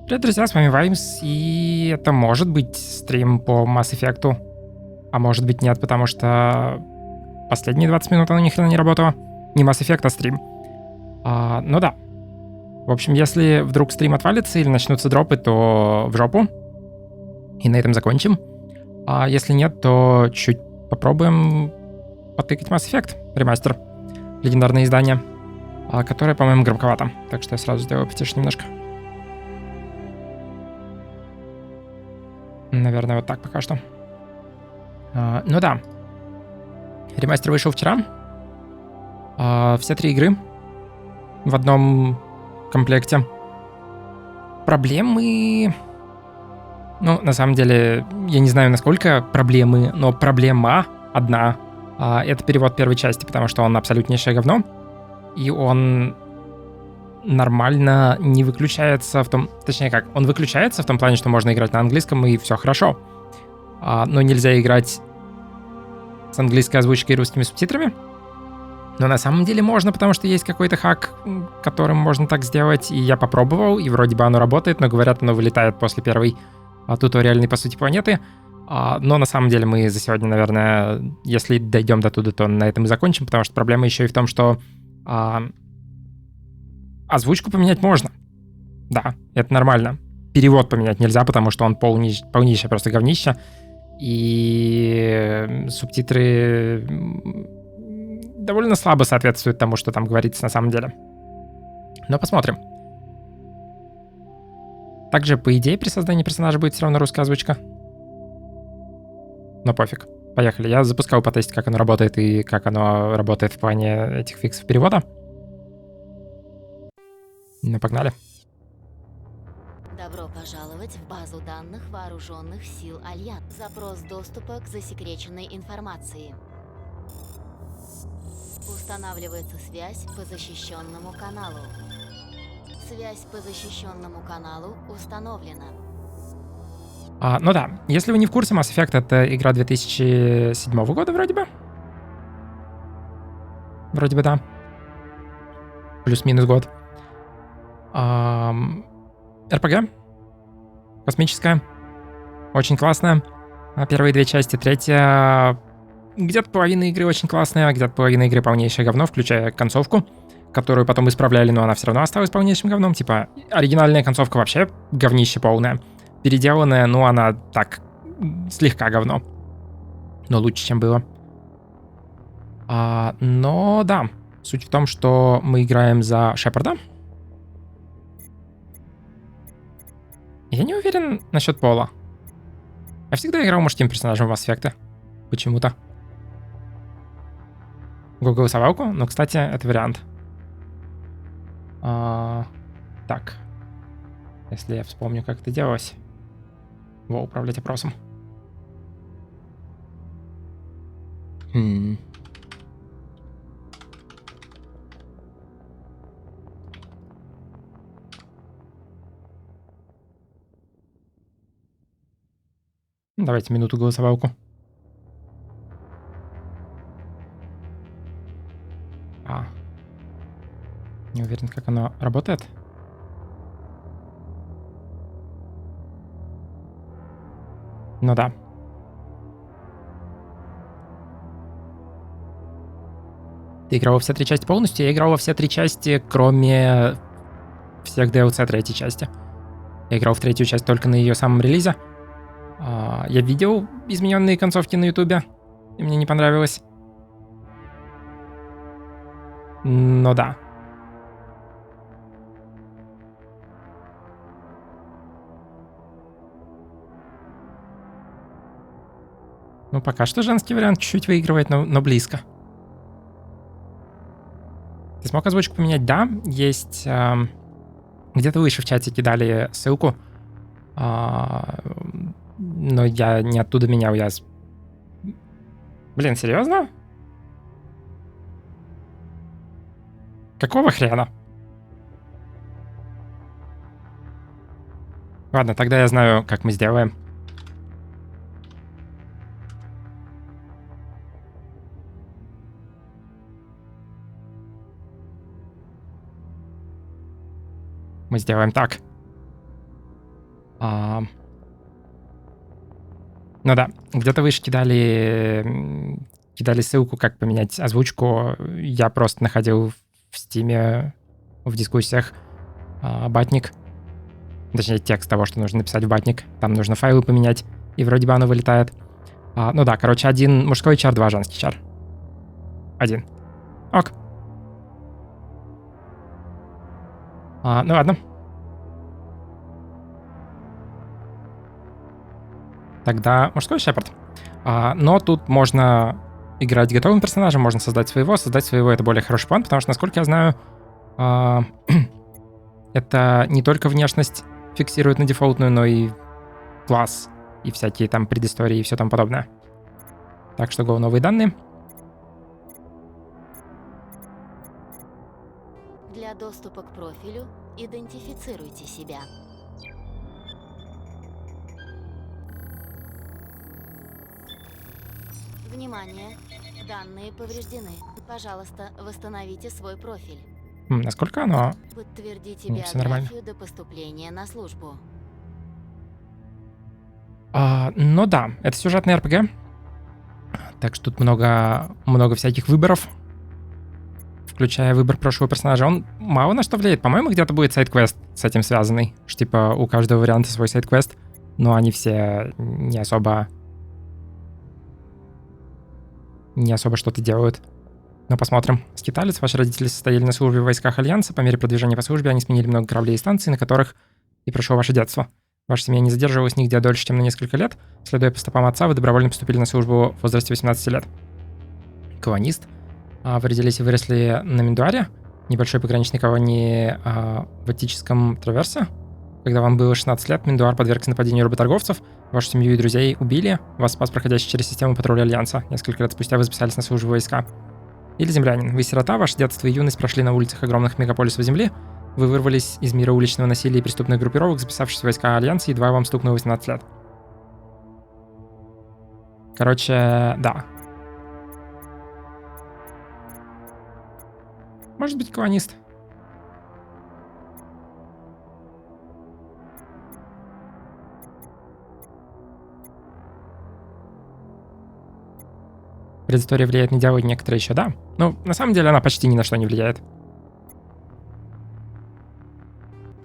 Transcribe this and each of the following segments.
Привет, друзья, с вами Ваймс, и это может быть стрим по Mass Effect, а может быть нет, потому что последние 20 минут оно ни хрена не работало. Не Mass Effect, а стрим. Ну да. В общем, если вдруг стрим отвалится или начнутся дропы, то в жопу. И на этом закончим. А если нет, то чуть попробуем потыкать Mass Effect ремастер. Легендарное издание, которое, по-моему, громковато. Так что я сразу сделаю потише немножко. Наверное, вот так пока что. Ну да. Ремастер вышел вчера. Все 3 игры в одном комплекте. Проблемы... Ну, на самом деле, я не знаю, насколько проблемы, но проблема одна. Это перевод первой части, потому что он абсолютнейшее говно. И он нормально не выключается в том... Точнее как, он выключается в том плане, что можно играть на английском, и все хорошо. Но нельзя играть с английской озвучкой и русскими субтитрами. Но на самом деле можно, потому что есть какой-то хак, которым можно так сделать, и я попробовал, и вроде бы оно работает, но говорят, оно вылетает после первой туториальной, по сути, планеты. Но на самом деле мы за сегодня, наверное, если дойдем до туда, то на этом и закончим, потому что проблема еще и в том, что озвучку поменять можно. Да, это нормально. Перевод поменять нельзя, потому что он полнейшее просто говнище. И субтитры довольно слабо соответствуют тому, что там говорится на самом деле. Но посмотрим. Также, по идее, при создании персонажа будет все равно русская озвучка. Но пофиг. Поехали. Я запускал потестить, как оно работает и как оно работает в плане этих фиксов перевода. Ну, погнали. Добро пожаловать в базу данных вооруженных сил Альянс. Запрос доступа к засекреченной информации. Устанавливается связь по защищенному каналу. Связь по защищенному каналу установлена. Ну да, если вы не в курсе, Mass Effect — это игра 2007 года вроде бы. Вроде бы да. Плюс-минус год. РПГ. Космическая. Очень классная. Первые 2 части. Третья... Где-то половина игры очень классная, а где-то половина игры полнейшее говно, включая концовку, которую потом исправляли, но она все равно осталась полнейшим говном. Типа, оригинальная концовка вообще говнище полное. Переделанная, ну, она так, слегка говно. Но лучше, чем было. Но да, суть в том, что мы играем за Шепарда. Я не уверен насчет пола. Я всегда играл мужским персонажем в Mass Effect. Почему-то. Google совалку? Ну, кстати, это вариант. Так. Если я вспомню, как это делалось. Управлять опросом. Давайте минуту голосовалку. Не уверен, как оно работает. Ну да. Ты играл во все 3 части полностью? Я играл во все 3 части, кроме всех DLC 3 части. Я играл в 3-ю часть только на ее самом релизе. Я видел измененные концовки на ютубе, и мне не понравилось. Но да. Ну, пока что женский вариант чуть-чуть выигрывает, но близко. Ты смог озвучку поменять? Да, есть... Где-то выше в чате кидали ссылку. Но я не оттуда менял, я... Блин, серьезно? Какого хрена? Ладно, тогда я знаю, как мы сделаем. Мы сделаем так. Ну да, где-то выше кидали ссылку, как поменять озвучку. Я просто находил в Стиме, в дискуссиях батник. Точнее, текст того, что нужно написать в батник. Там нужно файлы поменять, и вроде бы оно вылетает. Ну да, короче, 1 мужской чар, 2 женский чар. 1. Ок. Ну ладно. Тогда мужской шепард. Но тут можно играть готовым персонажем, можно создать своего. Создать своего — это более хороший план, потому что, насколько я знаю, это не только внешность фиксирует на дефолтную, но и класс, и всякие там предыстории и все там подобное. Так что go новые данные. Для доступа к профилю идентифицируйте себя. Внимание! Данные повреждены. Пожалуйста, восстановите свой профиль. Насколько оно... Подтвердите Нет, всё нормально. биографию до поступления на службу. Ну да, это сюжетный РПГ. Так что тут много всяких выборов, включая выбор прошлого персонажа. Он мало на что влияет. По-моему, где-то будет сайд-квест с этим связанный. Что типа у каждого варианта свой сайд-квест, но они все не особо что-то делают. Но посмотрим. Скиталец, ваши родители состояли на службе в войсках Альянса. По мере продвижения по службе они сменили много кораблей и станций, на которых и прошло ваше детство. Ваша семья не задерживалась нигде дольше, чем на несколько лет. Следуя по стопам отца, вы добровольно поступили на службу в возрасте 18 лет. Колонист. Вы родились и выросли на Миндуаре, небольшой пограничной колонии в Аттическом Траверсе. Когда вам было 16 лет, Миндуар подвергся нападению работорговцев, вашу семью и друзей убили, вас спас проходящий через систему патруля Альянса. Несколько лет спустя вы записались на службу в войска. Или землянин. Вы сирота, ваше детство и юность прошли на улицах огромных мегаполисов Земли. Вы вырвались из мира уличного насилия и преступных группировок, записавшись в войска Альянса, едва вам стукнуло 18 лет. Короче, да. Может быть, колонист. Предыстория влияет на диалоги, некоторые еще, да. Ну, на самом деле она почти ни на что не влияет.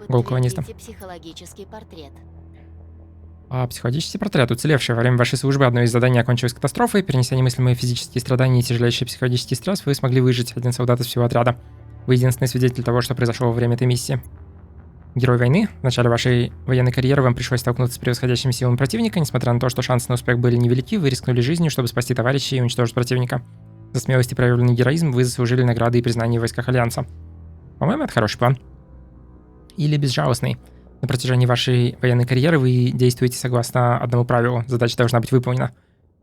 Гол колониста. Психологический портрет. Психологический портрет. Уцелевший во время вашей службы одно из заданий окончилось катастрофой. Перенеся немыслимые физические страдания и тяжелейший психологический стресс, вы смогли выжить. Один солдат из всего отряда. Вы единственный свидетель того, что произошло во время этой миссии. Герой войны. В начале вашей военной карьеры вам пришлось столкнуться с превосходящими силами противника. Несмотря на то, что шансы на успех были невелики, вы рискнули жизнью, чтобы спасти товарищей и уничтожить противника. За смелость и проявленный героизм вы заслужили награды и признание в войсках Альянса. По-моему, это хороший план. Или безжалостный. На протяжении вашей военной карьеры вы действуете согласно одному правилу. Задача должна быть выполнена.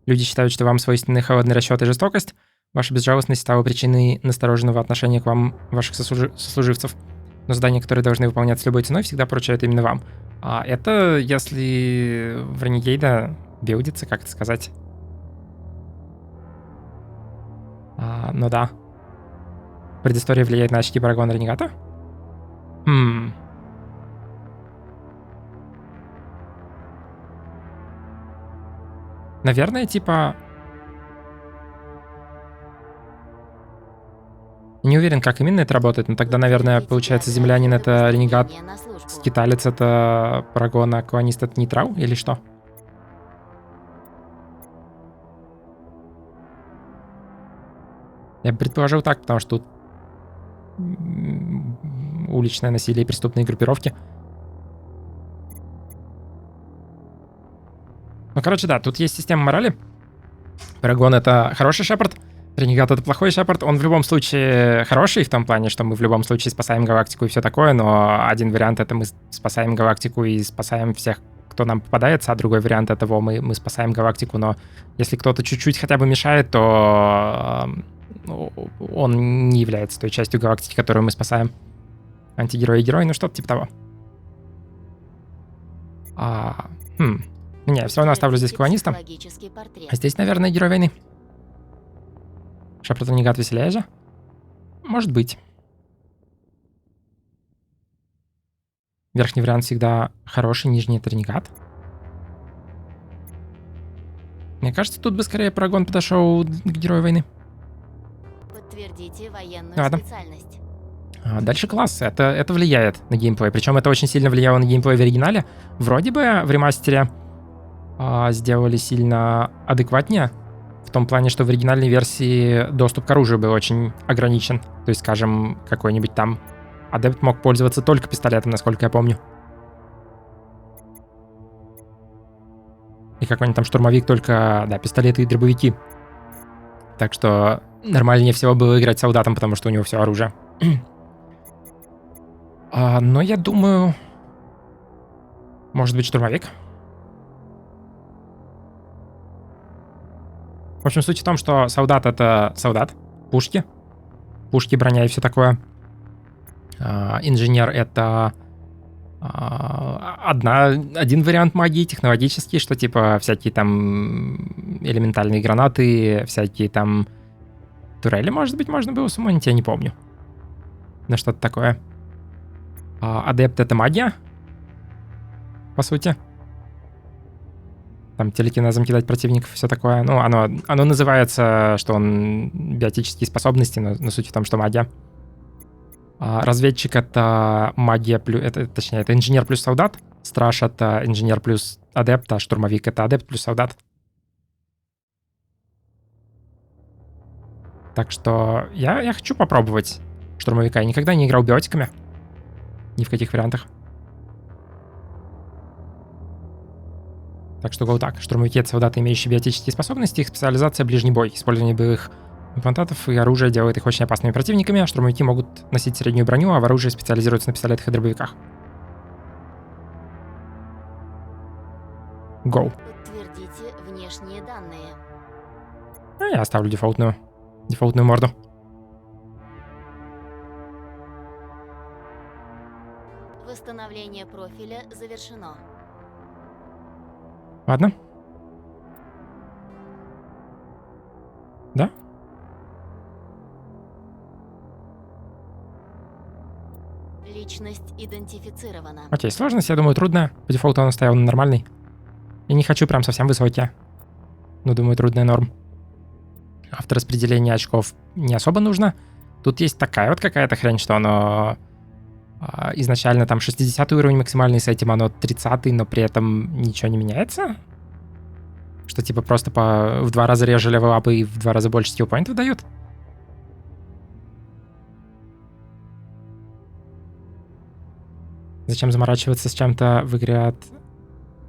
Люди считают, что вам свойственны холодный расчет и жестокость. Ваша безжалостность стала причиной настороженного отношения к вам ваших сослуживцев. Но задания, которые должны выполняться любой ценой, всегда поручают именно вам. Это если в Ренегейда билдится, как это сказать. Ну да. Предыстория влияет на очки Парагона Ренегата? Наверное, типа... Не уверен, как именно это работает, но тогда, наверное, получается, землянин — это ренегат, скиталец — это парагон, а колонист — это нейтрал, или что? Я бы предположил так, потому что тут уличное насилие и преступные группировки. Ну, короче, да, тут есть система морали. Парагон — это хороший шепард, ренегат — это плохой шепард. Он в любом случае хороший в том плане, что мы в любом случае спасаем галактику и все такое, но один вариант — это мы спасаем галактику и спасаем всех, кто нам попадается, а другой вариант — это мы спасаем галактику, но если кто-то чуть-чуть хотя бы мешает, то он не является той частью галактики, которую мы спасаем. Антигерой и герой, ну что-то типа того. Не, все равно оставлю здесь колониста. А здесь, наверное, герой войны. Шепард ренегат веселее же? Может быть. Верхний вариант всегда хороший, нижний — это ренегат. Мне кажется, тут бы скорее прогон подошел к герою войны. Подтвердите военную Ладно. специальность. Дальше классы. Это влияет на геймплей. Причем это очень сильно влияло на геймплей в оригинале. Вроде бы в ремастере сделали сильно адекватнее. В том плане, что в оригинальной версии доступ к оружию был очень ограничен. То есть, скажем, какой-нибудь там адепт мог пользоваться только пистолетом, насколько я помню. И какой-нибудь там штурмовик только, да, пистолеты и дробовики. Так что нормальнее всего было играть солдатом, потому что у него все оружие. Но я думаю... Может быть, штурмовик? В общем, суть в том, что солдат — это солдат. Пушки. Пушки, броня и все такое. Инженер — это один вариант магии, технологический, что типа всякие там элементальные гранаты, всякие там турели, может быть, можно было суммонить, я не помню. Но что-то такое. Адепт — это магия, по сути. Там телекинезом кидать противников, все такое. Ну, оно называется, что он биотические способности, но суть в том, что магия. Разведчик — это магия плюс... Точнее, это инженер плюс солдат. Страж — это инженер плюс адепт, а штурмовик — это адепт плюс солдат. Так что я хочу попробовать штурмовика. Я никогда не играл биотиками. Ни в каких вариантах. Так что go так. Штурмовики — это солдаты, имеющие биотические способности. Их специализация — ближний бой. Использование боевых имплантатов и оружия делает их очень опасными противниками. Штурмовики могут носить среднюю броню, а в оружии специализируются на пистолетах и дробовиках. Go. Подтвердите внешние данные. Я оставлю дефолтную морду. Восстановление профиля завершено. Ладно. Да? Личность идентифицирована. Окей, сложность, я думаю, трудная. По дефолту он стоял на нормальный. Я не хочу прям совсем высокие. Но думаю, трудная норм. Автораспределение очков не особо нужно. Тут есть такая вот какая-то хрень, что оно изначально там 60 уровень максимальный, с этим оно 30, но при этом ничего не меняется. Что типа просто в 2 раза реже левелапы и в 2 раза больше скиллпоинтов дают. Зачем заморачиваться с чем-то в игре от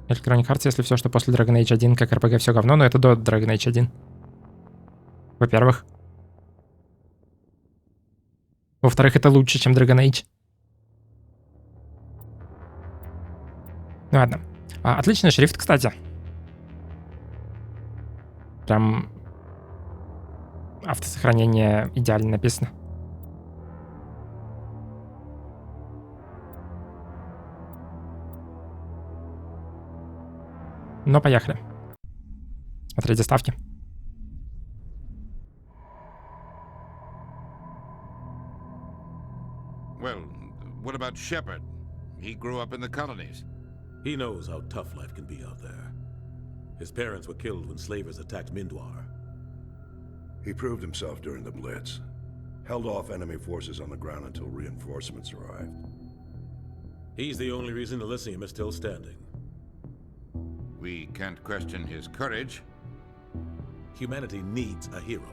Electronic Arts, если все, что после Dragon Age 1, как RPG, все говно, но это до Dragon Age 1. Во-первых. Во-вторых, это лучше, чем Dragon Age. Ну ладно. Отличный шрифт, кстати. Прям автосохранение идеально написано. Но поехали. Смотреть заставки. Well, what about Shepard? He grew up in the colonies. He knows how tough life can be out there. His parents were killed when slavers attacked Mindwar. He proved himself during the Blitz. Held off enemy forces on the ground until reinforcements arrived. He's the only reason Elysium is still standing. We can't question his courage. Humanity needs a hero.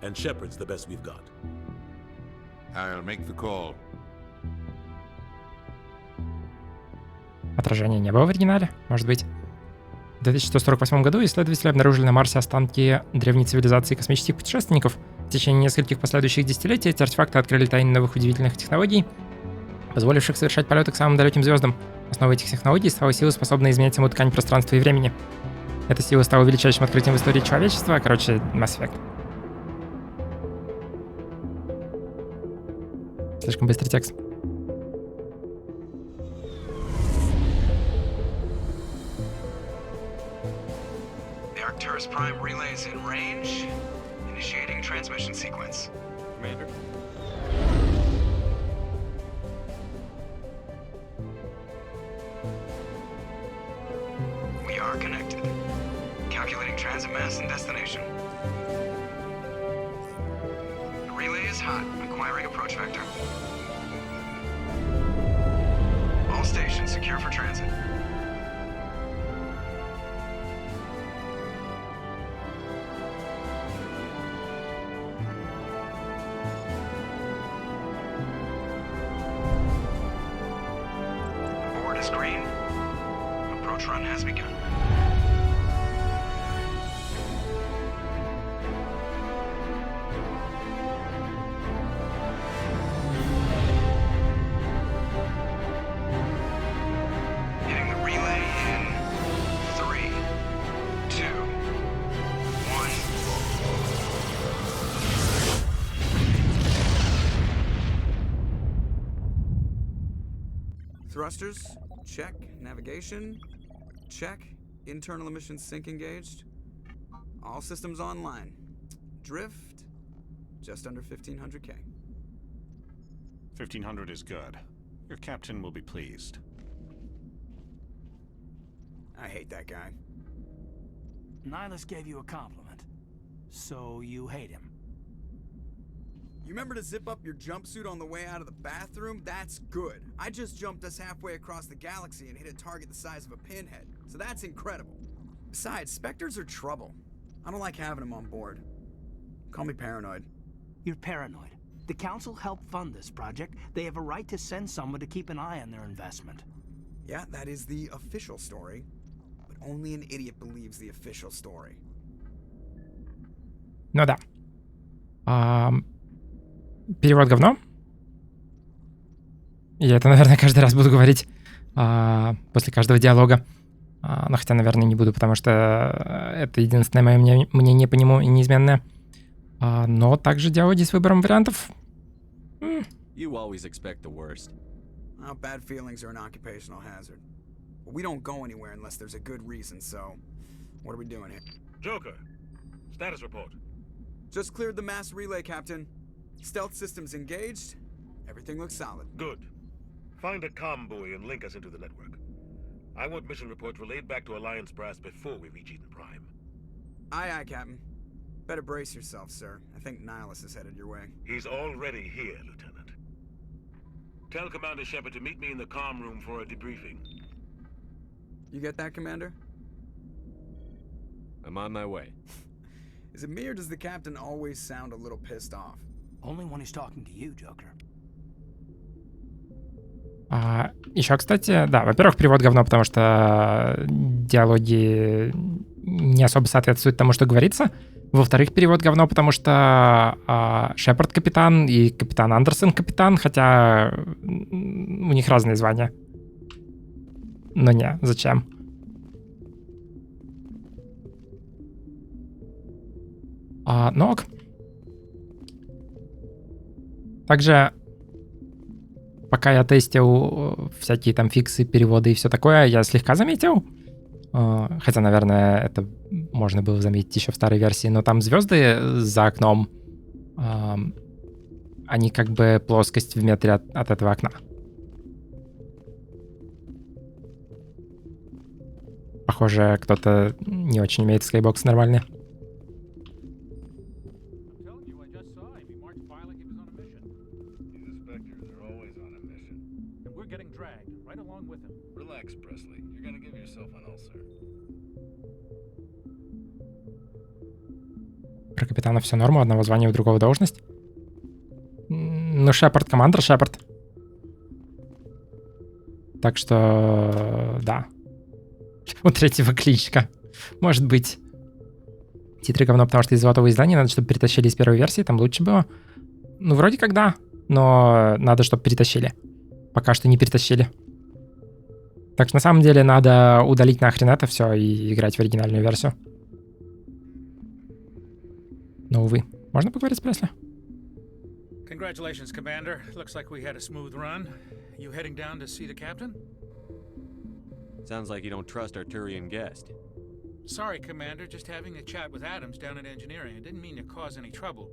And Shepard's the best we've got. I'll make the call. Отражения не было в оригинале, может быть. В 2148 году исследователи обнаружили на Марсе останки древней цивилизации космических путешественников. В течение нескольких последующих десятилетий эти артефакты открыли тайны новых удивительных технологий, позволивших совершать полеты к самым далеким звездам. Основой этих технологий стала сила, способная изменять саму ткань пространства и времени. Эта сила стала величайшим открытием в истории человечества. Короче, Mass Effect. Слишком быстрый текст. Arcturus Prime relays in range. Initiating transmission sequence. Commander. are connected. Calculating transit mass and destination. The relay is hot. Acquiring approach vector. All stations secure for transit. Board is green. Approach run has begun. Hitting the relay in 3, 2, 1. Thrusters, check. Navigation, check. Internal emissions sync engaged. All systems online. Drift, just under 1500K. 1500 is good. Your captain will be pleased. I hate that guy. Nihilus gave you a compliment. So you hate him. You remember to zip up your jumpsuit on the way out of the bathroom? That's good. I just jumped us halfway across the galaxy and hit a target the size of a pinhead. So that's incredible. Besides, Spectres are trouble. I don't like having them on board. Call me paranoid. You're paranoid. The Council helped fund this project. They have a right to send someone to keep an eye on their investment. Yeah, that is the official story. But only an idiot believes the official story. Ну да. Перевод говно. Я это, наверное, каждый раз буду говорить после каждого диалога. Но хотя, наверное, не буду, потому что это единственное мое мнение по нему и неизменное. Но также диалоги с выбором вариантов. You always expect the worst. Well, bad feelings are an occupational hazard. But we don't go anywhere unless there's a good reason, so... What are we doing here? Joker, status report. Just cleared the mass relay, Captain. Stealth systems engaged. Everything looks solid. Good. Find a comm buoy and link us into the network. I want mission reports relayed back to Alliance Brass before we reach Eden Prime. Aye, aye, Captain. Better brace yourself, sir. I think Nihilus is headed your way. He's already here, Lieutenant. Tell Commander Shepard to meet me in the comm room for a debriefing. You get that, Commander? I'm on my way. Is it me or does the Captain always sound a little pissed off? Only when he's talking to you, Joker. Еще, кстати, да, во-первых, перевод говно, потому что диалоги не особо соответствуют тому, что говорится. Во-вторых, перевод говно, потому что Шепард капитан и капитан Андерсон капитан, хотя у них разные звания. Но не, зачем? Ну ок. Также, пока я тестил всякие там фиксы, переводы и все такое, я слегка заметил, хотя, наверное, это можно было заметить еще в старой версии, но там звезды за окном, они как бы плоскость в метре от этого окна. Похоже, кто-то не очень умеет в Skybox нормально. Про капитана все норма, одного звания, у другого должность. Ну, Шепард, командир Шепард. Так что, да. У третьего кличка. Может быть. Титры говно, потому что из золотого издания надо, чтобы перетащили из первой версии, там лучше было. Ну, вроде как да, но надо, чтобы перетащили. Пока что не перетащили. Так что на самом деле надо удалить нахрен это все и играть в оригинальную версию. Но, увы. Можно поговорить с Пресли? Congratulations, Commander. Looks like we had a smooth run. You heading down to see the captain? Sounds like you don't trust our Turian guest. Sorry, Commander. Just having a chat with Adams down at engineering. I didn't mean to cause any trouble.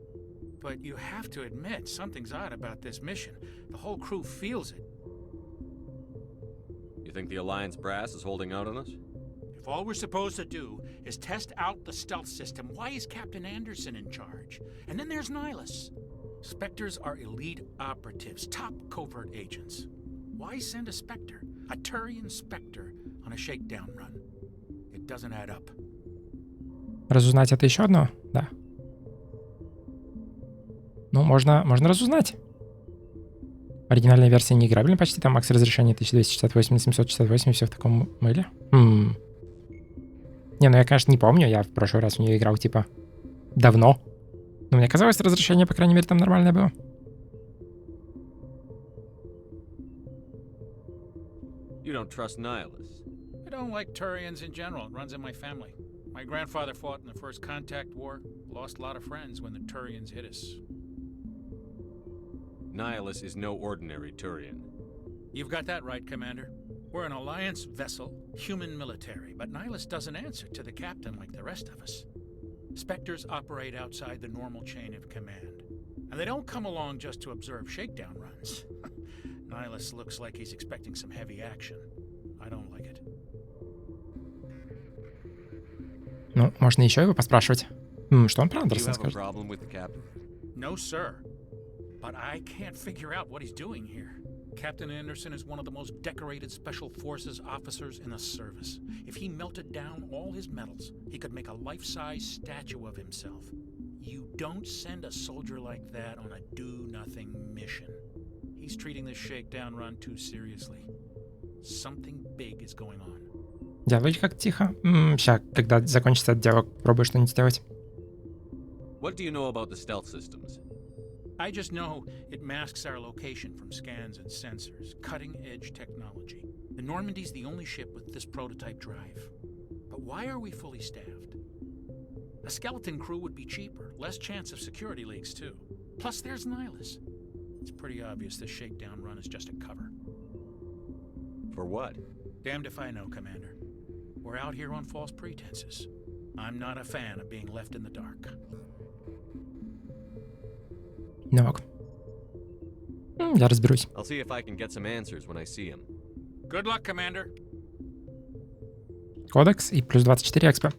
But you have to admit, something's odd about this mission. The whole crew feels it. You think the Alliance brass is holding out on us? If all we're supposed to do is test out the stealth system, why is Captain Anderson in charge? And then there's Nihilus. Spectres are elite operatives, top covert agents. Why send a Spectre, a Turian Spectre, on a shakedown run? It doesn't add up. Разузнать это еще одно? Да. Ну, можно разузнать. Оригинальная версия неиграбельна почти, там макс разрешение 1268 на 768, все в таком мыле. Не, ну я, конечно, не помню, я в прошлый раз в нее играл, типа, давно. Но мне казалось, разрешение, по крайней мере, там нормальное было. You don't trust Nihilus. I don't like Turians in general. It runs in my family. My grandfather fought in the First Contact War, lost a lot of friends when the Turians hit us. Nihilus is no ordinary Turian. You've got that right, Commander. We're an Alliance vessel, human military, but Nihilus doesn't answer to the captain like the rest of us. Spectres operate outside the normal chain of command. And they don't come along just to observe shakedown runs. Nihilus looks like he's expecting some heavy action. I don't like it. Ну, можно еще его поспрашивать. Что он про Андерсона скажет? No, sir. But I can't figure out what he's doing here. Captain Anderson is one of the most decorated Special Forces officers in the service. If he melted down all his medals, he could make a life-size statue of himself. You don't send a soldier like that on a do-nothing mission. He's treating this shakedown run too seriously. Something big is going on. Делай как тихо. Сейчас, когда закончится этот диалог, пробую что-нибудь сделать. What do you know about the stealth systems? I just know it masks our location from scans and sensors. Cutting-edge technology. The Normandy's the only ship with this prototype drive. But why are we fully staffed? A skeleton crew would be cheaper, less chance of security leaks too. Plus there's Nihilus. It's pretty obvious this shakedown run is just a cover. For what? Damned if I know, Commander. We're out here on false pretenses. I'm not a fan of being left in the dark. Ну, я разберусь. I'll see if I can get some answers when I see him. Good luck, Commander. Кодекс и плюс 24 экспо.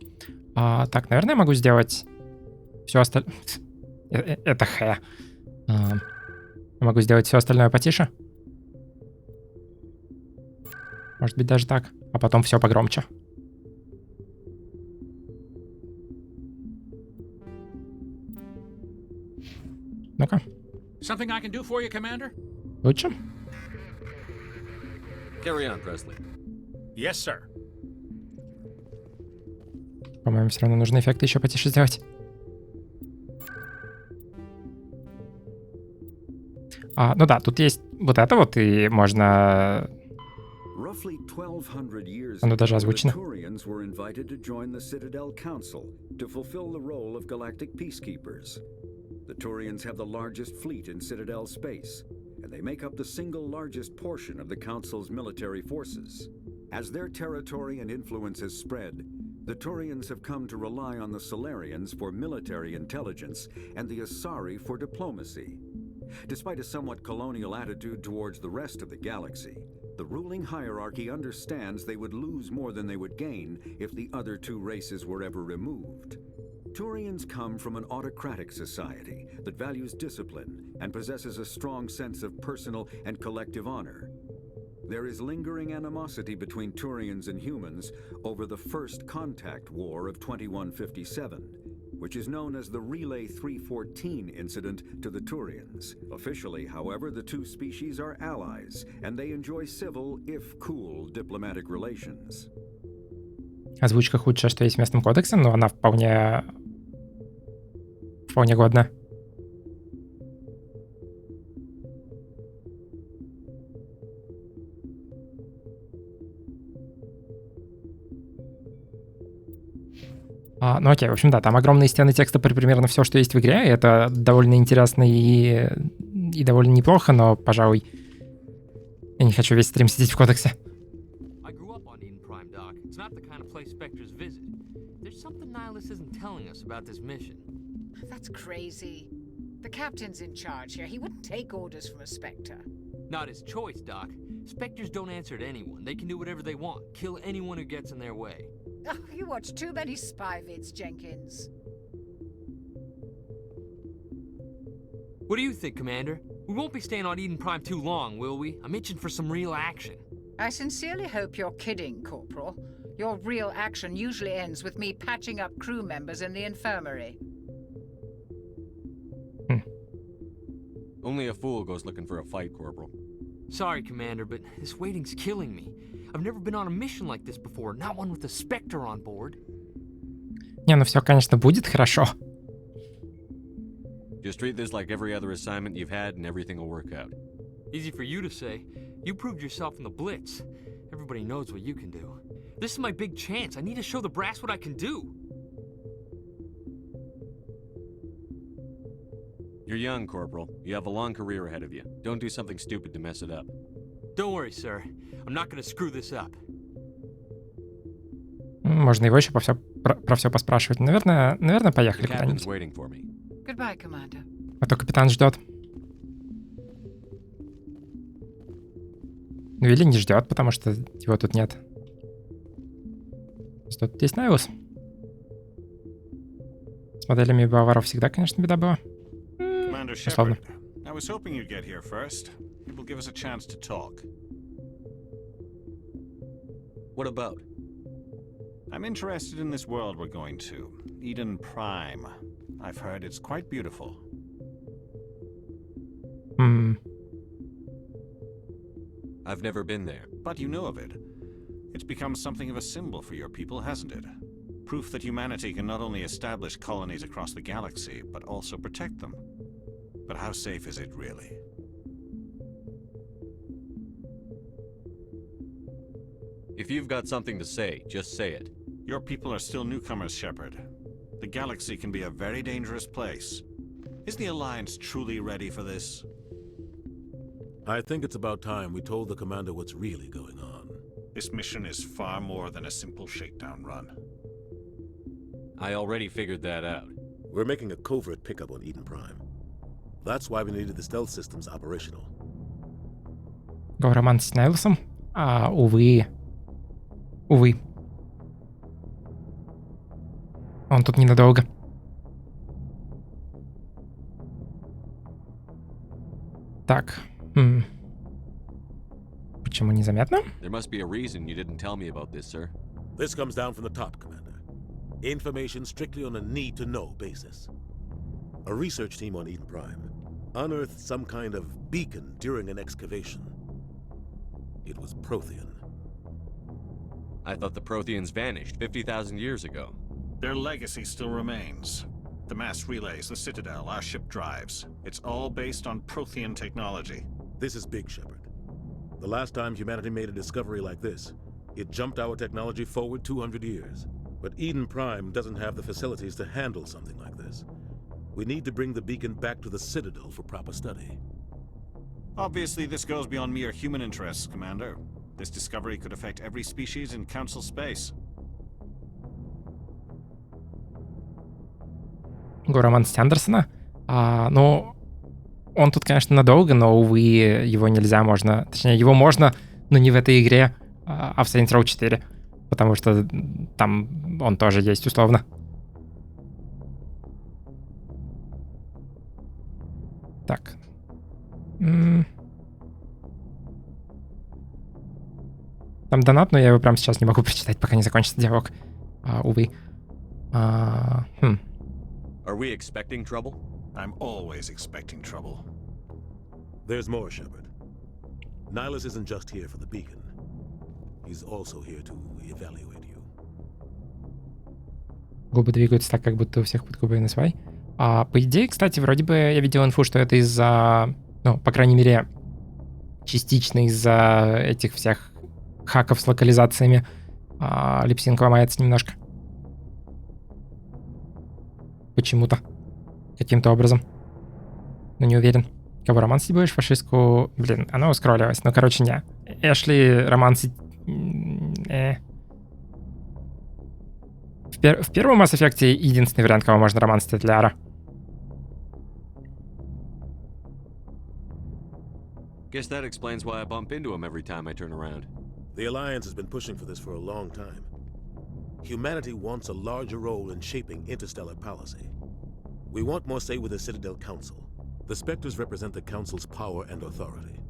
Так, наверное, я могу сделать все остальное. Это Х. Могу сделать все остальное потише. Может быть, даже так. А потом все погромче. Ну-ка. Something I can do for you, Commander? Лучше? Carry on, Presley. Yes, sir. По-моему, все равно нужно эффекты еще потише сделать. Ну да, тут есть вот это вот, и можно... Оно даже озвучено. The Turians have the largest fleet in Citadel space, and they make up the single largest portion of the Council's military forces. As their territory and influence has spread, the Turians have come to rely on the Solarians for military intelligence and the Asari for diplomacy. Despite a somewhat colonial attitude towards the rest of the galaxy, the ruling hierarchy understands they would lose more than they would gain if the other two races were ever removed. Turians come from an autocratic society that values discipline and possesses a strong sense of personal and collective honor. There is lingering animosity between Turians and humans over the First Contact War of 2157, which is known as the Relay 314 incident to the Turians. Officially, however, the two species are allies, and they enjoy civil, if cool, diplomatic relations. Озвучка худшая, что есть в местном кодексе, но она вполне годна. Ну окей, в общем, да, там огромные стены текста про примерно все, что есть в игре, и это довольно интересно и довольно неплохо, но, пожалуй, я не хочу весь стрим сидеть в кодексе. That's crazy. The captain's in charge here. He wouldn't take orders from a Spectre. Not his choice, Doc. Spectres don't answer to anyone. They can do whatever they want. Kill anyone who gets in their way. Oh, you watch too many spy vids, Jenkins. What do you think, Commander? We won't be staying on Eden Prime too long, will we? I'm itching for some real action. I sincerely hope you're kidding, Corporal. Your real action usually ends with me patching up crew members in the infirmary. Only a fool goes looking for a fight, Corporal. Sorry, Commander, but this waiting's killing me. I've never been on a mission like this before, not one with a Spectre on board. Не, ну все, конечно, будет хорошо. Just treat this like every other assignment you've had and everything will work out. Easy for you to say. You proved yourself in the Blitz. Everybody knows what you can do. This is my big chance. I need to show the brass what I can do. You're young, Corporal. You have a long career ahead of you. Don't do something stupid to mess it up. Don't worry, sir. I'm not gonna screw this up. Можно его еще про все поспрашивать. Наверное, поехали куда-нибудь. Goodbye, Commander. А то капитан ждет. Ну или не ждет, потому что его тут нет. Что тут есть Найлс? С моделями Баваров всегда, конечно, беда была. Commander Shepard, I was hoping you'd get here first. It will give us a chance to talk. What about? I'm interested in this world we're going to, Eden Prime. I've heard it's quite beautiful. I've never been there. But you know of it. It's become something of a symbol for your people, hasn't it? Proof that humanity can not only establish colonies across the galaxy, but also protect them. But how safe is it really? If you've got something to say, just say it. Your people are still newcomers, Shepard. The galaxy can be a very dangerous place. Is the Alliance truly ready for this? I think it's about time we told the commander what's really going on. This mission is far more than a simple shakedown run. I already figured that out. We're making a covert pickup on Eden Prime. That's why we needed the stealth systems operational. Роман с Найлсом? Увы. Увы. Он тут ненадолго. Так. Почему незаметно? There must be a reason you didn't tell me about this, sir. This comes down from the top, Commander. Information strictly on a need-to-know basis. A research team on Eden Prime unearthed some kind of beacon during an excavation. It was Prothean. I thought the Protheans vanished 50,000 years ago. Their legacy still remains. The mass relays, the Citadel, our ship drives. It's all based on Prothean technology. This is big, Shepard. The last time humanity made a discovery like this, it jumped our technology forward 200 years. But Eden Prime doesn't have the facilities to handle something like this. We need to bring the beacon back to the Citadel for proper study. Obviously, this goes beyond mere human interests, Commander. This discovery could affect every species in Council space. Роман Сандерсона. Ну, он тут, конечно, надолго, но, увы, его нельзя, можно... Точнее, его можно, но не в этой игре, а в Saints Row 4. Потому что там он тоже есть, условно. Так. Там донат, но я его прямо сейчас не могу прочитать, пока не закончится диалог. Увы. Are we expecting trouble? I'm always expecting trouble. There's more, Shepard. Nihilus isn't just here for the beacon. He's also here to evaluate you. Губы двигаются так, как будто у всех под губой насвай. По идее, кстати, вроде бы я видел инфу, что это из-за... Ну, по крайней мере, частично из-за этих всех хаков с локализациями. Липсинг ломается немножко. Почему-то. Каким-то образом. Но не уверен. Кого романсить будешь? Фашистку... Блин, она ускроллилась. Ну, короче, не. Эшли романсить... В первом Mass Effect единственный вариант, кого можно романсить, это Ляра. Guess that explains why I bump into him every time I turn around. The Alliance has been pushing for this for a long time. Humanity wants a larger role in shaping interstellar policy. We want more say with the Citadel Council. The Spectres represent the Council's power and authority.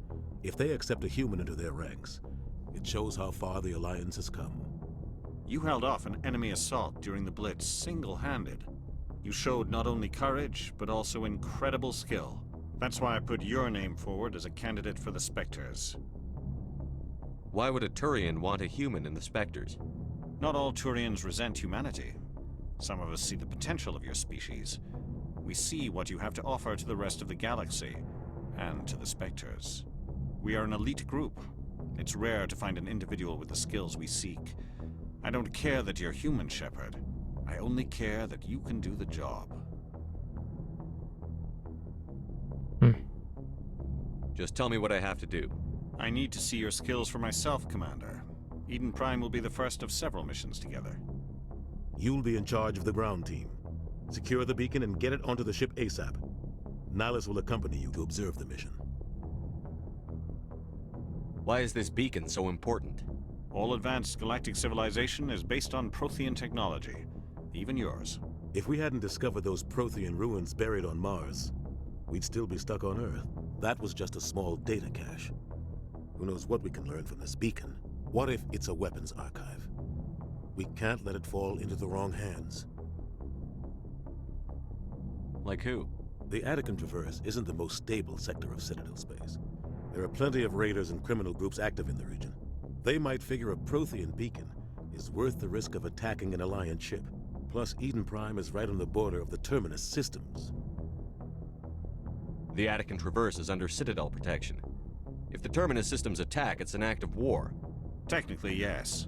If they accept a human into their ranks, it shows how far the Alliance has come. You held off an enemy assault during the Blitz single-handed. You showed not only courage, but also incredible skill. That's why I put your name forward as a candidate for the Spectres. Why would a Turian want a human in the Spectres? Not all Turians resent humanity. Some of us see the potential of your species. We see what you have to offer to the rest of the galaxy, and to the Spectres. We are an elite group. It's rare to find an individual with the skills we seek. I don't care that you're human, Shepard. I only care that you can do the job. Just tell me what I have to do. I need to see your skills for myself, Commander. Eden Prime will be the first of several missions together. You'll be in charge of the ground team. Secure the beacon and get it onto the ship ASAP. Nihilus will accompany you to observe the mission. Why is this beacon so important? All advanced galactic civilization is based on Prothean technology. Even yours. If we hadn't discovered those Prothean ruins buried on Mars, we'd still be stuck on Earth. That was just a small data cache. Who knows what we can learn from this beacon? What if it's a weapons archive? We can't let it fall into the wrong hands. Like who? The Attican Traverse isn't the most stable sector of Citadel space. There are plenty of raiders and criminal groups active in the region. They might figure a Prothean beacon is worth the risk of attacking an Alliance ship. Plus, Eden Prime is right on the border of the Terminus systems. The Attican Traverse is under Citadel protection. If the Terminus systems attack, it's an act of war. Technically, yes.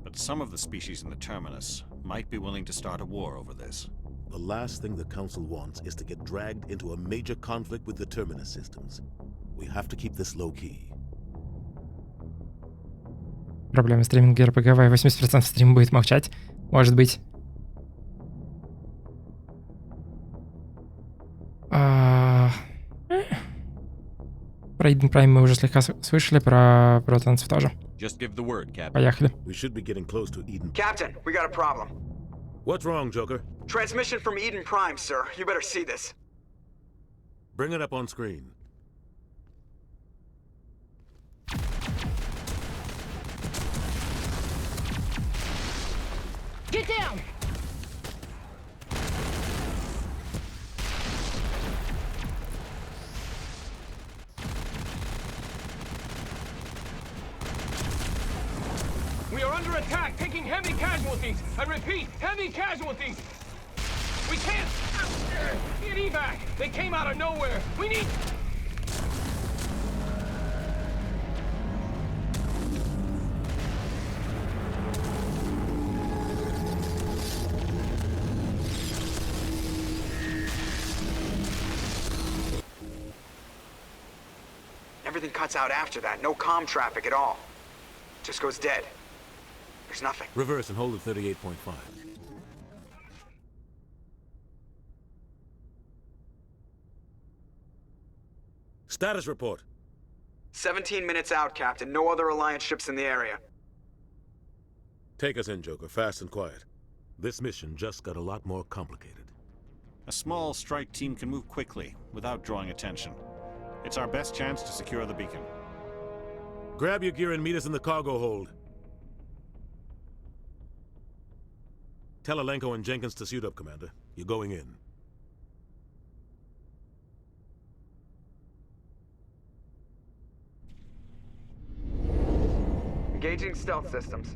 But some of the species in the Terminus might be willing to start a war over this. The last thing the Council wants is to get dragged into a major conflict with the Terminus systems. We have to keep this low-key. Проблемы стриминга РПГ, 80% стрима будет молчать. Может быть. Про Eden Prime мы уже слегка слышали, про танцев тоже. Поехали. We should be getting close to Eden. Captain, we got a problem. What's wrong, Joker? Transmission from Eden Prime, sir. You better see this. Bring it up on screen. Get down! We are under attack, taking heavy casualties. I repeat, heavy casualties. We can't get evac. They came out of nowhere. We need... Everything cuts out after that. No comm traffic at all. Just goes dead. There's nothing. Reverse and hold at 38.5. Status report. 17 minutes out, Captain. No other Alliance ships in the area. Take us in, Joker, fast and quiet. This mission just got a lot more complicated. A small strike team can move quickly, without drawing attention. It's our best chance to secure the beacon. Grab your gear and meet us in the cargo hold. Tell Alenko and Jenkins to suit up, Commander. You're going in. Engaging stealth systems.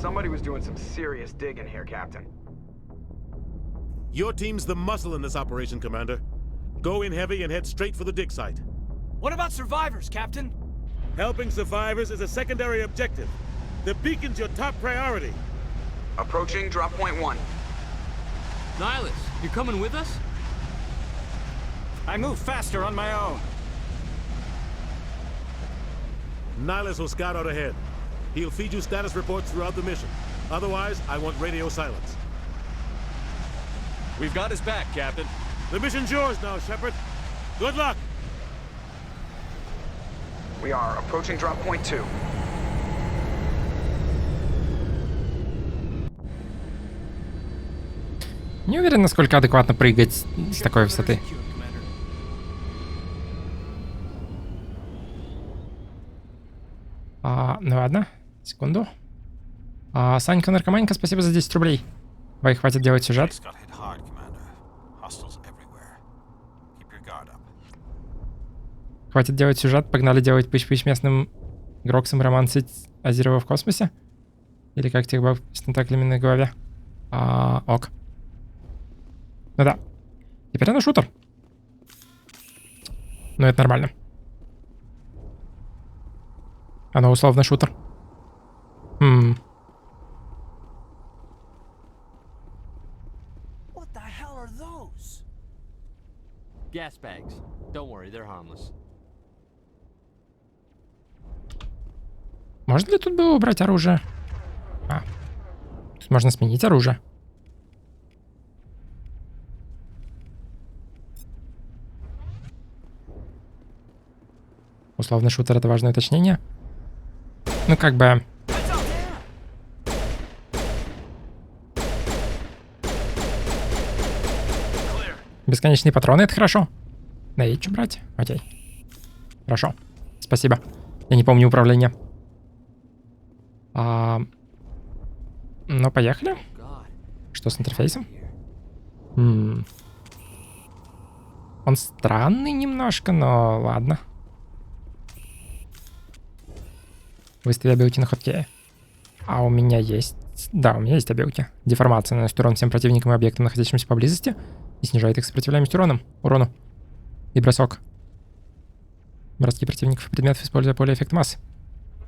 Somebody was doing some serious digging here, Captain. Your team's the muscle in this operation, Commander. Go in heavy and head straight for the dig site. What about survivors, Captain? Helping survivors is a secondary objective. The beacon's your top priority. Approaching drop point 1. Nihilus, you coming with us? I move faster on my own. Nihilus will scout out ahead. He'll feed you status reports throughout the mission. Otherwise, I want radio silence. We've got his back, Captain. The mission's yours now, Shepard. Good luck. We are approaching drop point 2. Не уверен, насколько адекватно прыгать с такой высоты. Ну ладно, секунду. Санька Наркоманька, спасибо за 10 рублей. Давай, хватит делать сюжет. Хватит делать сюжет, погнали делать пыщ-пыщ местным Гроксом, романсить Азерова в космосе. Или как тех баб с тентаклями на голове. Ок. Ну да. Теперь она шутер. Ну это нормально. Она условно шутер. What the hell are those? Gas bags. Don't worry, they're harmless. Можно ли тут было убрать оружие? Тут можно сменить оружие. Условный шутер — это важное уточнение. Ну, как бы... Бесконечные патроны — это хорошо. Да, есть что брать? Окей. Хорошо. Спасибо. Я не помню управление. Ну, поехали. Что с интерфейсом? Он странный немножко, но ладно. Выстави обилки на ходке. А у меня есть... Да, у меня есть обилки. Деформация наносит урон всем противникам и объектам, находящимся поблизости, и снижает их сопротивляемость урону. И бросок. Броски противников и предметов, используя поле эффект массы.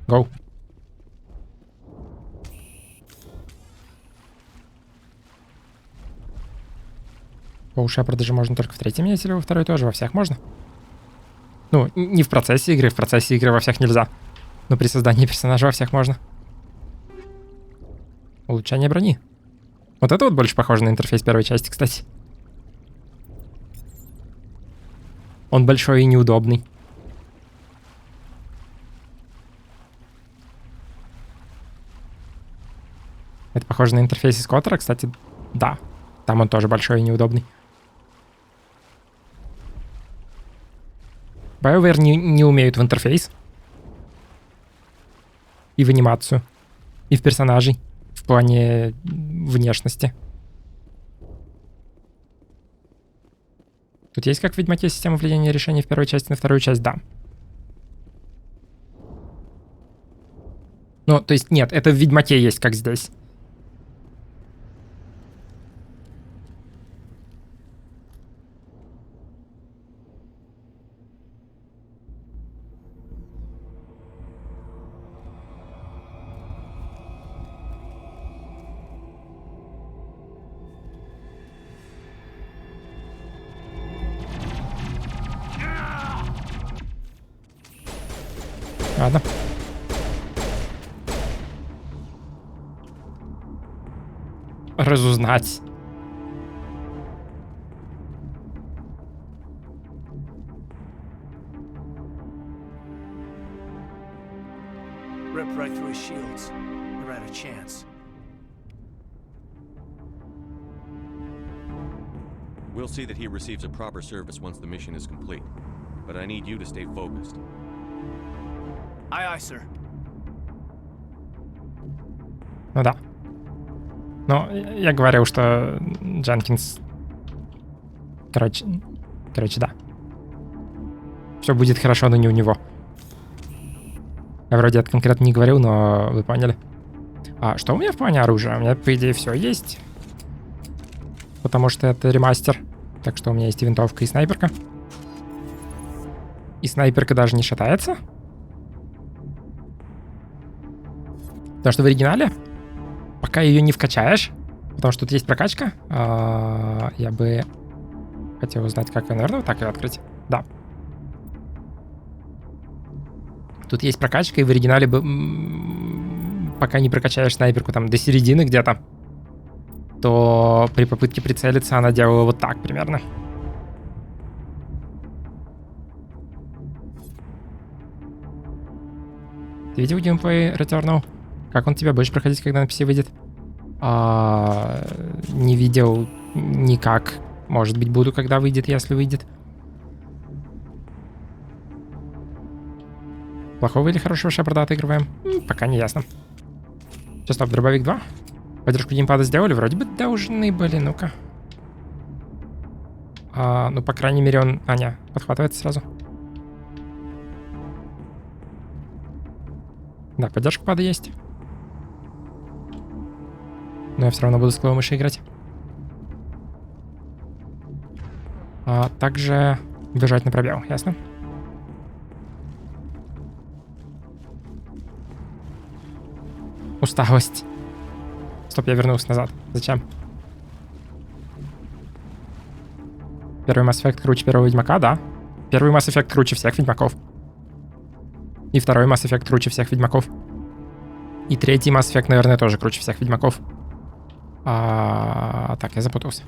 Гоу. По Шепарда даже можно только в третьем менять, или во второй тоже, во всех можно. Ну, не в процессе игры во всех нельзя. Но при создании персонажа во всех можно. Улучшение брони. Вот это вот больше похоже на интерфейс первой части, кстати. Он большой и неудобный. Это похоже на интерфейс из Коттера, кстати. Да, там он тоже большой и неудобный. BioWare не умеют в интерфейс. И в анимацию. И в персонажей. В плане внешности. Тут есть, как в Ведьмаке, система влияния решений в первой части на вторую часть? Да. Ну, то есть, нет, это в Ведьмаке есть, как здесь. Ладно. Разузнать. Rip right through his shields. We're out of chance. We'll see that he receives a proper service once the mission is complete. But I need you to stay focused. Aye, aye, sir. Ну да. Но я говорил, что Дженкинс... Короче, да. Все будет хорошо, но не у него. Я вроде это конкретно не говорил, но вы поняли. А что у меня в плане оружия? У меня, по идее, все есть. Потому что это ремастер. Так что у меня есть и винтовка, и снайперка. И снайперка даже не шатается. Потому что в оригинале, пока ее не вкачаешь, потому что тут есть прокачка, я бы хотел узнать, как ее, наверное, вот так ее открыть. Да. Тут есть прокачка, и в оригинале пока не прокачаешь снайперку там до середины где-то, то при попытке прицелиться она делала вот так примерно. Ты видел геймплей Returnal? Как он тебя будешь проходить, когда на PC выйдет? Не видел никак. Может быть, буду, когда выйдет, если выйдет. Плохого или хорошего Шепарда отыгрываем? Пока не ясно. Сейчас, стоп, дробовик 2. Поддержку геймпада сделали? Вроде бы должны были, ну-ка. Ну, по крайней мере, он... не, подхватывается сразу. Да, поддержка пада есть. Но я все равно буду с клавой мыши играть. Также бежать на пробел, ясно? Усталость. Стоп, я вернулся назад. Зачем? Первый Mass Effect круче первого Ведьмака, да. Первый Mass Effect круче всех Ведьмаков. И второй Mass Effect круче всех Ведьмаков. И третий Mass Effect, наверное, тоже круче всех Ведьмаков. Так, я запутался.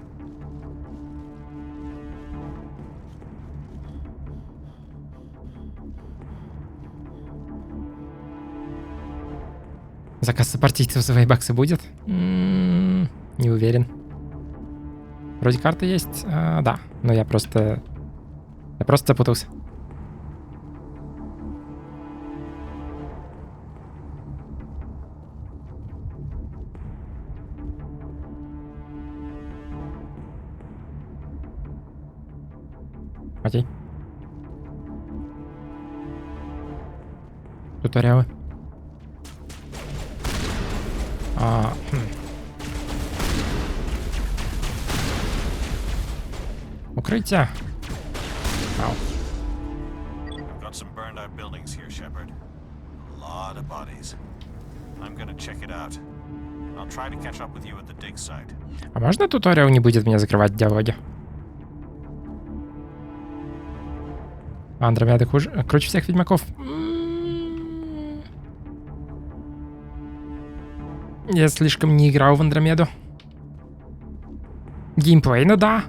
Заказ сопартийцев за вейбаксы будет? Не уверен. Вроде карта есть. Да, но я просто запутался. Окей. Туториалы. Укрытие. Ау. I've got some burned out buildings here, Shepard. A lot of bodies. I'm gonna check it out. I'll try to catch up with you at the dig site. А можно туториал не будет мне закрывать диалоги? Андромеда круче всех Ведьмаков. Я слишком не играл в Андромеду. Геймплей, ну да.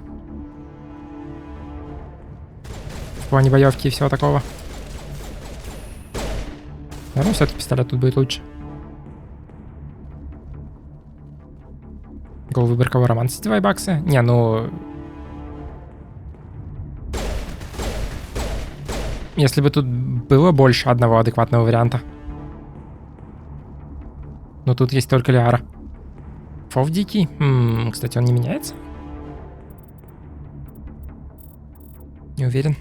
В плане боевки и всего такого. Наверное, все-таки пистолет тут будет лучше. Гол выбор кого? Роман сетевые баксы? Не, ну... Если бы тут было больше одного адекватного варианта. Но тут есть только Лиара. Фов дикий. Кстати, он не меняется? Не уверен.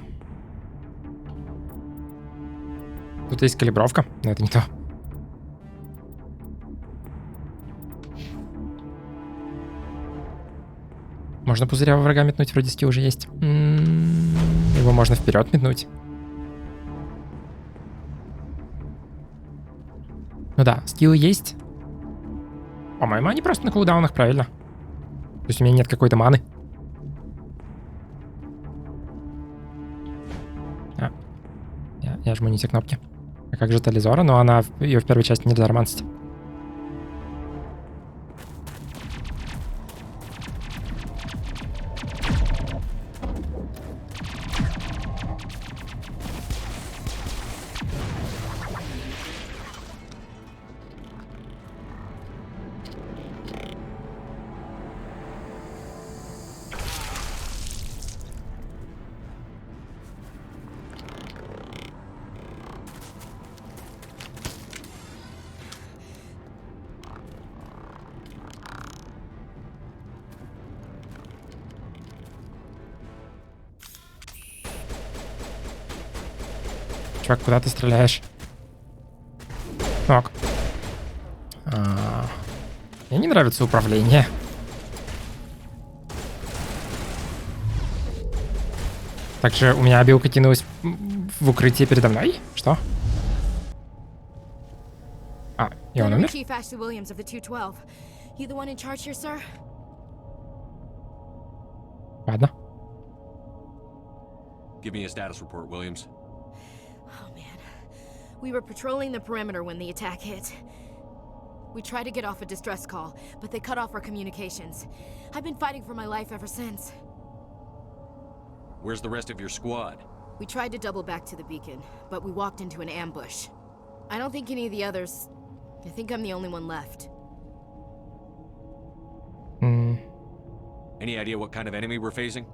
Тут есть калибровка, но это не то. Можно пузыря во врага метнуть, вроде скилл уже есть. Его можно вперед метнуть. Ну да, скиллы есть. По-моему, они просто на кулдаунах, правильно? То есть у меня нет какой-то маны. Я жму не те кнопки. А как же Тализора? Но ее в первой части нельзя романсить. Чувак, куда ты стреляешь? Ок. Мне не нравится управление. Также у меня обилка кинулась в укрытие передо мной. Что? И он умер? Ладно. Give me a status report, Williams. Oh man. We were patrolling the perimeter when the attack hit. We tried to get off a distress call, but they cut off our communications. I've been fighting for my life ever since. Where's the rest of your squad? We tried to double back to the beacon, but we walked into an ambush. I don't think any of the others... I think I'm the only one left. Any idea what kind of enemy we're facing?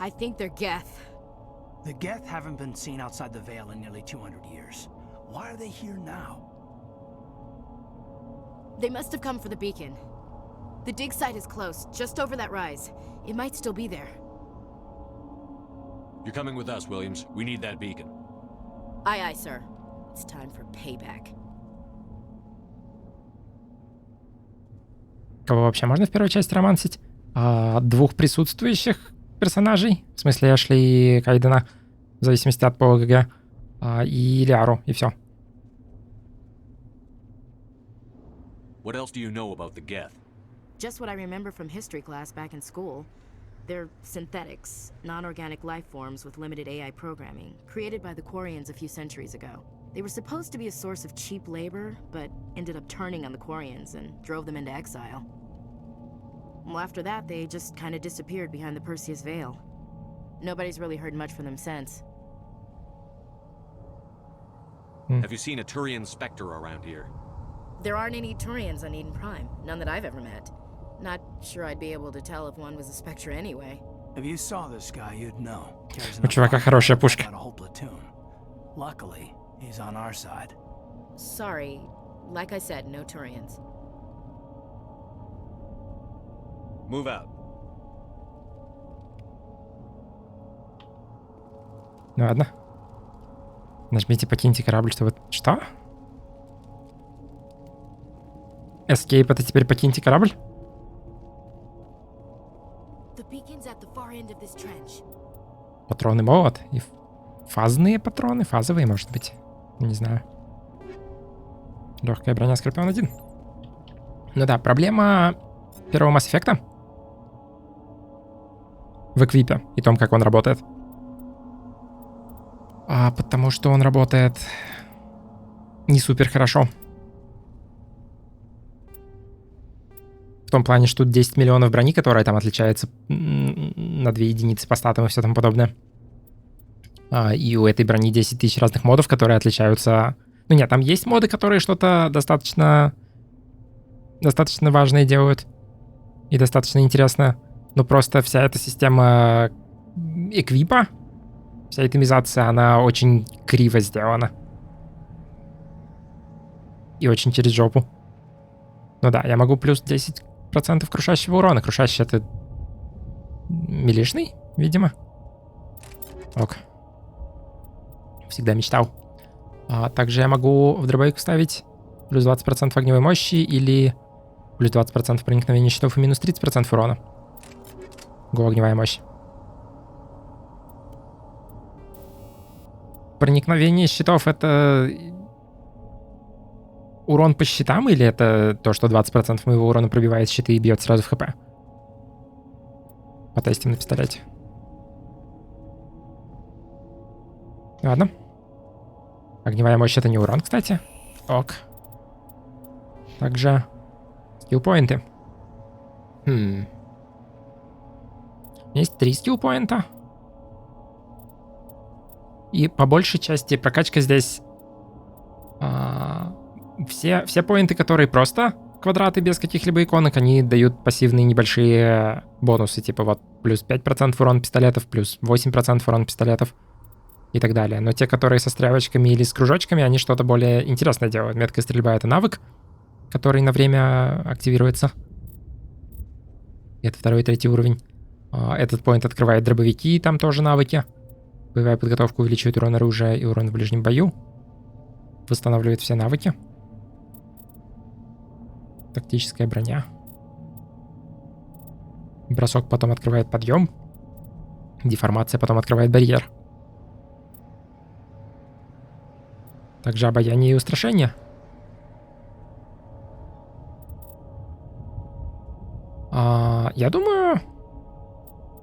I think they're Geth. The Geth haven't been seen outside the Veil in nearly 200 years. Why are they here now? They must have come for the beacon. The dig site is close, just over that rise. It might still be there. You're coming with us, Williams. We need that beacon. Aye, aye, sir. It's time for payback. Кого вообще можно в первой части романсить? Двух присутствующих персонажей, в смысле Эшли и Кайдена, в зависимости от пола ГГ, и Лиару, и все. What else do you know about the Geth? Just what I remember from history class back in school. They're synthetics, non-organic life forms with limited AI programming, created by the Quarians a few centuries ago. They were supposed to be a source of cheap labor, but ended up turning on the Quarians and drove them into exile. Well, after that, they just kind of disappeared behind the Perseus Veil. Nobody's really heard much from them since. Have you seen a Turian Spectre around here? There aren't any Turians on Eden Prime, none that I've ever met. Not sure I'd be able to tell if one was a Spectre anyway. If you saw this guy, you'd know. У чувака хорошая пушка. Luckily, he's on our side. Sorry, like I said, no Turians. Move out. Ну ладно. Нажмите покиньте корабль, чтобы... Что? Escape — это теперь покиньте корабль? Патроны молот и фазные патроны, фазовые, может быть. Не знаю. Легкая броня Скорпион 1. Ну да, проблема первого Mass Effect'а в эквипе и том, как он работает. Потому что он работает не супер хорошо. В том плане, что тут 10 миллионов брони, которая там отличается на 2 единицы по статам и все тому подобное. И у этой брони 10 тысяч разных модов, которые отличаются... Ну нет, там есть моды, которые что-то достаточно важное делают. И достаточно интересно. Но просто вся эта система эквипа, вся этомизация, она очень криво сделана. И очень через жопу. Ну да, я могу плюс 10% крушащего урона. Крушащий — это милишный, видимо. Ок. Всегда мечтал. Также я могу в дробовик вставить плюс 20% огневой мощи или плюс 20% проникновения щитов и минус 30% урона. Го, огневая мощь. Проникновение щитов — это урон по щитам, или это то, что 20% моего урона пробивает щиты и бьет сразу в хп? Потестим на пистолете. Ладно. Огневая мощь — это не урон, кстати. Ок. Также скиллпоинты. У меня есть 3 скиллпоинта. И по большей части прокачка здесь... Все поинты, которые просто квадраты без каких-либо иконок, они дают пассивные небольшие бонусы. Типа вот плюс 5% урон пистолетов, плюс 8% урон пистолетов и так далее. Но те, которые со стрелочками или с кружочками, они что-то более интересное делают. Меткая стрельба — это навык, который на время активируется. Это 2 и 3 уровень. Этот поинт открывает дробовики, там тоже навыки. Боевая подготовка увеличивает урон оружия и урон в ближнем бою. Восстанавливает все навыки. Тактическая броня. Бросок потом открывает подъем. Деформация потом открывает барьер. Также обаяние и устрашение. Я думаю,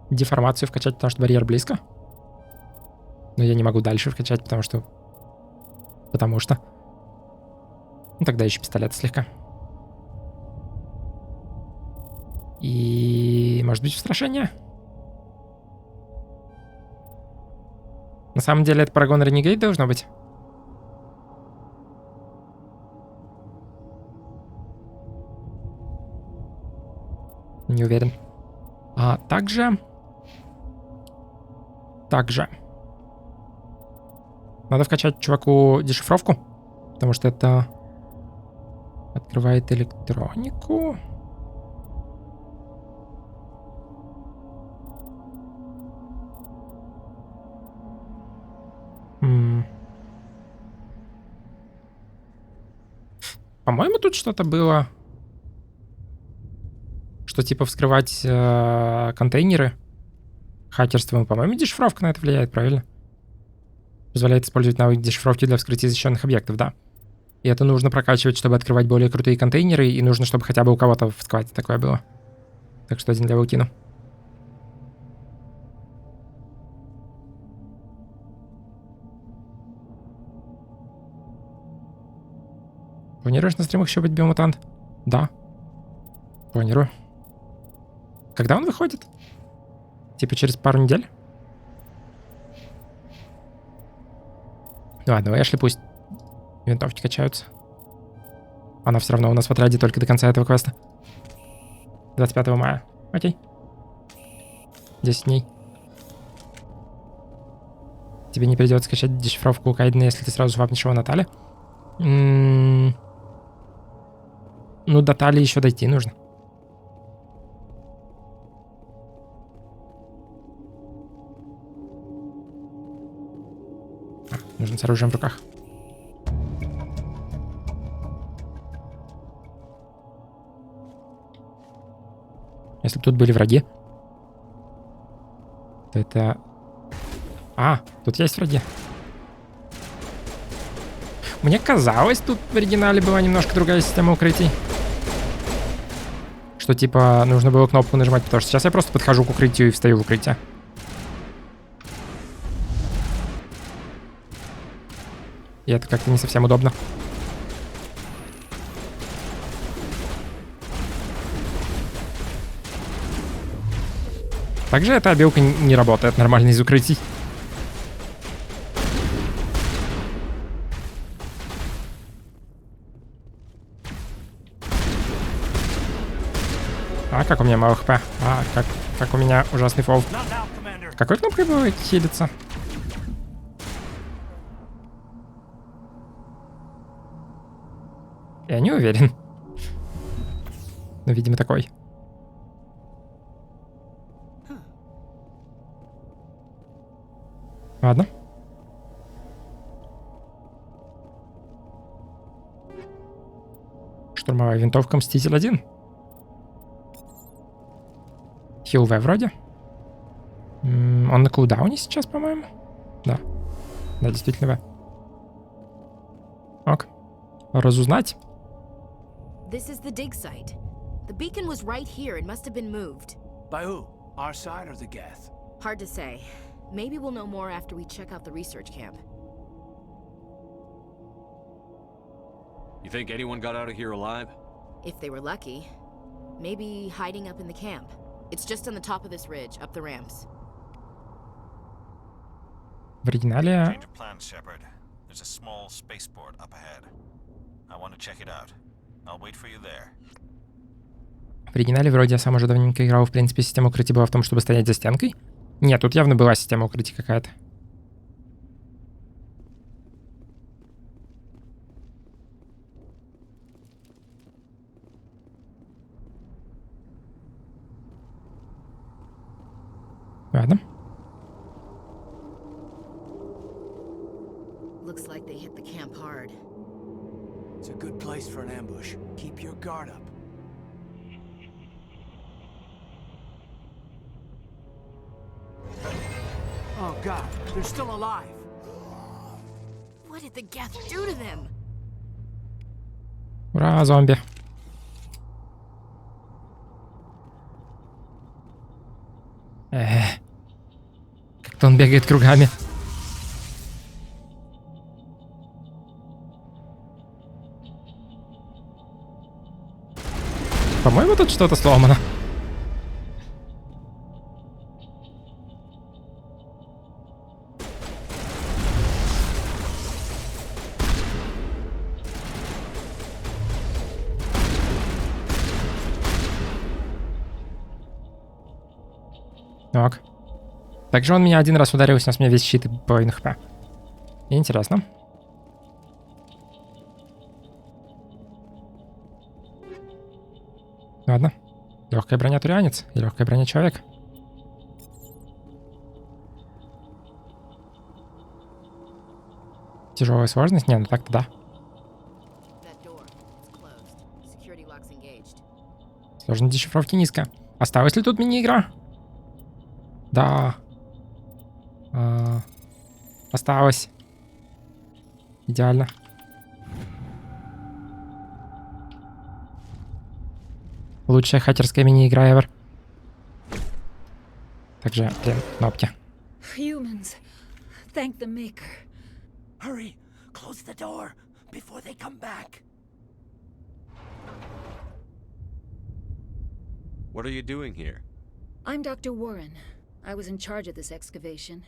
деформацию вкачать, потому что барьер близко. Но я не могу дальше вкачать, потому что... Ну, тогда еще пистолет слегка. И... может быть, устрашение? На самом деле это Парагон Ренегейт должно быть. Не уверен. А также... Надо вкачать чуваку дешифровку, потому что это открывает электронику. По-моему, тут что-то было, что типа вскрывать контейнеры хакерством. По-моему, дешифровка на это влияет, правильно? Позволяет использовать навык дешифровки для вскрытия защищенных объектов, да. И это нужно прокачивать, чтобы открывать более крутые контейнеры, и нужно, чтобы хотя бы у кого-то в складе такое было. Так что 1 левел кину. Планируешь на стримах щупать биомутант? Да. Планирую. Когда он выходит? Типа через пару недель? Ладно, Эшли пусть винтовки качаются. Она все равно у нас в отряде только до конца этого квеста. 25 мая. Окей. 10 дней. Тебе не придется скачать дешифровку у Кайдена, если ты сразу свапнешь его на Тале. Ну, до Тали еще дойти нужно. Нужно с оружием в руках. Если бы тут были враги, то это... А, тут есть враги. Мне казалось, тут в оригинале была немножко другая система укрытий. Что типа нужно было кнопку нажимать, потому что сейчас я просто подхожу к укрытию и встаю в укрытие. И это как-то не совсем удобно. Также эта обилка не работает нормально из укрытий. А, как у меня мало хп. А, как у меня ужасный фол. Какой кнопкой будет хилиться? Я не уверен. Но, видимо, такой. Ладно. Штурмовая винтовка Мститель 1. Хилл В вроде. Он на кулдауне сейчас, по-моему. Да. Да, действительно В. Ок. Разузнать. This is the dig site. The beacon was right here. It must have been moved. By who? Our side or the Geth? Hard to say. Maybe we'll know more after we check out the research camp. You think anyone got out of here alive? If they were lucky. Maybe hiding up in the camp. It's just on the top of this ridge, up the ramps. В оригинале... Change of plans, Shepard. There's a small spaceport up ahead. I want to check it out. I'll wait for you there. В оригинале вроде я сам уже давненько играл. В принципе, система укрытия была в том, чтобы стоять за стенкой. Нет, тут явно была система укрытия какая-то. Ладно. Looks like they hit the camp hard. It's a good place for an ambush. Keep your guard up. Oh god, they're still alive. What did the Geth do to them? Ура, зомби. Как-то он бегает кругами. По-моему, тут что-то сломано. Так. Также он меня один раз ударил, снес мне весь щит и половину хп. Интересно. Ладно. Легкая броня турианец и легкая броня человек. Тяжелая сложность? Не, ну так-то да. Сложность дешифровки низко. Осталась ли тут мини-игра? Да. Осталось. Идеально. Лучшая хакерская мини-игра ever. Также, блин, кнопки. Humans, thank the maker. Hurry, close the door before they come back. What are you doing here? I'm Dr. Warren. I was in charge of this excavation.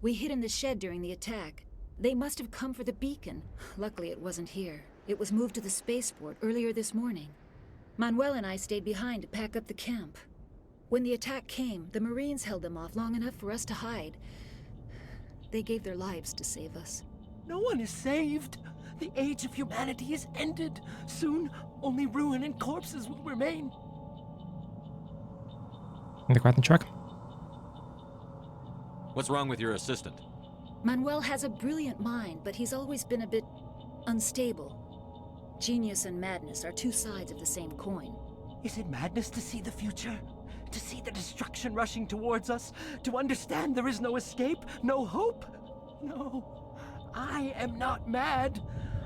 We hid in the shed during the attack. They must have come for the beacon. Luckily, it wasn't here. It was moved to the spaceport earlier this morning. Manuel and I stayed behind to pack up the camp. When the attack came, the Marines held them off long enough for us to hide. They gave their lives to save us. No one is saved. The age of humanity is ended. Soon, only ruin and corpses will remain. Адекватный чувак. What's wrong with your assistant? Manuel has a brilliant mind, but he's always been a bit unstable. Genius and madness are two sides of the same coin. Is it madness to see the future? To see the destruction rushing towards us? To understand there is no escape? No hope? No. I am not mad.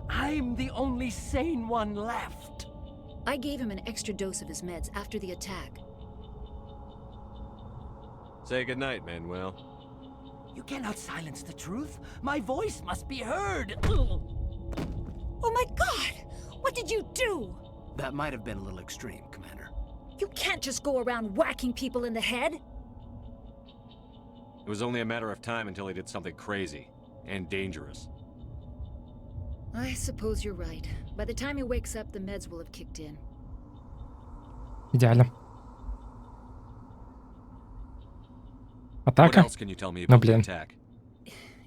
I'm the only sane one left. I gave him an extra dose of his meds after the attack. Say goodnight, Manuel. You cannot silence the truth. My voice must be heard. Oh my god! What did you do? That might have been a little extreme, Commander. You can't just go around whacking people in the head. It was only a matter of time until he did something crazy and dangerous. I suppose you're right. By the time he wakes up, the meds will have kicked in. Идеально. Атака? Ну блин.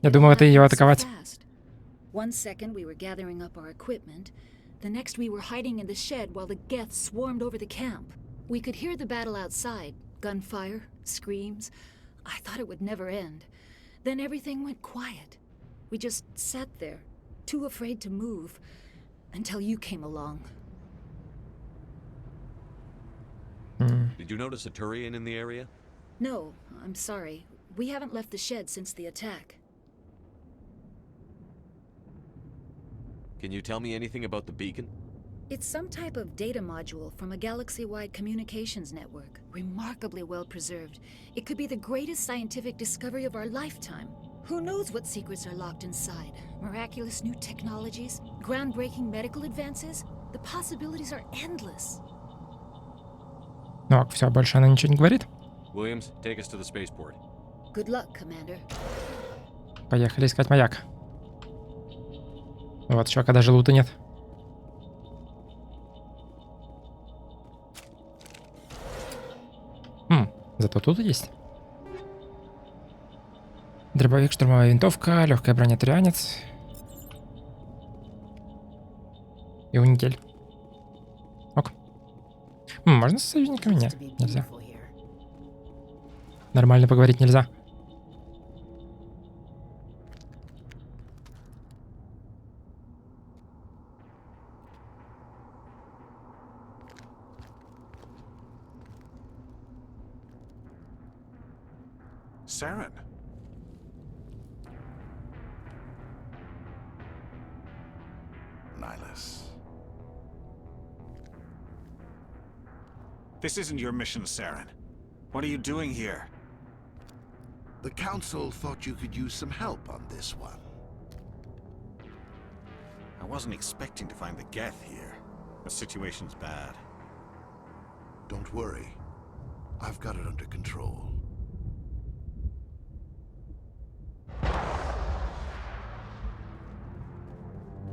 Я думал, это ее атаковать. One second we were gathering up our equipment. The next we were hiding in the shed while the Geth swarmed over the camp. We could hear the battle outside. Gunfire, screams. I thought it would never end. Then everything went quiet. We just sat there, too afraid to move, until you came along. Did you notice a Turian in the area? No, I'm sorry. We haven't left the shed since the attack. Can you tell me anything about the beacon? It's some type of data module from a galaxy-wide communications network. Remarkably well preserved. It could be the greatest scientific discovery of our lifetime. Who knows what secrets are locked inside? Miraculous new technologies? Groundbreaking medical advances? The possibilities are endless. Ну, все, больше она ничего не говорит. Williams, take us to the spaceport. Good luck, Commander. Поехали искать маяк. Вот, чувака даже лута нет. Зато тут есть. Дробовик, штурмовая винтовка, легкая броня турианец. И уникель. Ок. Можно с союзниками? Нет, нельзя. Нормально поговорить нельзя. Saren. Nihilus. This isn't your mission, Saren. What are you doing here? The Council thought you could use some help on this one. I wasn't expecting to find the Geth here. The situation's bad. Don't worry. I've got it under control.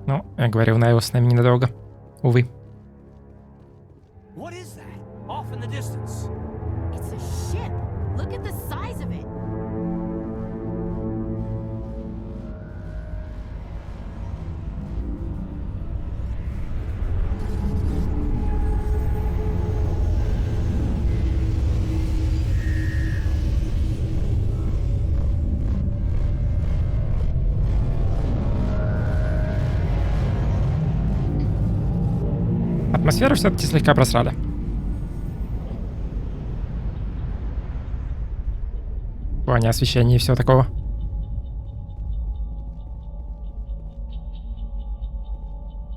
Ну, я говорил, Найлс с нами ненадолго. Увы. What is that? Off in the distance. It's a ship. Look at the size Атмосферу все-таки слегка просрали. В плане освещения и всего такого.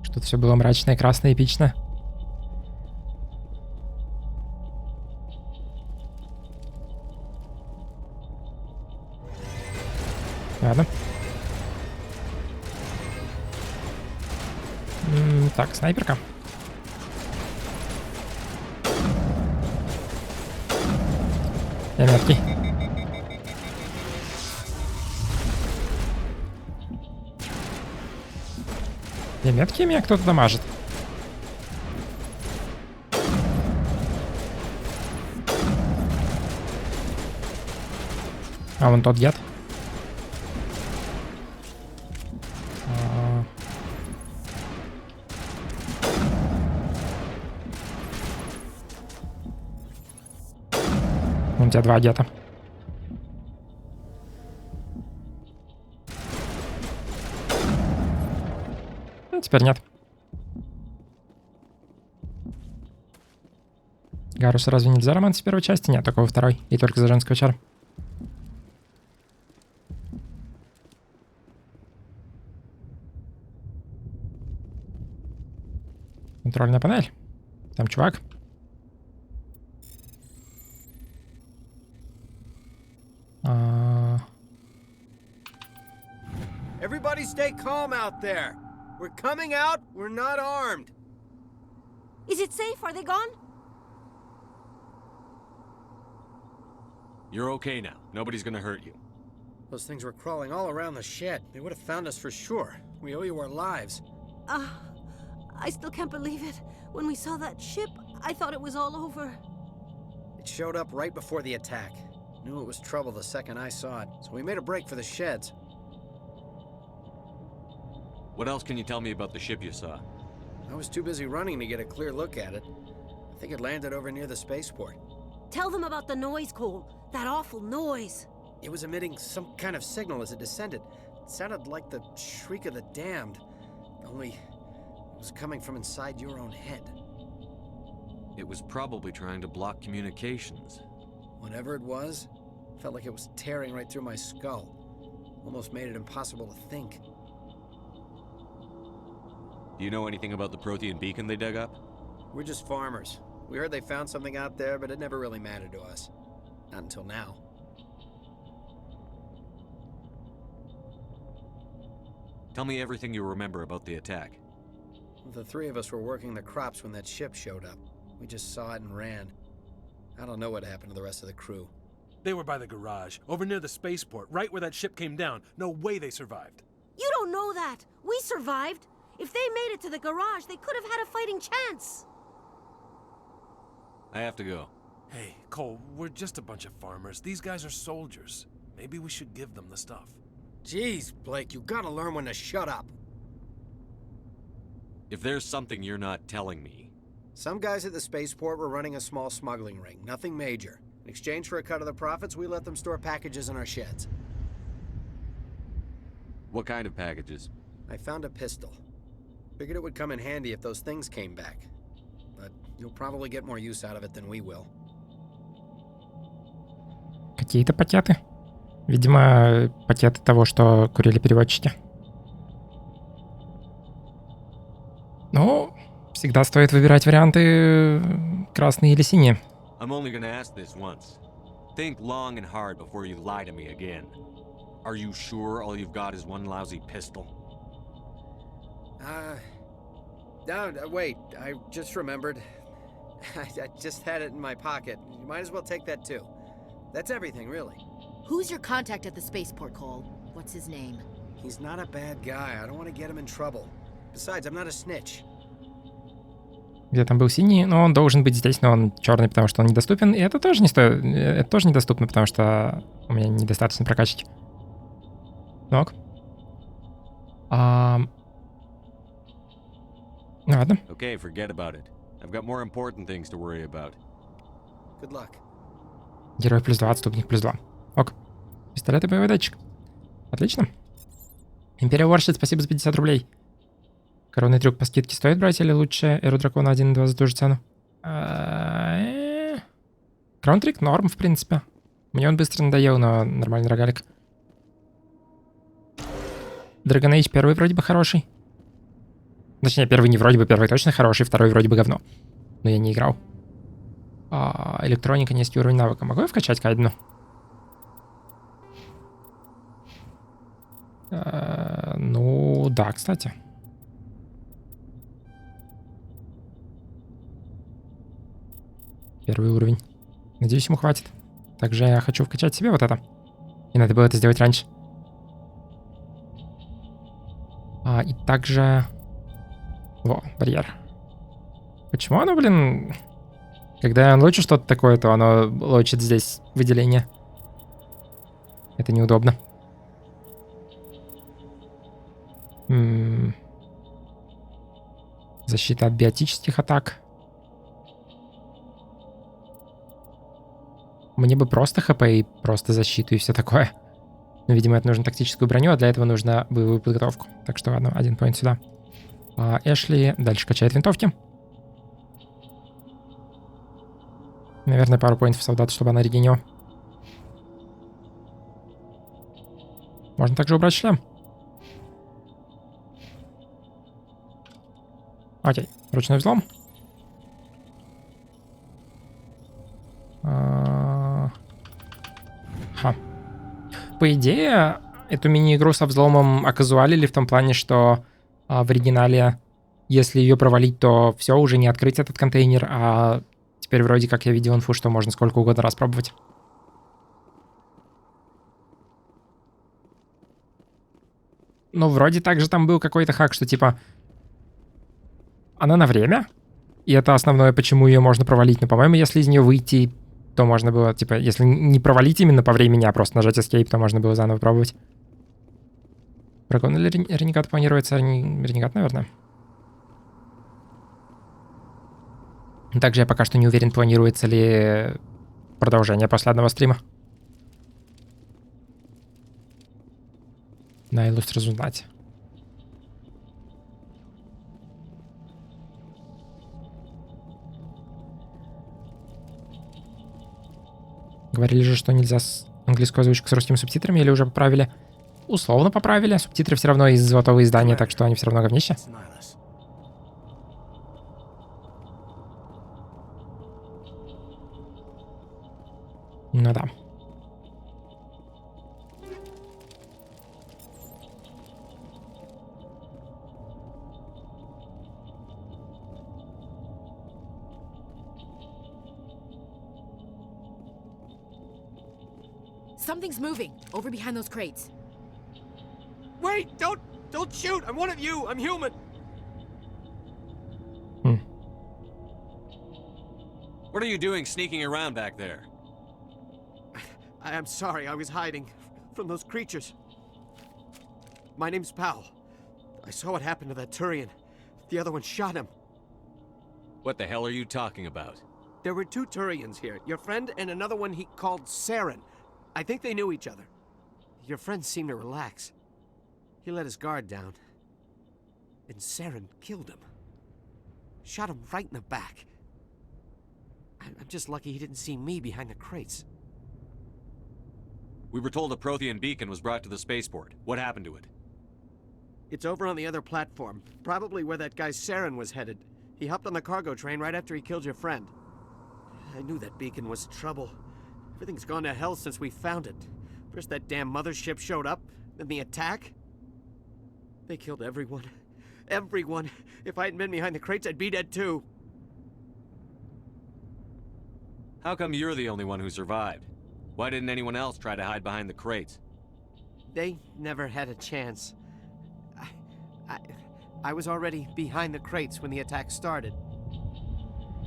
Что-то все было мрачное, красное, эпично. Ладно. Так, снайперка. Я меткий. Я меткий, меня кто-то дамажит. А вон тот яд. У тебя 2 где-то. Ну, теперь нет. Гарус, разве нельзя роман с первой части? Нет, только во второй. И только за женского чара. Контрольная панель. Там чувак. Everybody stay calm out there. We're coming out, we're not armed. Is it safe? Are they gone? You're okay now. Nobody's gonna hurt you. Those things were crawling all around the shed. They would have found us for sure. We owe you our lives. I still can't believe it. When we saw that ship, I thought it was all over. It showed up right before the attack. Knew it was trouble the second I saw it, so we made a break for the sheds. What else can you tell me about the ship you saw? I was too busy running to get a clear look at it. I think it landed over near the spaceport. Tell them about the noise, Cole. That awful noise. It was emitting some kind of signal as it descended. It sounded like the shriek of the damned. Only it was coming from inside your own head. It was probably trying to block communications. Whatever it was, felt like it was tearing right through my skull. Almost made it impossible to think. Do you know anything about the Prothean beacon they dug up? We're just farmers. We heard they found something out there, but it never really mattered to us. Not until now. Tell me everything you remember about the attack. The three of us were working the crops when that ship showed up. We just saw it and ran. I don't know what happened to the rest of the crew. They were by the garage, over near the spaceport, right where that ship came down. No way they survived. You don't know that. We survived. If they made it to the garage, they could have had a fighting chance. I have to go. Hey, Cole, we're just a bunch of farmers. These guys are soldiers. Maybe we should give them the stuff. Jeez, Blake, you gotta learn when to shut up. If there's something you're not telling me... Some guys at the spaceport were running a small smuggling ring, nothing major. In exchange for a cut of the profits, we let them store packages in our sheds. What kind of packages? I found a pistol. Figured it would come in handy if those things came back. But you'll probably get more use out of it than we will. Какие-то пакеты. Видимо, пакеты того, что курили переводчики. Ну, всегда стоит выбирать варианты красные или синие. I'm only gonna ask this once. Think long and hard before you lie to me again. Are you sure all you've got is one lousy pistol? Wait, I just remembered. I just had it in my pocket. You might as well take that too. That's everything, really. Who's your contact at the spaceport, Cole? What's his name? He's not a bad guy. I don't want to get him in trouble. Besides, I'm not a snitch. Где там был синий, но он должен быть здесь, но он черный, потому что он недоступен. И это тоже не стоит, это тоже недоступно, потому что у меня недостаточно прокачки. Ок. Ну ладно. Okay, forget about it. I've got more important things to worry about. Good luck. Герой +2, отступник +2. Ок. Пистолет и боевой датчик. Отлично. Империя Воршит, спасибо за 50 рублей. Коронный трюк по скидке стоит брать или лучше Эру Дракона 1.2 за ту же цену? Коронный трюк норм, в принципе. Мне он быстро надоел, но нормальный рогалик. Dragon Age первый вроде бы хороший. Точнее, первый не вроде бы, первый точно хороший, второй вроде бы говно. Но я не играл. Электроника, низкий уровень навыка. Могу я вкачать Кайдену? Ну, да, кстати. Первый уровень. Надеюсь, ему хватит. Также я хочу вкачать себе вот это. И надо было это сделать раньше. И также... Во, барьер. Почему оно, блин... Когда я анлочу что-то такое, то оно лочит здесь выделение. Это неудобно. Защита от биотических атак. Мне бы просто хп и просто защиту и все такое. Но, видимо, это нужно тактическую броню, а для этого нужно боевую подготовку. Так что ладно, 1 поинт сюда. Эшли дальше качает винтовки. Наверное, пару поинтов солдат, чтобы она регенила. Можно также убрать шлем. Окей, ручной взлом. По идее, эту мини-игру со взломом оказуалили в том плане, что в оригинале, если ее провалить, то все, уже не открыть этот контейнер, а теперь вроде как я видел инфу, что можно сколько угодно раз пробовать. Ну, вроде также там был какой-то хак, что типа она на время, и это основное, почему ее можно провалить. Но, по-моему, если из нее выйти, то можно было, типа, если не провалить именно по времени, а просто нажать Escape, то можно было заново пробовать. Дракон или Ренегат планируется? Ренегат, наверное. Также я пока что не уверен, планируется ли продолжение после одного стрима. Найлус разузнать. Говорили же, что нельзя с английскую озвучку с русскими субтитрами, или уже поправили? Условно поправили. Субтитры все равно из золотого издания, так что они все равно говнище. Ну да. Something's moving over behind those crates. Wait! Don't shoot! I'm one of you! I'm human! What are you doing sneaking around back there? I'm sorry, I was hiding from those creatures. My name's Powell. I saw what happened to that Turian. The other one shot him. What the hell are you talking about? There were 2 Turians here. Your friend and another one he called Saren. I think they knew each other. Your friend seemed to relax. He let his guard down. And Saren killed him. Shot him right in the back. I'm just lucky he didn't see me behind the crates. We were told a Prothean beacon was brought to the spaceport. What happened to it? It's over on the other platform. Probably where that guy Saren was headed. He hopped on the cargo train right after he killed your friend. I knew that beacon was trouble. Everything's gone to hell since we found it. First that damn mothership showed up, then the attack. They killed everyone. Everyone. If I hadn't been behind the crates, I'd be dead too. How come you're the only one who survived? Why didn't anyone else try to hide behind the crates? They never had a chance. I was already behind the crates when the attack started.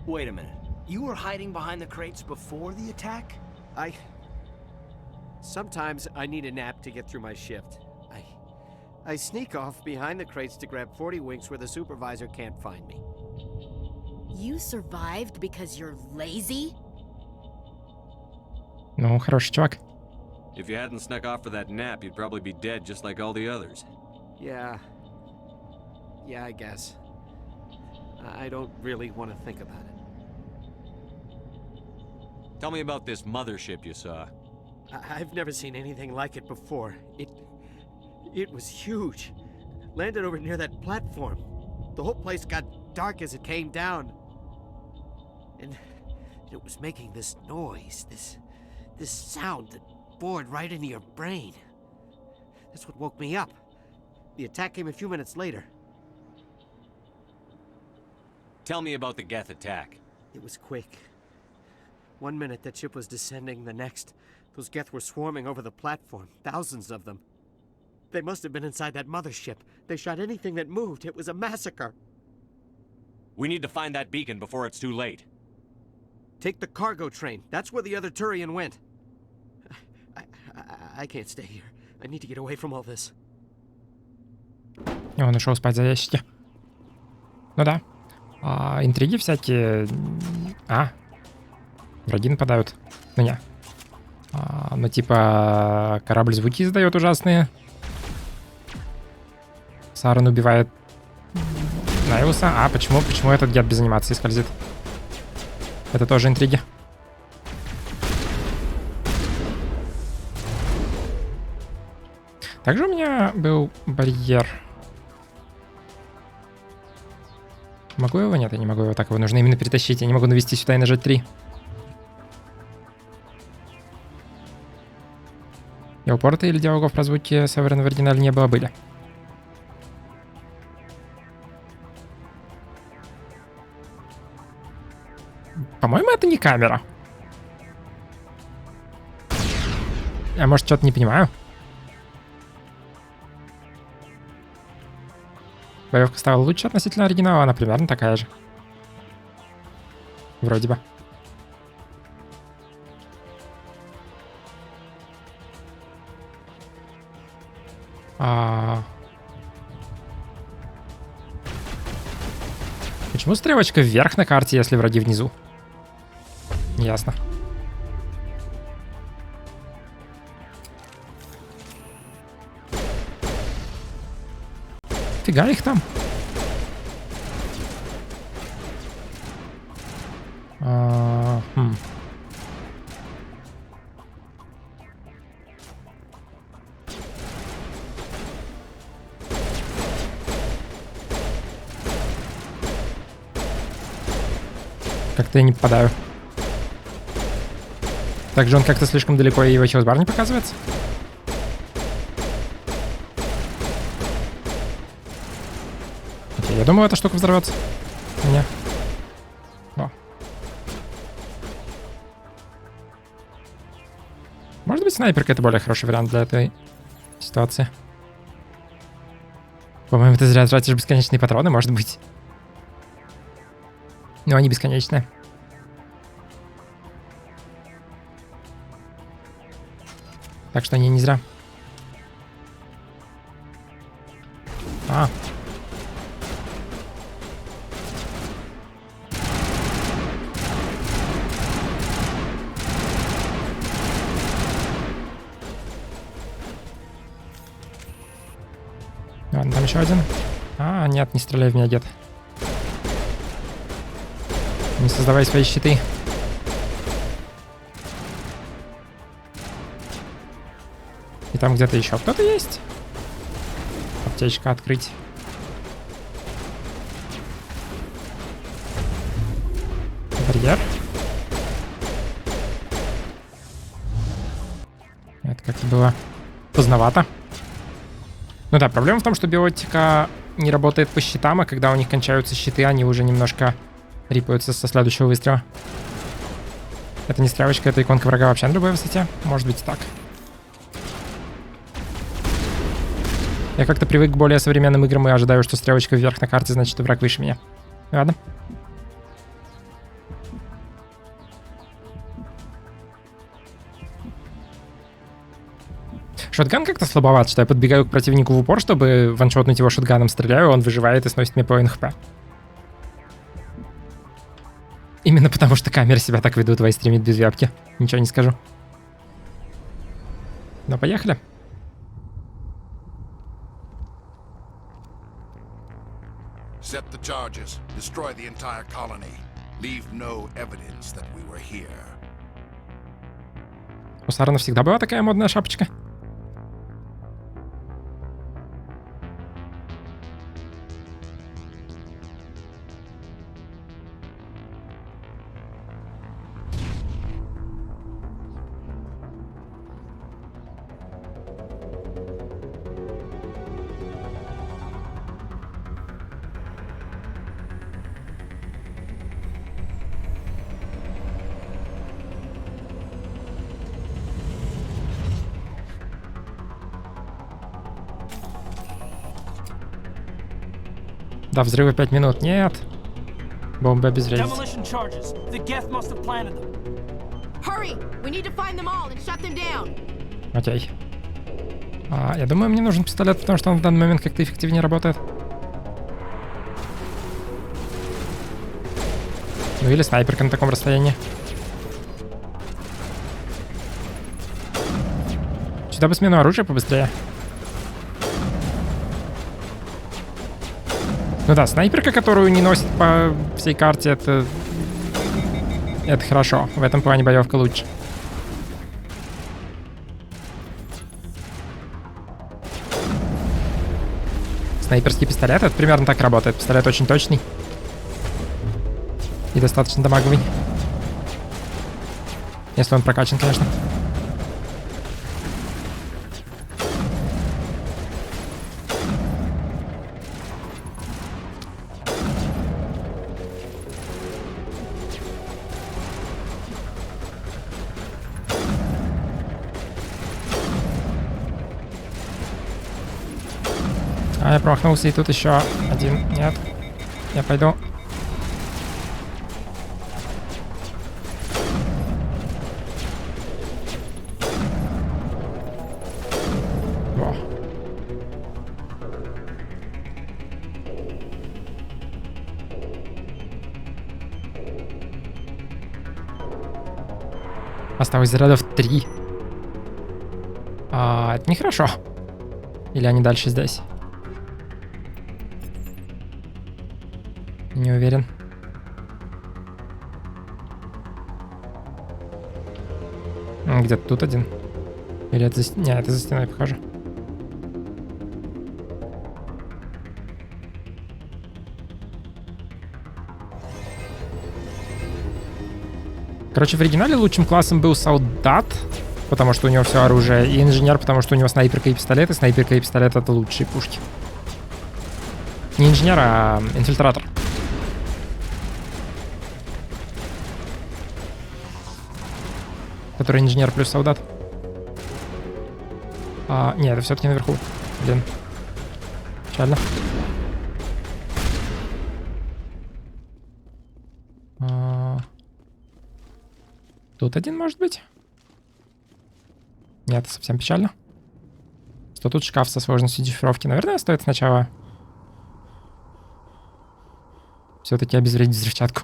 Wait a minute. You were hiding behind the crates before the attack? Sometimes I need a nap to get through my shift. I sneak off behind the crates to grab 40 winks where the supervisor can't find me. You survived because you're lazy? Ну, хороший чувак. If you hadn't snuck off for that nap, you'd probably be dead just like all the others. Yeah. Yeah, I guess. I don't really want to think about it. Tell me about this mothership you saw. I've never seen anything like it before. It was huge. Landed over near that platform. The whole place got dark as it came down. And it was making this noise, this sound that bored right into your brain. That's what woke me up. The attack came a few minutes later. Tell me about the Geth attack. It was quick. 1 minute that ship was descending, the next, those Geth were swarming over the platform, thousands of them. They must have been inside that mothership. They shot anything that moved. It was a massacre. We need to find that beacon before it's too late. Take the cargo train. That's where the other Turian went. I can't stay here. I need to get away from all this. И он ушел спать за ящики. Ну да. Интриги всякие. Враги нападают. Ну не. Ну типа корабль звуки издает ужасные. Сарен убивает Найвуса. Почему этот гет без анимации скользит? Это тоже интриги. Также у меня был барьер. Могу его? Нет, я не могу его. Так, его нужно именно перетащить. Я не могу навести сюда и нажать 3. Я упоротый или диалогов про звуки Северна в оригинале не было, были. По-моему, это не камера. Я, может, что-то не понимаю. Боевка стала лучше относительно оригинала, она примерно такая же. Вроде бы. Почему стрелочка вверх на карте, если враги внизу? Ясно. Фига их там. Как-то я не попадаю. Также он как-то слишком далеко, и его хилсбар не показывается. Окей, я думаю, эта штука взорвется. Не. О. Может быть, снайперка — это более хороший вариант для этой ситуации. По-моему, ты зря тратишь бесконечные патроны, может быть. Но они бесконечные. Так что они не зря. Ладно, там еще один. Нет, не стреляй в меня, дед. Не создавай свои щиты. И там где-то еще кто-то есть. Аптечка открыть. Барьер. Это как-то было поздновато. Ну да, проблема в том, что биотика не работает по щитам, а когда у них кончаются щиты, они уже немножко рипаются со следующего выстрела. Это не стрелочка, это иконка врага вообще на любой высоте. Может быть и так. Я как-то привык к более современным играм и ожидаю, что стрелочка вверх на карте, значит, враг выше меня. Ладно. Шотган как-то слабоват, что я подбегаю к противнику в упор, чтобы ваншотнуть его шотганом, стреляю, он выживает и сносит мне половину хп. Именно потому, что камеры себя так ведут, твои стримит без вебки. Ничего не скажу. Ну, поехали. Set the charges. Destroy the entire colony. Leave no evidence that we were here. У Сарана всегда была такая модная шапочка. До взрыва 5 минут. Нет. Бомба обезвредить. Demolition charges. The Geth must have planted them. Hurry! We need to find them all and shut them down. Окей. Я думаю, мне нужен пистолет, потому что он в данный момент как-то эффективнее работает. Ну или снайперка на таком расстоянии. Сюда бы смену оружия побыстрее. Ну да, снайперка, которую не носит по всей карте, это хорошо. В этом плане боевка лучше. Снайперский пистолет, это примерно так работает. Пистолет очень точный. И достаточно дамаговый. Если он прокачан, конечно. Я промахнулся, и тут еще один. Нет. Я пойду. Во. Осталось зарядов 3. Это нехорошо. Или они дальше здесь? Не уверен. Где-то тут один. Или это за... Не, это за стеной, похоже. Короче, в оригинале лучшим классом был солдат, потому что у него все оружие, и инженер, потому что у него снайперка и пистолет, и снайперка и пистолет — это лучшие пушки. Не инженер, а инфильтратор. Который инженер плюс солдат. Нет, это все-таки наверху. Блин. Печально. Тут один, может быть? Нет, совсем печально. Что тут шкаф со сложностью дешифровки? Наверное, стоит сначала все-таки обезвредить взрывчатку.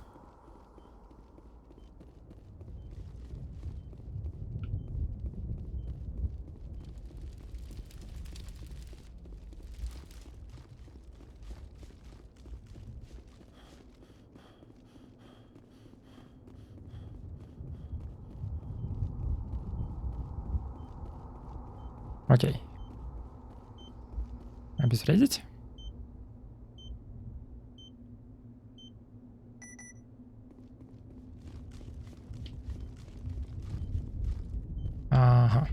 Окей. Обезвредить. Ага.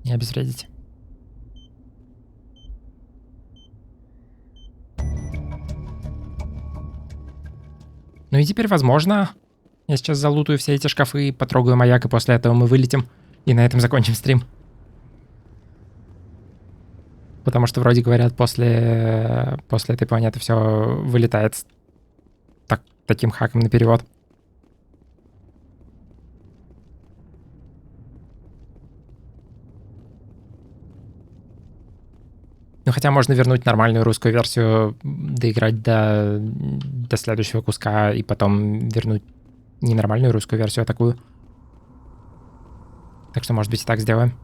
И обезвредить. Ну и теперь, возможно, я сейчас залутаю все эти шкафы, потрогаю маяк, и после этого мы вылетим. И на этом закончим стрим. Потому что вроде говорят, после этой планеты все вылетает таким хаком на перевод. Ну, хотя можно вернуть нормальную русскую версию, доиграть до следующего куска и потом вернуть не нормальную русскую версию, а такую. Так что, может быть, и так сделаем.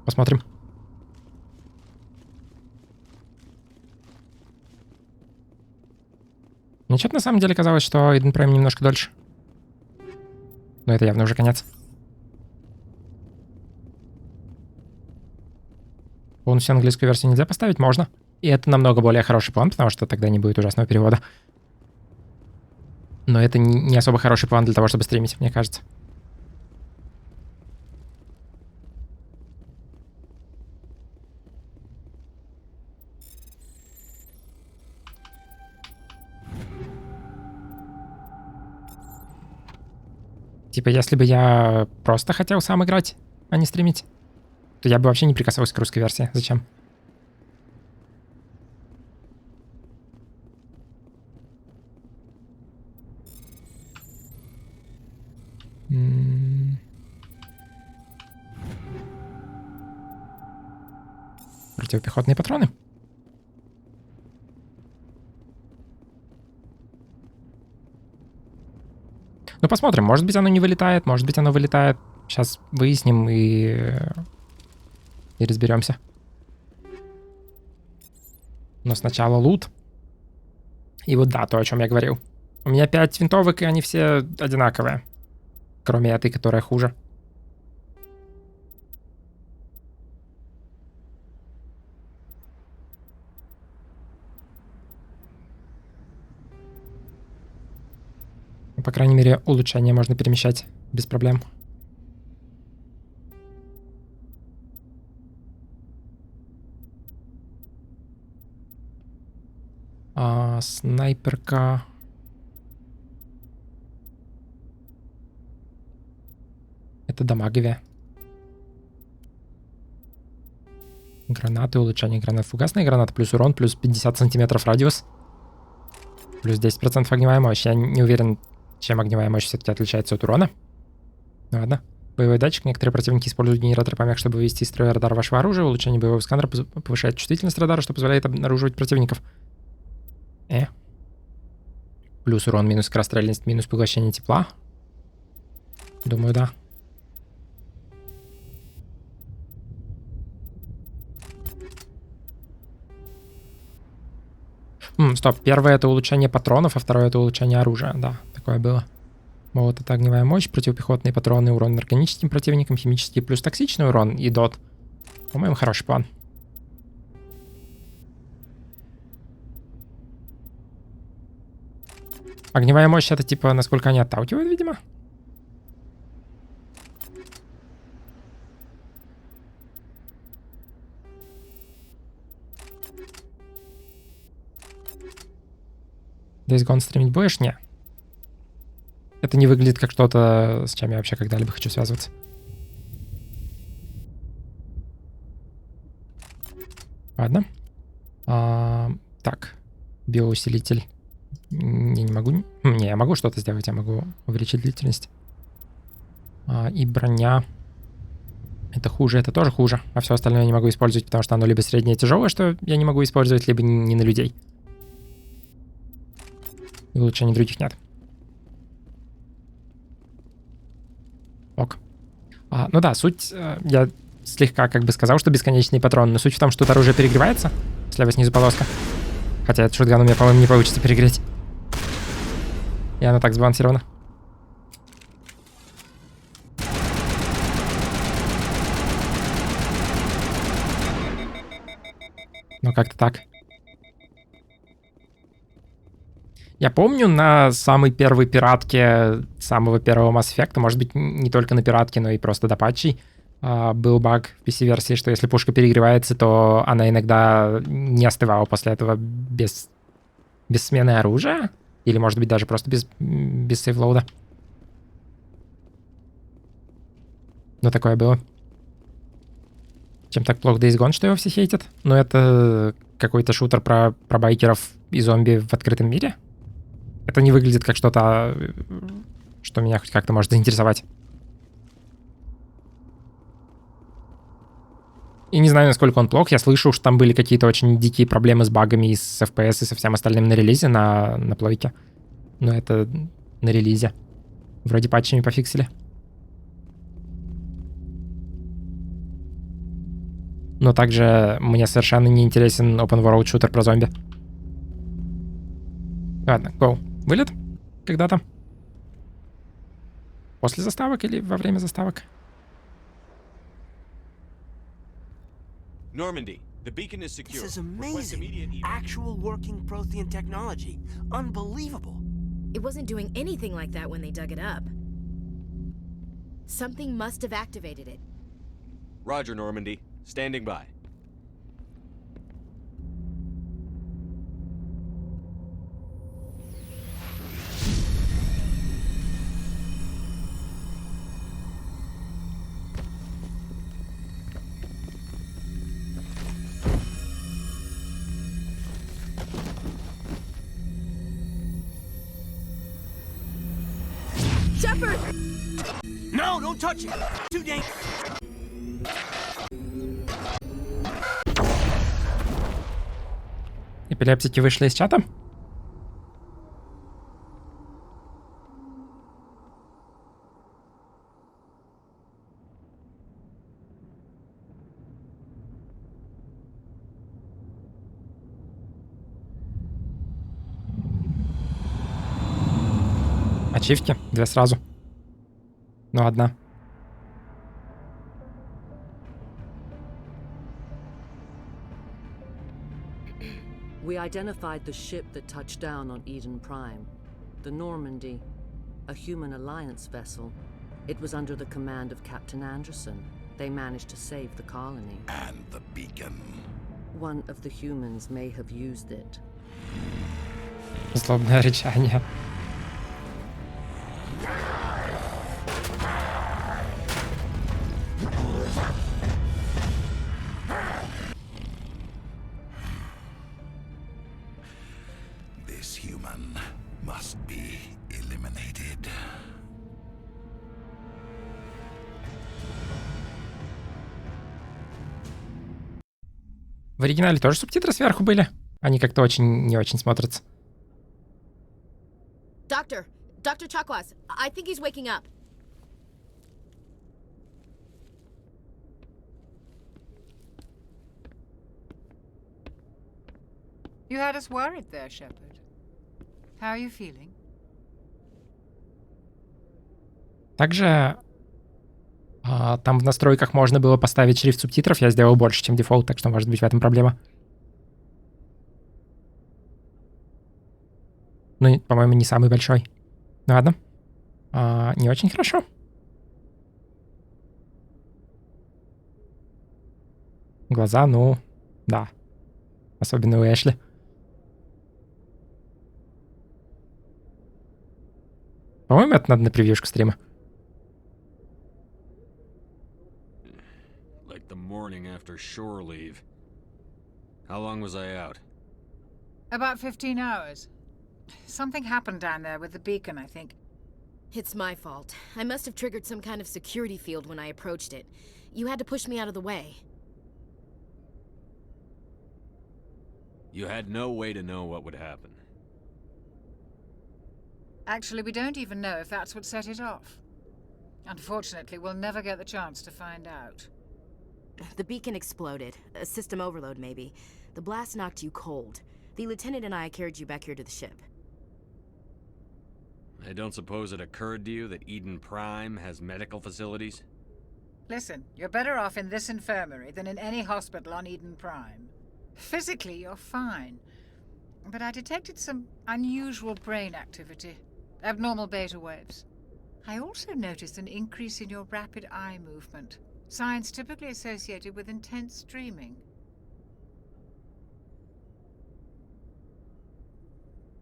Посмотрим. Мне что-то на самом деле казалось, что Eden Prime немножко дольше. Но это явно уже конец. Полностью английскую версию нельзя поставить? Можно. И это намного более хороший план, потому что тогда не будет ужасного перевода. Но это не особо хороший план для того, чтобы стримить, мне кажется. Типа, если бы я просто хотел сам играть, а не стримить, то я бы вообще не прикасался к русской версии. Зачем? Противопехотные патроны. Ну, посмотрим. Может быть, оно не вылетает, может быть, оно вылетает. Сейчас выясним и разберемся. Но сначала лут. И вот да, то, о чем я говорил. У меня 5 винтовок, и они все одинаковые. Кроме этой, которая хуже. По крайней мере, улучшения можно перемещать без проблем. Снайперка. Это дамаговее. Гранаты, улучшение гранат. Фугасные гранаты, плюс урон, плюс 50 сантиметров радиус. Плюс 10% огневая мощь. Я не уверен, чем огневая мощь все-таки отличается от урона. Ну ладно. Боевой датчик. Некоторые противники используют генератор помех, чтобы вывести из строя радар вашего оружия. Улучшение боевого сканера повышает чувствительность радара, что позволяет обнаруживать противников. Плюс урон, минус скорострельность, минус поглощение тепла. Думаю, да. Стоп. Первое — это улучшение патронов, а второе — это улучшение оружия. Да, такое было. Вот это огневая мощь, противопехотные патроны, урон органическим противникам, химический плюс токсичный урон и дот. По-моему, хороший план. Огневая мощь — это типа насколько они отталкивают, видимо. Days Gone стримить будешь? Не. Это не выглядит как что-то, с чем я вообще когда-либо хочу связываться. Ладно. Так. Биоусилитель. Я не могу. Не, я могу что-то сделать. Я могу увеличить длительность. И броня. Это хуже, это тоже хуже. А все остальное я не могу использовать, потому что оно либо среднее тяжелое, что я не могу использовать, либо не на людей. И улучшений других нет. Ок. Ну да, суть... я слегка как бы сказал, что бесконечный патрон, но суть в том, что тут оружие перегревается. Слева снизу полоска. Хотя этот шотган у меня, по-моему, не получится перегреть. И оно так сбалансировано. Ну, как-то так. Я помню на самой первой пиратке самого первого Mass Effect, может быть, не только на пиратке, но и просто до патчей, был баг в PC-версии, что если пушка перегревается, то она иногда не остывала после этого без смены оружия. Или, может быть, даже просто без сейвлоуда. Но такое было. Чем так плохо Days Gone, что его все хейтят? Но это какой-то шутер про байкеров и зомби в открытом мире? Это не выглядит как что-то, что меня хоть как-то может заинтересовать. И не знаю, насколько он плох. Я слышу, что там были какие-то очень дикие проблемы с багами и с FPS, и со всем остальным на релизе, на плойке. Но это на релизе. Вроде патчами пофиксили. Но также мне совершенно не интересен open world шутер про зомби. Ладно, go. вылет когда-то? После заставок или во время заставок? Normandy, the beacon is secure. This is Request amazing. immediate Actual working Prothean technology. Unbelievable. It wasn't doing anything like that when they dug it up. Something must have activated it. Roger, Normandy. Standing by. Shepard! No, don't touch it. Too dangerous. Эпилептики вышли из чата? Ачивки? 2 сразу. Ну, 1. We identified the ship that touched down on Eden Prime. The Normandy, a human alliance vessel. It was under the command of Captain Anderson. They managed to save the colony. And the beacon. One of the humans may have used it. Злобное рычание. This human must be eliminated. В оригинале тоже субтитры сверху были? Они как-то очень не очень смотрятся. Dr. Chakwas, I think he's waking up. You had us worried there, Shepard. How are you feeling? Также там в настройках можно было поставить шрифт субтитров. Я сделал больше, чем дефолт, так что может быть в этом проблема. Ну, по-моему, не самый большой. Ну ладно. Не очень хорошо. Глаза, ну, да. Особенно у Эшли. По-моему, это надо на превьюшку стрима. Like the morning after shore leave. How long was I out? About 15 hours. Something happened down there with the beacon, I think. It's my fault. I must have triggered some kind of security field when I approached it. You had to push me out of the way. You had no way to know what would happen. Actually, we don't even know if that's what set it off. Unfortunately, we'll never get the chance to find out. The beacon exploded. A system overload, maybe. The blast knocked you cold. The lieutenant and I carried you back here to the ship. I don't suppose it occurred to you that Eden Prime has medical facilities? Listen, you're better off in this infirmary than in any hospital on Eden Prime. Physically, you're fine. But I detected some unusual brain activity. Abnormal beta waves. I also noticed an increase in your rapid eye movement. Signs typically associated with intense dreaming.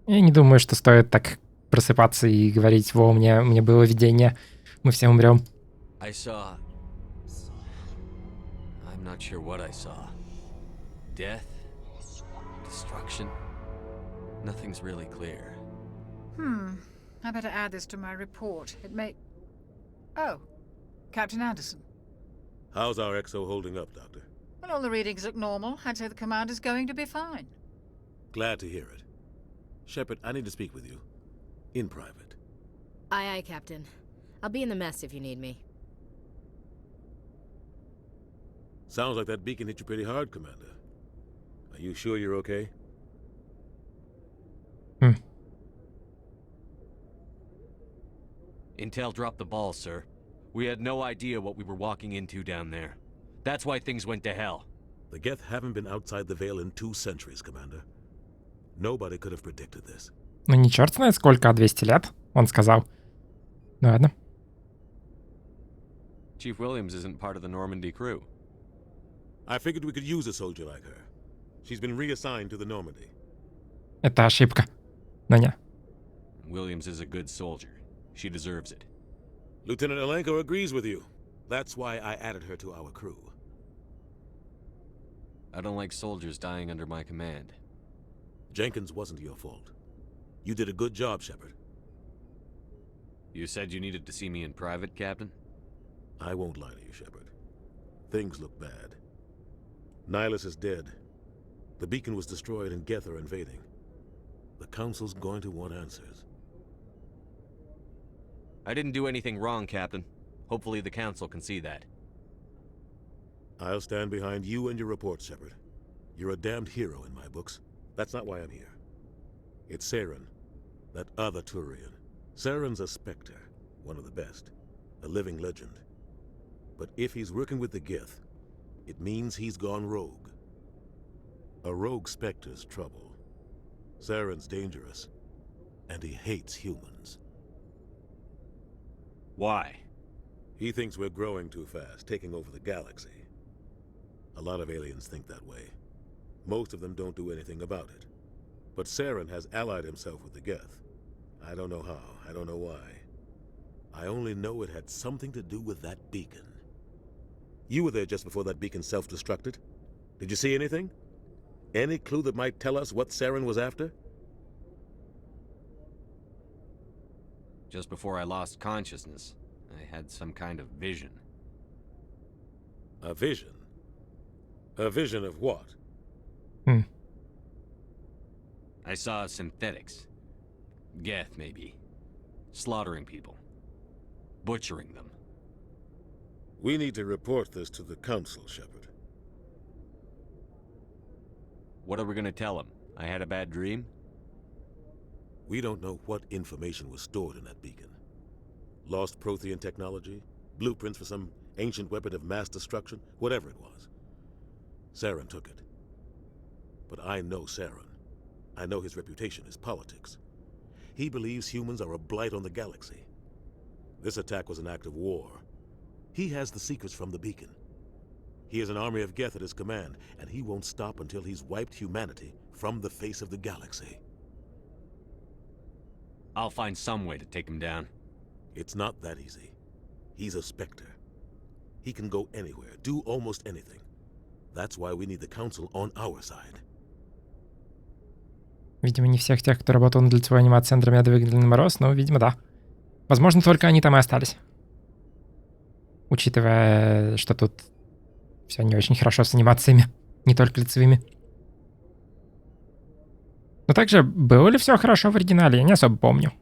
Я не думаю, что стоит так просыпаться и говорить: «Во, мне было видение, мы все умрем». I saw... I'm not sure what I saw. Death? Destruction? Nothing's really clear. I better add this to my report. It may... Oh, Captain Anderson. How's our XO holding up, Doctor? Well, all the readings look normal. I'd say the commander's going to be fine. Glad to hear it. Shepard, I need to speak with you. In private. Aye, Captain. I'll be in the mess if you need me. Sounds like that beacon hit you pretty hard, Commander. Are you sure you're okay? Intel dropped the ball, sir. We had no idea what we were walking into down there. That's why things went to hell. The Geth haven't been outside the Veil in 2 centuries, Commander. Nobody could have predicted this. Ну не черт знает сколько, а 200 лет, он сказал. Ну ладно. Chief Williams isn't part of the Normandy crew. I figured we could use a soldier like her. She's been reassigned to the Normandy. Это ошибка. Но не. Williams is a good soldier. She deserves it. Lieutenant Alenko agrees with you. That's why I added her to our crew. I don't like soldiers dying under my command. Jenkins wasn't your fault. You did a good job, Shepard. You said you needed to see me in private, Captain? I won't lie to you, Shepard. Things look bad. Nihilus is dead. The beacon was destroyed and Geth are invading. The Council's going to want answers. I didn't do anything wrong, Captain. Hopefully the Council can see that. I'll stand behind you and your report, Shepard. You're a damned hero in my books. That's not why I'm here. It's Saren, that other Turian. Saren's a Spectre, one of the best, a living legend. But if he's working with the Geth, it means he's gone rogue. A rogue Spectre's trouble. Saren's dangerous, and he hates humans. Why? He thinks we're growing too fast, taking over the galaxy. A lot of aliens think that way. Most of them don't do anything about it. But Saren has allied himself with the Geth. I don't know how, I don't know why. I only know it had something to do with that beacon. You were there just before that beacon self-destructed. Did you see anything? Any clue that might tell us what Saren was after? Just before I lost consciousness, I had some kind of vision. A vision? A vision of what? I saw synthetics. Geth, maybe. Slaughtering people. Butchering them. We need to report this to the Council, Shepard. What are we gonna tell them? I had a bad dream? We don't know what information was stored in that beacon. Lost Prothean technology? Blueprints for some ancient weapon of mass destruction? Whatever it was. Saren took it. But I know Saren. I know his reputation is politics. He believes humans are a blight on the galaxy. This attack was an act of war. He has the secrets from the beacon. He has an army of Geth at his command, and he won't stop until he's wiped humanity from the face of the galaxy. I'll find some way to take him down. It's not that easy. He's a Spectre. He can go anywhere, do almost anything. That's why we need the Council on our side. Видимо, не всех тех, кто работал над лицевой анимацией Андромеды, выгнали на мороз, но, видимо, да. Возможно, только они там и остались. Учитывая, что тут все не очень хорошо с анимациями, не только лицевыми. Но также, было ли все хорошо в оригинале, я не особо помню.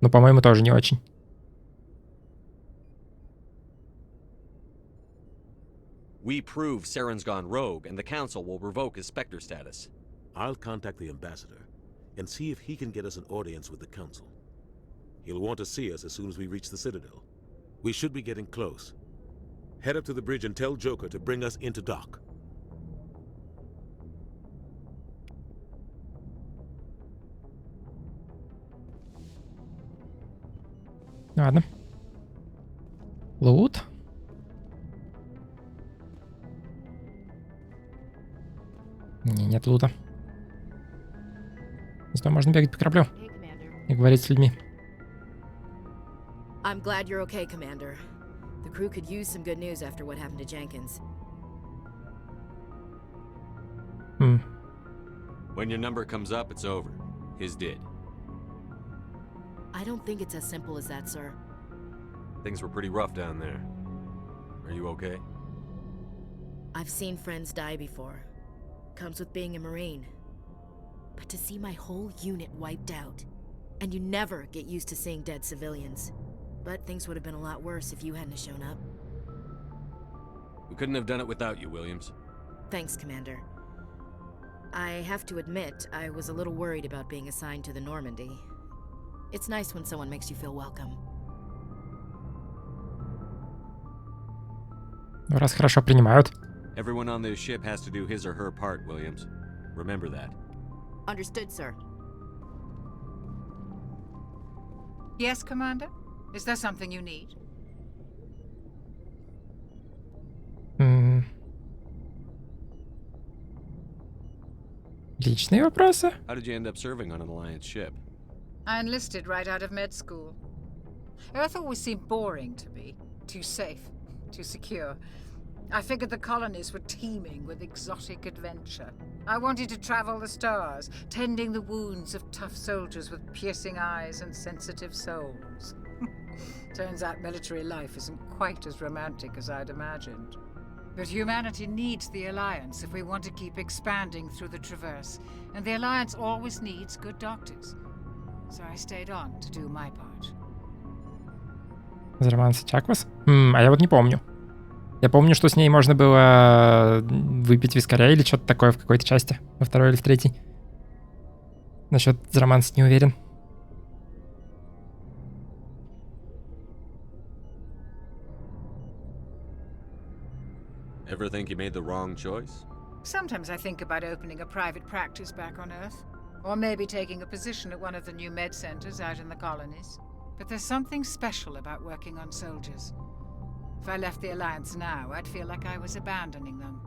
Но, по-моему, тоже не очень. We prove Saren's gone rogue, and the Council will revoke his Spectre status. I'll contact the Ambassador and see if he can get us an audience with the Council. He'll want to see us as soon as we reach the Citadel. We should be getting close. Head up to the bridge and tell Joker to bring us into dock. Ладно. Лут. Не, нет лута. Зато можно бегать по кораблю и говорить с людьми. I'm glad you're okay, Commander. The crew could use some good news after what happened to Jenkins. When your number comes up, it's over. His did. I don't think it's as simple as that, sir. Things were pretty rough down there. Are you okay? I've seen friends die before. Comes with being a Marine. But to see my whole unit wiped out, and you never get used to seeing dead civilians. But things would have been a lot worse if you hadn't shown up. We couldn't have done it without you, Williams. Thanks, Commander. I have to admit, I was a little worried about being assigned to the Normandy. It's nice when someone makes you feel welcome. Раз хорошо принимают. Everyone on this ship has to do his or her part, Williams. Remember that. Understood, sir. Yes, Commander? Is there something you need? Личные вопросы? How did you end up serving on an Alliance ship? I enlisted right out of med school. Earth always seemed boring to me. Too safe, too secure. I figured the colonies were teeming with exotic adventure. I wanted to travel the stars, tending the wounds of tough soldiers with piercing eyes and sensitive souls. Turns out military life isn't quite as romantic as I'd imagined. But humanity needs the Alliance if we want to keep expanding through the Traverse, and the Alliance always needs good doctors. So I stayed on to do my part. Занимался Чаквас? А я вот не помню. Я помню, что с ней можно было выпить вискаря или что-то такое в какой-то части. Во второй или в третьей. Насчет романса не уверен. Ever think you made the wrong choice? Sometimes I think about opening a private practice back on Earth. Or maybe taking a position at one of the new med centers out in the colonies. But there's something special about working on soldiers. If I left the Alliance now, I'd feel like I was abandoning them.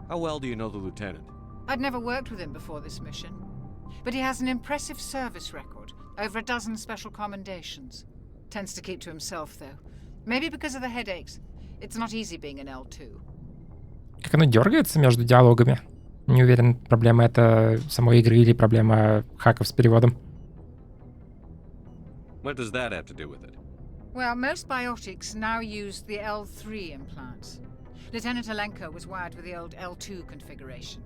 How well do you know the lieutenant? I'd never worked with him before this mission. But he has an impressive service record. Over a dozen special commendations. Tends to keep to himself, though. Maybe because of the headaches. It's not easy being an L2. Как оно дергается между диалогами? Не уверен, проблема это самой игры или проблема хаков с переводом. What does that have to do with it? Well, most biotics now use the L3 implants. Lieutenant Alenko was wired with the old L2 configuration.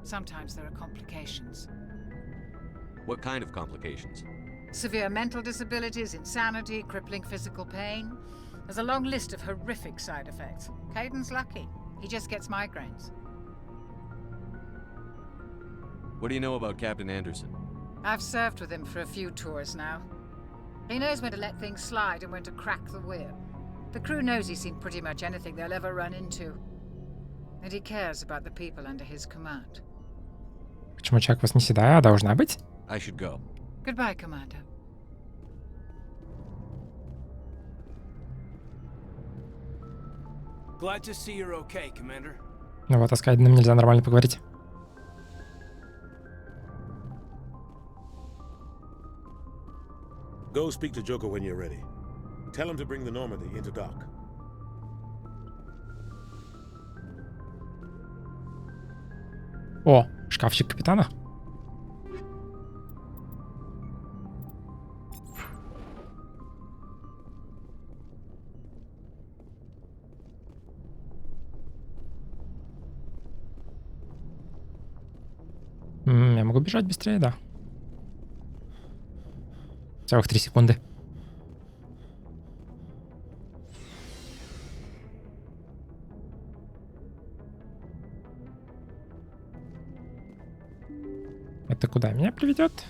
Sometimes there are complications. What kind of complications? Severe mental disabilities, insanity, crippling physical pain. There's a long list of horrific side effects. Caden's lucky. He just gets migraines. What do you know about Captain Anderson? I've served with him for a few tours now. He knows when to let things slide and when to crack the whip. The crew knows he's seen pretty much anything they'll ever run into. And he cares about the people under his command. Почему Чаквас не седая, а должна быть? I should go. Goodbye, Commander. Glad to see you're okay, Commander. Ну вот, а с Кайденом нельзя нормально поговорить. Go speak to Joker when you're ready. Tell him to bring the Normandy into dock. О, шкафчик капитана. Я могу бежать быстрее, да. Целых 3 секунды. Это куда меня приведет?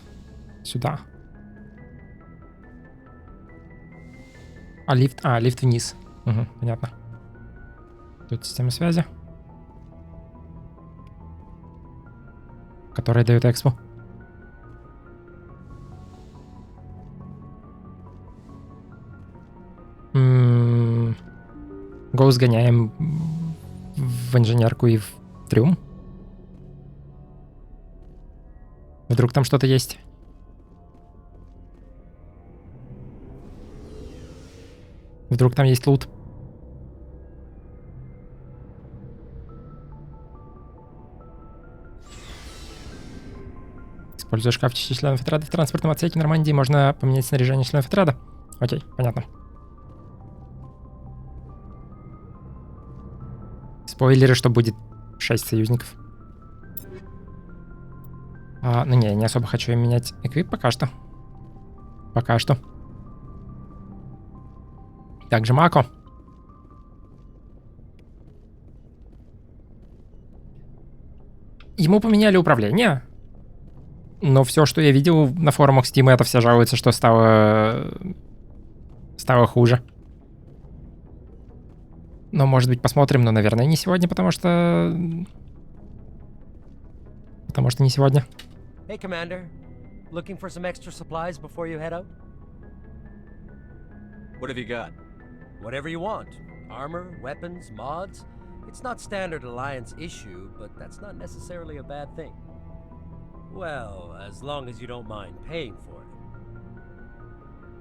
Сюда. Лифт вниз. Угу, понятно. Тут система связи, которая дает экспо. Го сгоняем в инженерку и в трюм. Вдруг там что-то есть. Вдруг там есть лут. Используя шкафчики членов отряда в транспортном отсеке Нормандии, можно поменять снаряжение членов отряда. Окей, понятно. Спойлеры, что будет 6 союзников. Ну не, не особо хочу им менять эквип пока что. Пока что. Также Мако. ему поменяли управление, но все, что я видел на форумах Steam, это все жалуются, что стало хуже. Но, может быть, посмотрим, но, наверное, не сегодня, потому что не сегодня. Hey, Commander. Looking for some extra supplies before you head out? What have you got? Whatever you want. Armor, weapons, mods. It's not standard Alliance issue, but that's not necessarily a bad thing. Well, as long as you don't mind paying for it.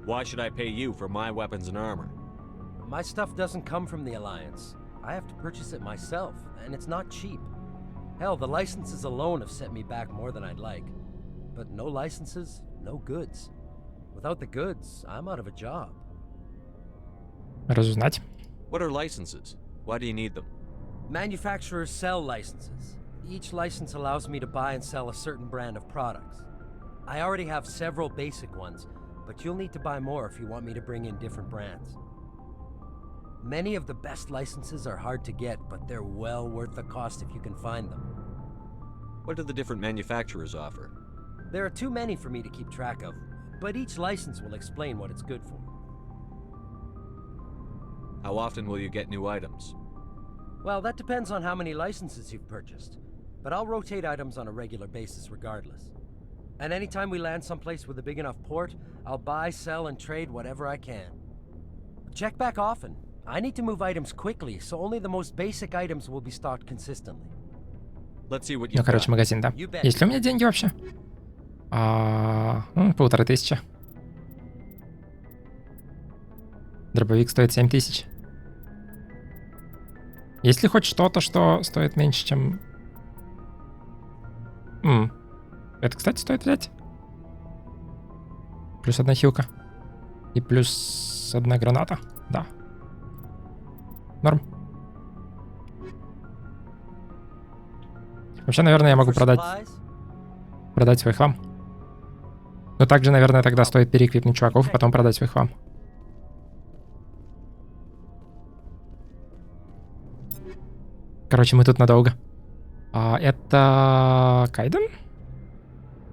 Why should I pay you for my weapons and armor? My stuff doesn't come from the Alliance. I have to purchase it myself, and it's not cheap. Hell, the licenses alone have set me back more than I'd like. But no licenses, no goods. Without the goods, I'm out of a job. Разузнать. What are licenses? Why do you need them? Manufacturers sell licenses. Each license allows me to buy and sell a certain brand of products. I already have several basic ones, but you'll need to buy more if you want me to bring in different brands. Many of the best licenses are hard to get, but they're well worth the cost if you can find them. What do the different manufacturers offer? There are too many for me to keep track of, but each license will explain what it's good for. How often will you get new items? Well, that depends on how many licenses you've purchased, but I'll rotate items on a regular basis regardless. And anytime we land someplace with a big enough port, I'll buy, sell, and trade whatever I can. Check back often. I need to move items quickly, so only the most basic items will be stocked consistently. Let's see what Ну, короче, магазин, да. Есть ли у меня деньги вообще? 1500. Дробовик стоит 7000. Есть ли хоть что-то, что стоит меньше, чем... Это, кстати, стоит взять. Плюс 1 хилка. И плюс 1 граната. Да. Норм. Вообще, наверное, я могу продать свой хлам. Но также, наверное, тогда стоит переэквипнуть чуваков и потом продать свой хлам. Короче, мы тут надолго. Это Кайден?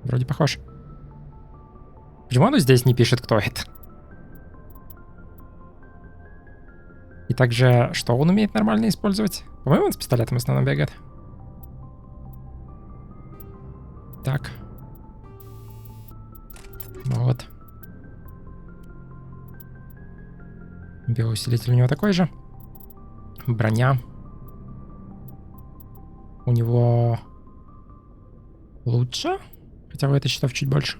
Вроде похож. Почему оно здесь не пишет, кто это? И также, что он умеет нормально использовать? По-моему, он с пистолетом в основном бегает. Так. Вот. Биоусилитель у него такой же. Броня. У него лучше. Хотя бы это щитов чуть больше.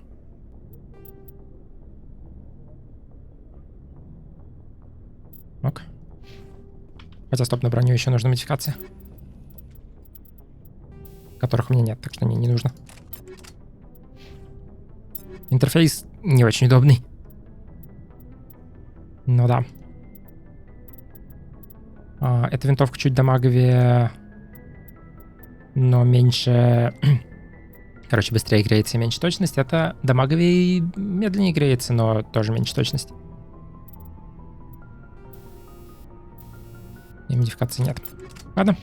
Ок. Хотя, стоп, на броню еще нужны модификации. Которых у меня нет, так что не нужно. Интерфейс не очень удобный. Ну да. Эта винтовка чуть дамаговее, но меньше... Короче, быстрее греется и меньше точность. Это дамаговее и медленнее греется, но тоже меньше точность. И модификации нет. Ладно.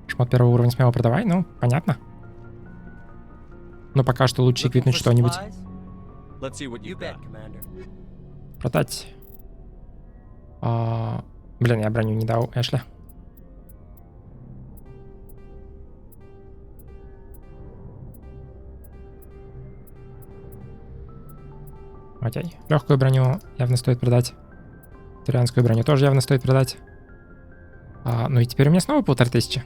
Шмот первого уровня смело продавай, ну, понятно. Но пока что лучше эквипнуть что-нибудь. Продать. Блин, я броню не дал Эшли. Окей. Легкую броню явно стоит продать. Турианскую броню тоже явно стоит продать. Ну и теперь у меня снова 1500.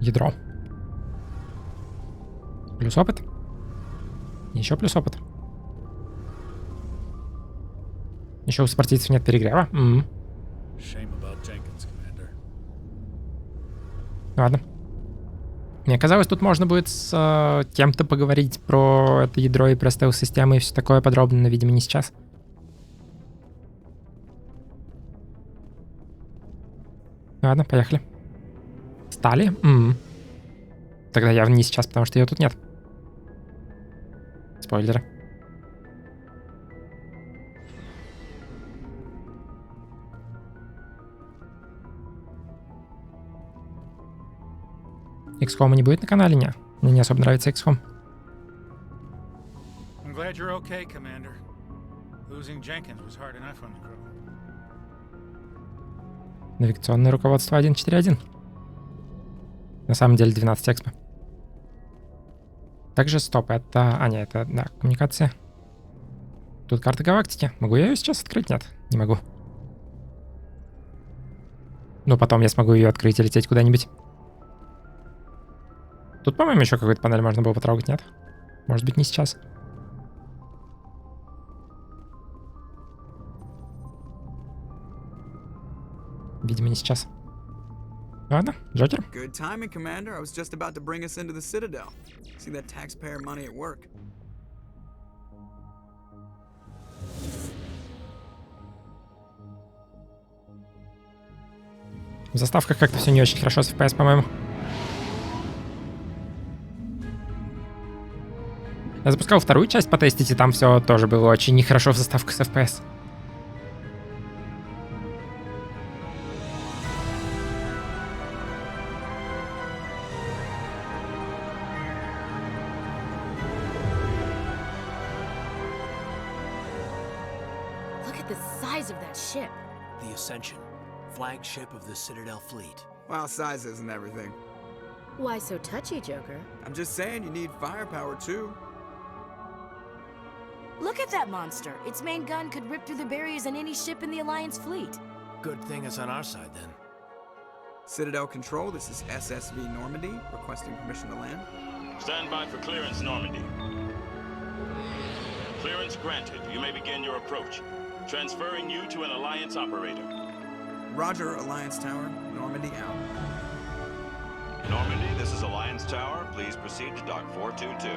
Ядро. Плюс опыт. Еще плюс опыт. Еще у спортивцев нет перегрева. Ладно. Мне казалось, тут можно будет с кем-то поговорить про это ядро и про стелс-системы и все такое подробно, но, видимо, не сейчас. Ладно, поехали. Стали? Тогда явно не сейчас, потому что ее тут нет. Спойлеры. XCOM не будет на канале? Не. Мне не особо нравится XCOM. I'm glad you're okay, Commander. Losing Jenkins was hard enough on the crew. Навигационное руководство 1.4.1. На самом деле 12 экспо. Также стоп, это... А, нет, это, да, коммуникация. Тут карта галактики. Могу я ее сейчас открыть? Нет, не могу. Но потом я смогу ее открыть и лететь куда-нибудь. Тут, по-моему, еще какую-то панель можно было потрогать, нет? Может быть, не сейчас. Видимо, не сейчас. Ладно, Джокер. Good timing, Commander. I was just about to bring us into the Citadel. See that taxpayer money at work. В заставках как-то все не очень хорошо с FPS, по-моему. Я запускал вторую часть потестить, и там все тоже было очень нехорошо в заставках с FPS. The Ascension, flagship of the Citadel fleet. Well, size isn't everything. Why so touchy, Joker? I'm just saying you need firepower too. Look at that monster. Its main gun could rip through the barriers in any ship in the Alliance fleet. Good thing it's on our side then. Citadel Control, this is SSV Normandy, requesting permission to land. Stand by for clearance, Normandy. Clearance granted. You may begin your approach. Transferring you to an Alliance operator. Roger, Alliance Tower. Normandy out. Normandy, this is Alliance Tower. Please proceed to Dock 422.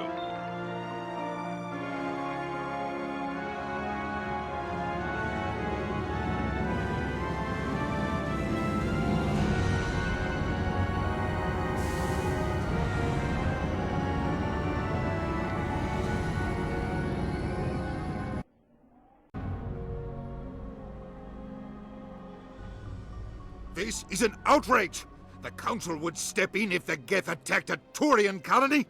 This is an outrage! The Council would step in if the Geth attacked a Turian colony?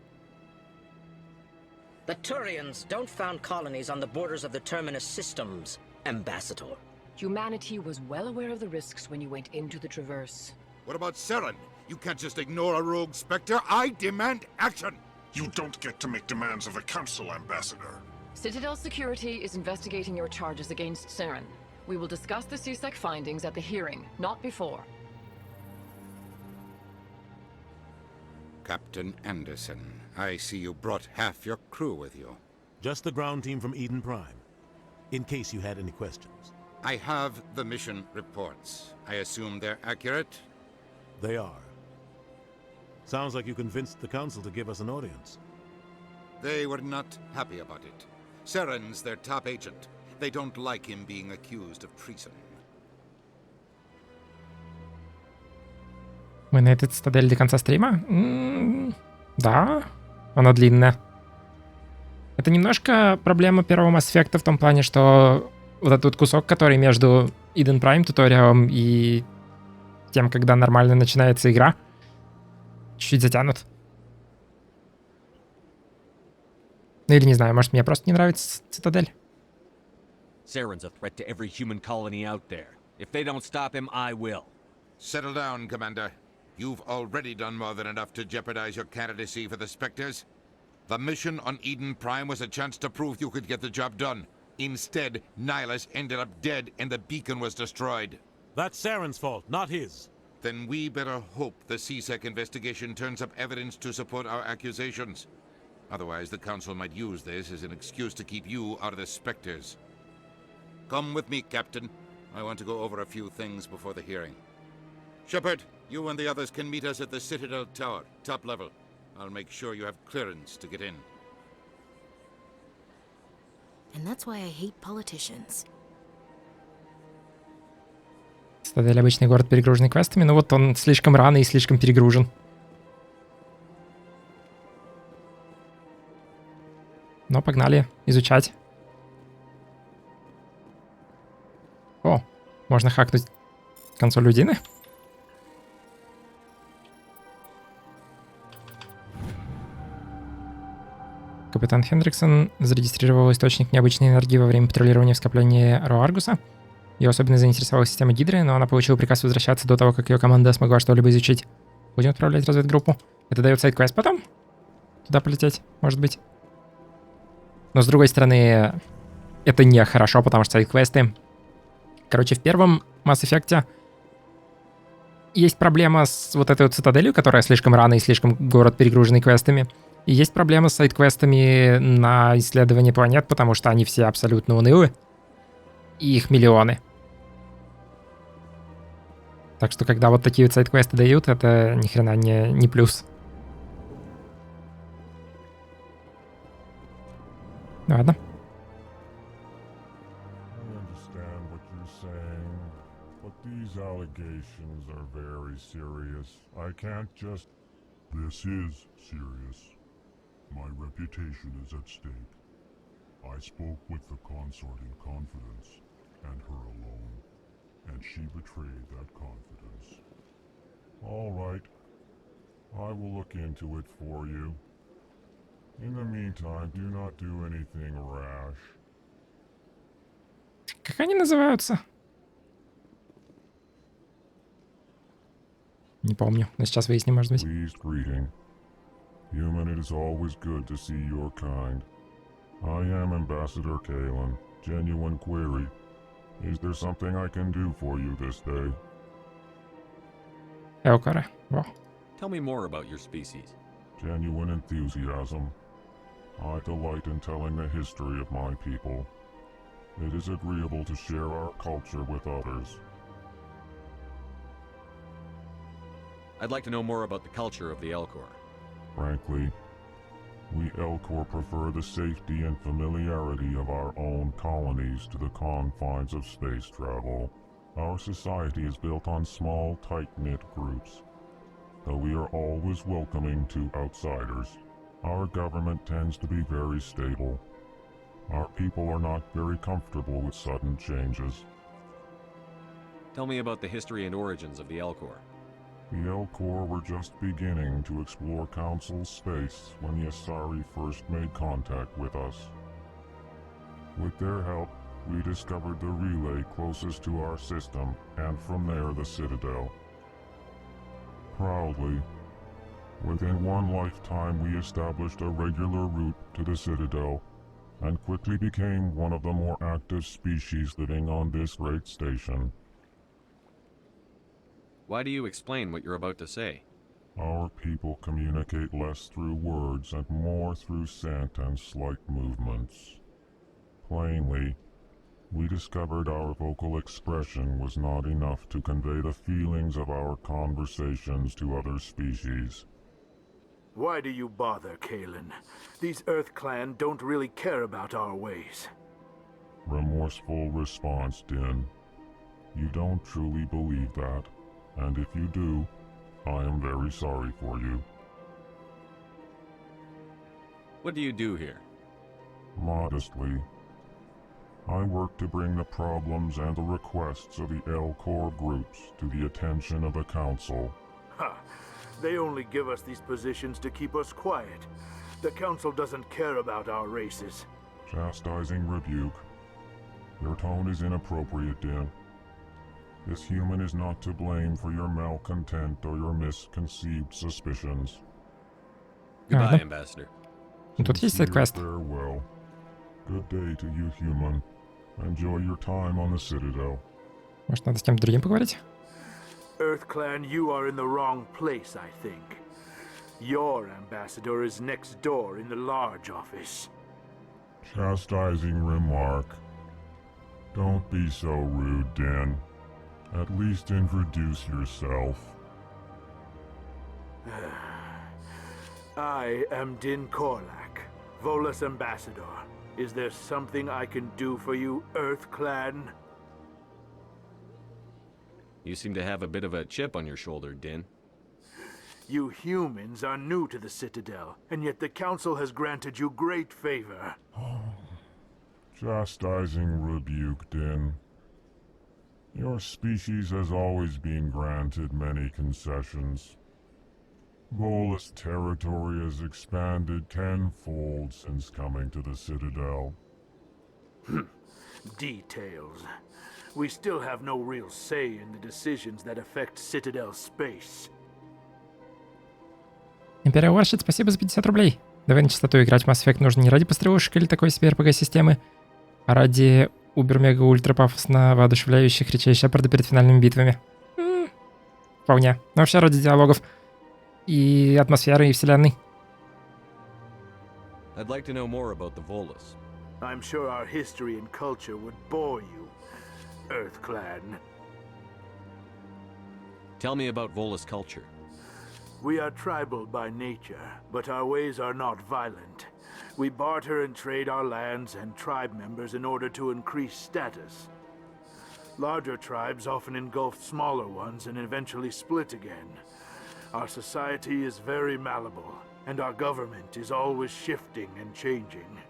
The Turians don't found colonies on the borders of the Terminus systems, Ambassador. Humanity was well aware of the risks when you went into the Traverse. What about Seren? You can't just ignore a rogue Spectre. I demand action! You don't get to make demands of the Council, Ambassador. Citadel Security is investigating your charges against Seren. We will discuss the CSEC findings at the hearing, not before. Captain Anderson, I see you brought half your crew with you. Just the ground team from Eden Prime, in case you had any questions. I have the mission reports. I assume they're accurate? They are. Sounds like you convinced the Council to give us an audience. They were not happy about it. Seren's their top agent. They don't like him being accused of treason. Мы на этой цитадели до конца стрима? Да, она длинная. Это немножко проблема первого Mass Effect в том плане, что вот этот кусок, который между Eden Prime туториалом и тем, когда нормально начинается игра, чуть-чуть затянут. Ну или не знаю, может мне просто не нравится цитадель. Saren's a threat to every human colony out there. If they don't stop him, I will. Settle down, Commander. You've already done more than enough to jeopardize your candidacy for the Spectres. The mission on Eden Prime was a chance to prove you could get the job done. Instead, Nihilus ended up dead and the beacon was destroyed. That's Saren's fault, not his. Then we better hope the CSEC investigation turns up evidence to support our accusations. Otherwise, the Council might use this as an excuse to keep you out of the Spectres. Come with me, Captain. I want to go over a few things before the hearing. Shepard, you and the others can meet us at the Citadel Tower, top level. I'll make sure you have clearance to get in. And that's why I hate politicians. Цитадель — обычный город, перегруженный квестами, но вот он слишком рано и слишком перегружен. Но погнали изучать. О, можно хакнуть консоль Людины. Капитан Хендриксон зарегистрировал источник необычной энергии во время патрулирования в скоплении Роаргуса. Ее особенно заинтересовала система Гидры, но она получила приказ возвращаться до того, как ее команда смогла что-либо изучить. Будем отправлять разведгруппу. Это дает сайд-квест потом? Туда полететь, может быть. Но с другой стороны, это не хорошо, потому что сайд-квесты... Короче, в первом Mass Effect'е есть проблема с вот этой вот цитаделью, которая слишком рано и слишком город перегруженный квестами. И есть проблема с сайд-квестами на исследование планет, потому что они все абсолютно унылы. И их миллионы. Так что, когда вот такие вот сайд-квесты дают, это ни хрена не плюс. Ладно. This is serious. My reputation is at stake. I spoke with the consort in confidence, and her alone, and she betrayed that confidence. All right. I will look into it for you. In the meantime, do not do anything rash. Как они называются? Не помню, но сейчас выясним, может быть. Pleased greeting. Human, it is always good to see your kind. I am Ambassador Kalen. Genuine query. Is there something I can do for you this day? Эокара. Во. Tell me more about your species. Genuine enthusiasm. I delight in telling the history of my people. It is agreeable to share our culture with others. I'd like to know more about the culture of the Elcor. Frankly, we Elcor prefer the safety and familiarity of our own colonies to the confines of space travel. Our society is built on small, tight-knit groups. Though we are always welcoming to outsiders, our government tends to be very stable. Our people are not very comfortable with sudden changes. Tell me about the history and origins of the Elcor. The Elcor were just beginning to explore Council space when the Asari first made contact with us. With their help, we discovered the relay closest to our system, and from there the Citadel. Proudly, within one lifetime we established a regular route to the Citadel, and quickly became one of the more active species living on this great station. Why do you explain what you're about to say? Our people communicate less through words and more through scent and slight movements. Plainly, we discovered our vocal expression was not enough to convey the feelings of our conversations to other species. Why do you bother, Kalen? These Earth Clan don't really care about our ways. Remorseful response, Din. You don't truly believe that. And if you do, I am very sorry for you. What do you do here? Modestly, I work to bring the problems and the requests of the Elcor groups to the attention of the Council. Ha! They only give us these positions to keep us quiet. The Council doesn't care about our races. Chastising rebuke. Your tone is inappropriate, Din. This human is not to blame for your malcontent or your misconceived suspicions. Goodbye, Ambassador. Тут есть сайд-квест. Farewell. Good day to you, human. Enjoy your time on the Citadel. Может, надо с кем-то другим поговорить? Earth Clan, you are in the wrong place, I think. Your ambassador is next door in the large office. Chastising remark. Don't be so rude, Din. At least introduce yourself. I am Din Korlak, Volus ambassador. Is there something I can do for you, Earth Clan? You seem to have a bit of a chip on your shoulder, Din. You humans are new to the Citadel, and yet the Council has granted you great favor. Chastising rebuke, Din. Your species has always been granted many concessions. Volus territory has expanded tenfold since coming to the Citadel. Details. We still have no real say in the decisions that affect Citadel space. Империя Warship, спасибо за 50 рублей. Давай на чистоту, играть в Mass Effect нужно не ради пострелушек или такой себе RPG-системы, а ради убер-мега-ультра-пафосно воодушевляющих речей Шепарда перед финальными битвами. Вполне. Но вообще ради диалогов и атмосферы, и вселенной. I'd like to know more about the Volus. I'm sure our history and culture would bore you, Earth Clan. Tell me about Volus culture. We are tribal by nature, but our ways are not violent. We barter and trade our lands and tribe members in order to increase status. Larger tribes often engulf smaller ones and eventually split again. Our society is very malleable, and our government is always shifting and changing.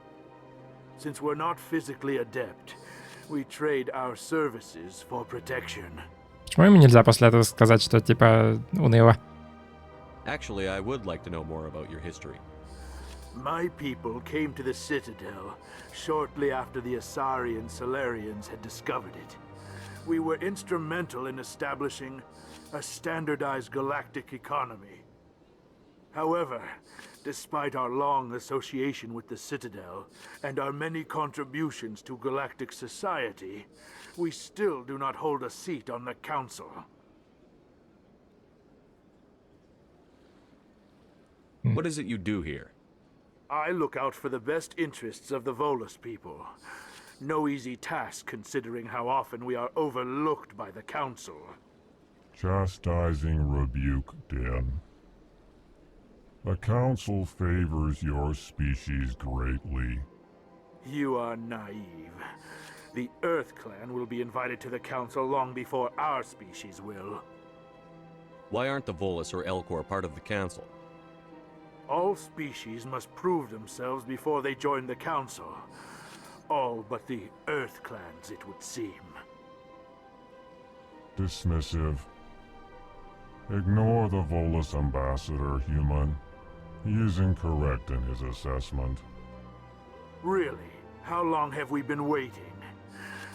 Since we're not physically adept, we trade our services for protection. Почему ему нельзя после этого сказать, что типа уныло? Actually, I would like to know more about your history. My people came to the Citadel shortly after the Asari and Solarians had discovered it. We were instrumental in establishing a standardized galactic economy. However, despite our long association with the Citadel and our many contributions to galactic society, we still do not hold a seat on the Council. What is it you do here? I look out for the best interests of the Volus people. No easy task considering how often we are overlooked by the Council. Chastising rebuke, Din. The Council favors your species greatly. You are naive. The Earth Clan will be invited to the Council long before our species will. Why aren't the Volus or Elcor part of the Council? All species must prove themselves before they join the Council. All but the Earth Clans, it would seem. Dismissive. Ignore the Volus ambassador, human. He is incorrect in his assessment. Really? How long have we been waiting?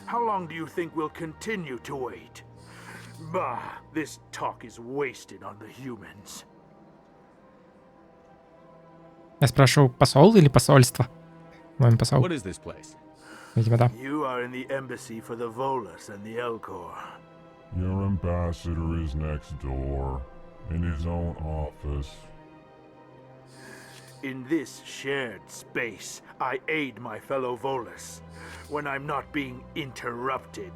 How long do you think we'll continue to wait? Bah, this talk is wasted on the humans. Я спрашиваю, посол или посольство? По-моему, посол. What is this place? Видимо, да. You are in the embassy for the Volus and the Elcor. Your ambassador is next door, in his own office. In this shared space, I aid my fellow Volus when I'm not being interrupted.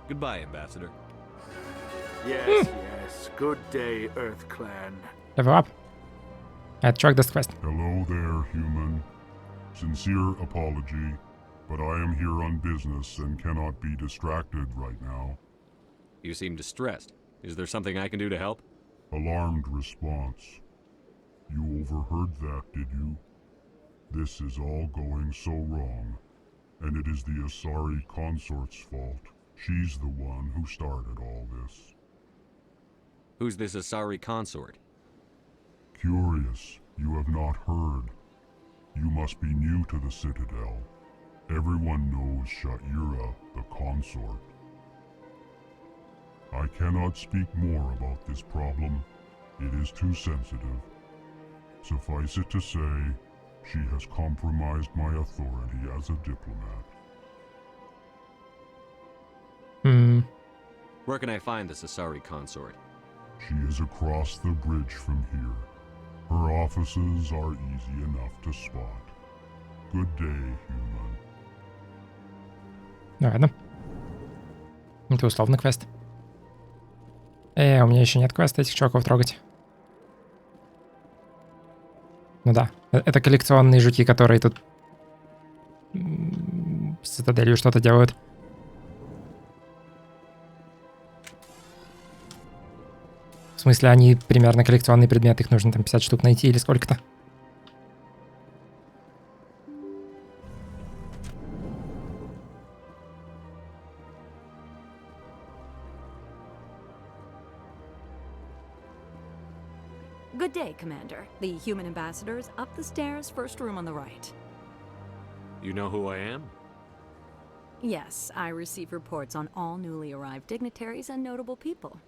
Goodbye, Ambassador. Yes, yes. Good day, Earth Clan. Level up. Это чувак даст квест. Hello there, human. Sincere apology, but I am here on business and cannot be distracted right now. You seem distressed. Is there something I can do to help? Alarmed response. You overheard that, did you? This is all going so wrong, and it is the Asari consort's fault. She's the one who started all this. Who's this Asari consort? Curious, you have not heard. You must be new to the Citadel. Everyone knows Sha'ira, the consort. I cannot speak more about this problem. It is too sensitive. Suffice it to say, she has compromised my authority as a diplomat. Where can I find this Asari consort? She is across the bridge from here. Her offices are easy enough to spot. Good day, human. Ну ладно. Это условный квест. У меня еще нет квеста этих чуваков трогать. Ну да, это коллекционные жуки, которые тут с цитаделью что-то делают. смысле, они примерно коллекционные предметы, их нужно там 50 штук найти или сколько-то. Good day, Commander. The human ambassador is up the stairs, first room on the right. You know who I am? Yes, I receive reports on all newly arrived dignitaries and notable people.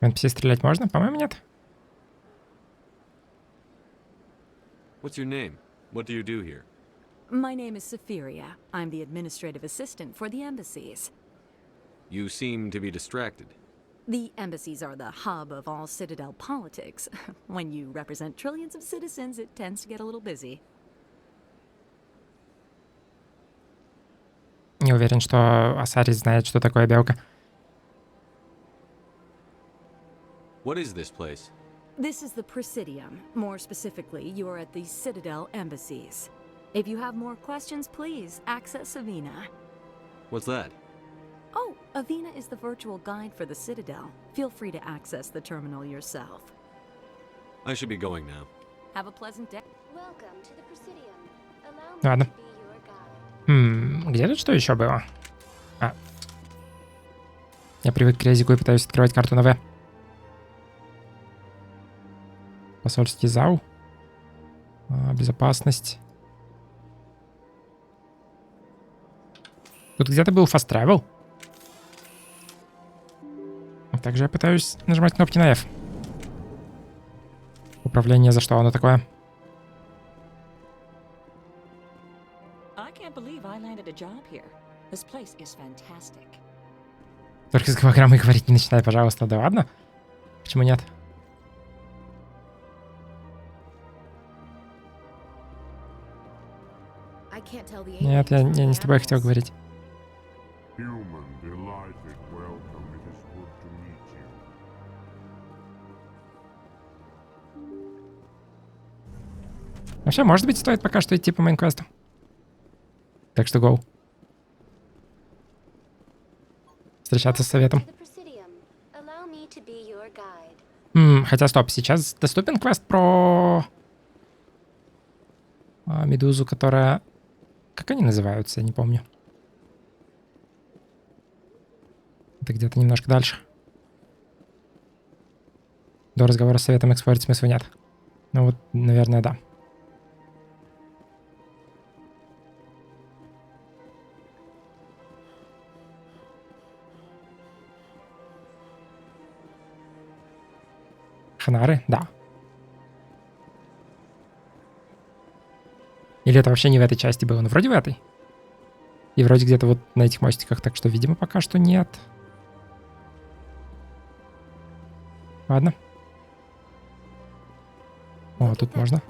В NPC стрелять можно? По-моему, нет. What's your name? What do you do here? My name is Sephiria. I'm the administrative assistant for the embassies. You seem to be distracted. The embassies are the hub of all Citadel politics. When you represent trillions of citizens, it tends to get a little busy. Не уверен, что Асарис знает, что такое белка. What is this place? This is the Presidium. More specifically, you are at the Citadel embassies. If you have more questions, please access Avina. What's that? Oh, Avina is the virtual guide for the Citadel. Feel free to access the terminal yourself. I should be going now. Have a pleasant day. Welcome to the Presidium. Allow me Ладно. to be your guide. Где тут что еще было? А. Я привык к резику и пытаюсь открывать карту на В. Посольский зал. Безопасность. Тут где-то был fast travel. Также я пытаюсь нажимать кнопки на F. Управление, за что оно такое? Только с голограммой говорить не начинай, пожалуйста. Да ладно? Почему нет? Нет, я не с тобой хотел говорить. Вообще, может быть, стоит пока что идти по мейн-квесту. Так что гоу. Встречаться с советом. Хотя, стоп, сейчас доступен квест про медузу, которая... Как они называются, я не помню. Это где-то немножко дальше. До разговора с советом экспорить смысла нет. Ну вот, наверное, да. Ханары? Да. Или это вообще не в этой части было? Ну, вроде в этой. И вроде где-то вот на этих мостиках, так что, видимо, пока что нет. Ладно. О, тут можно.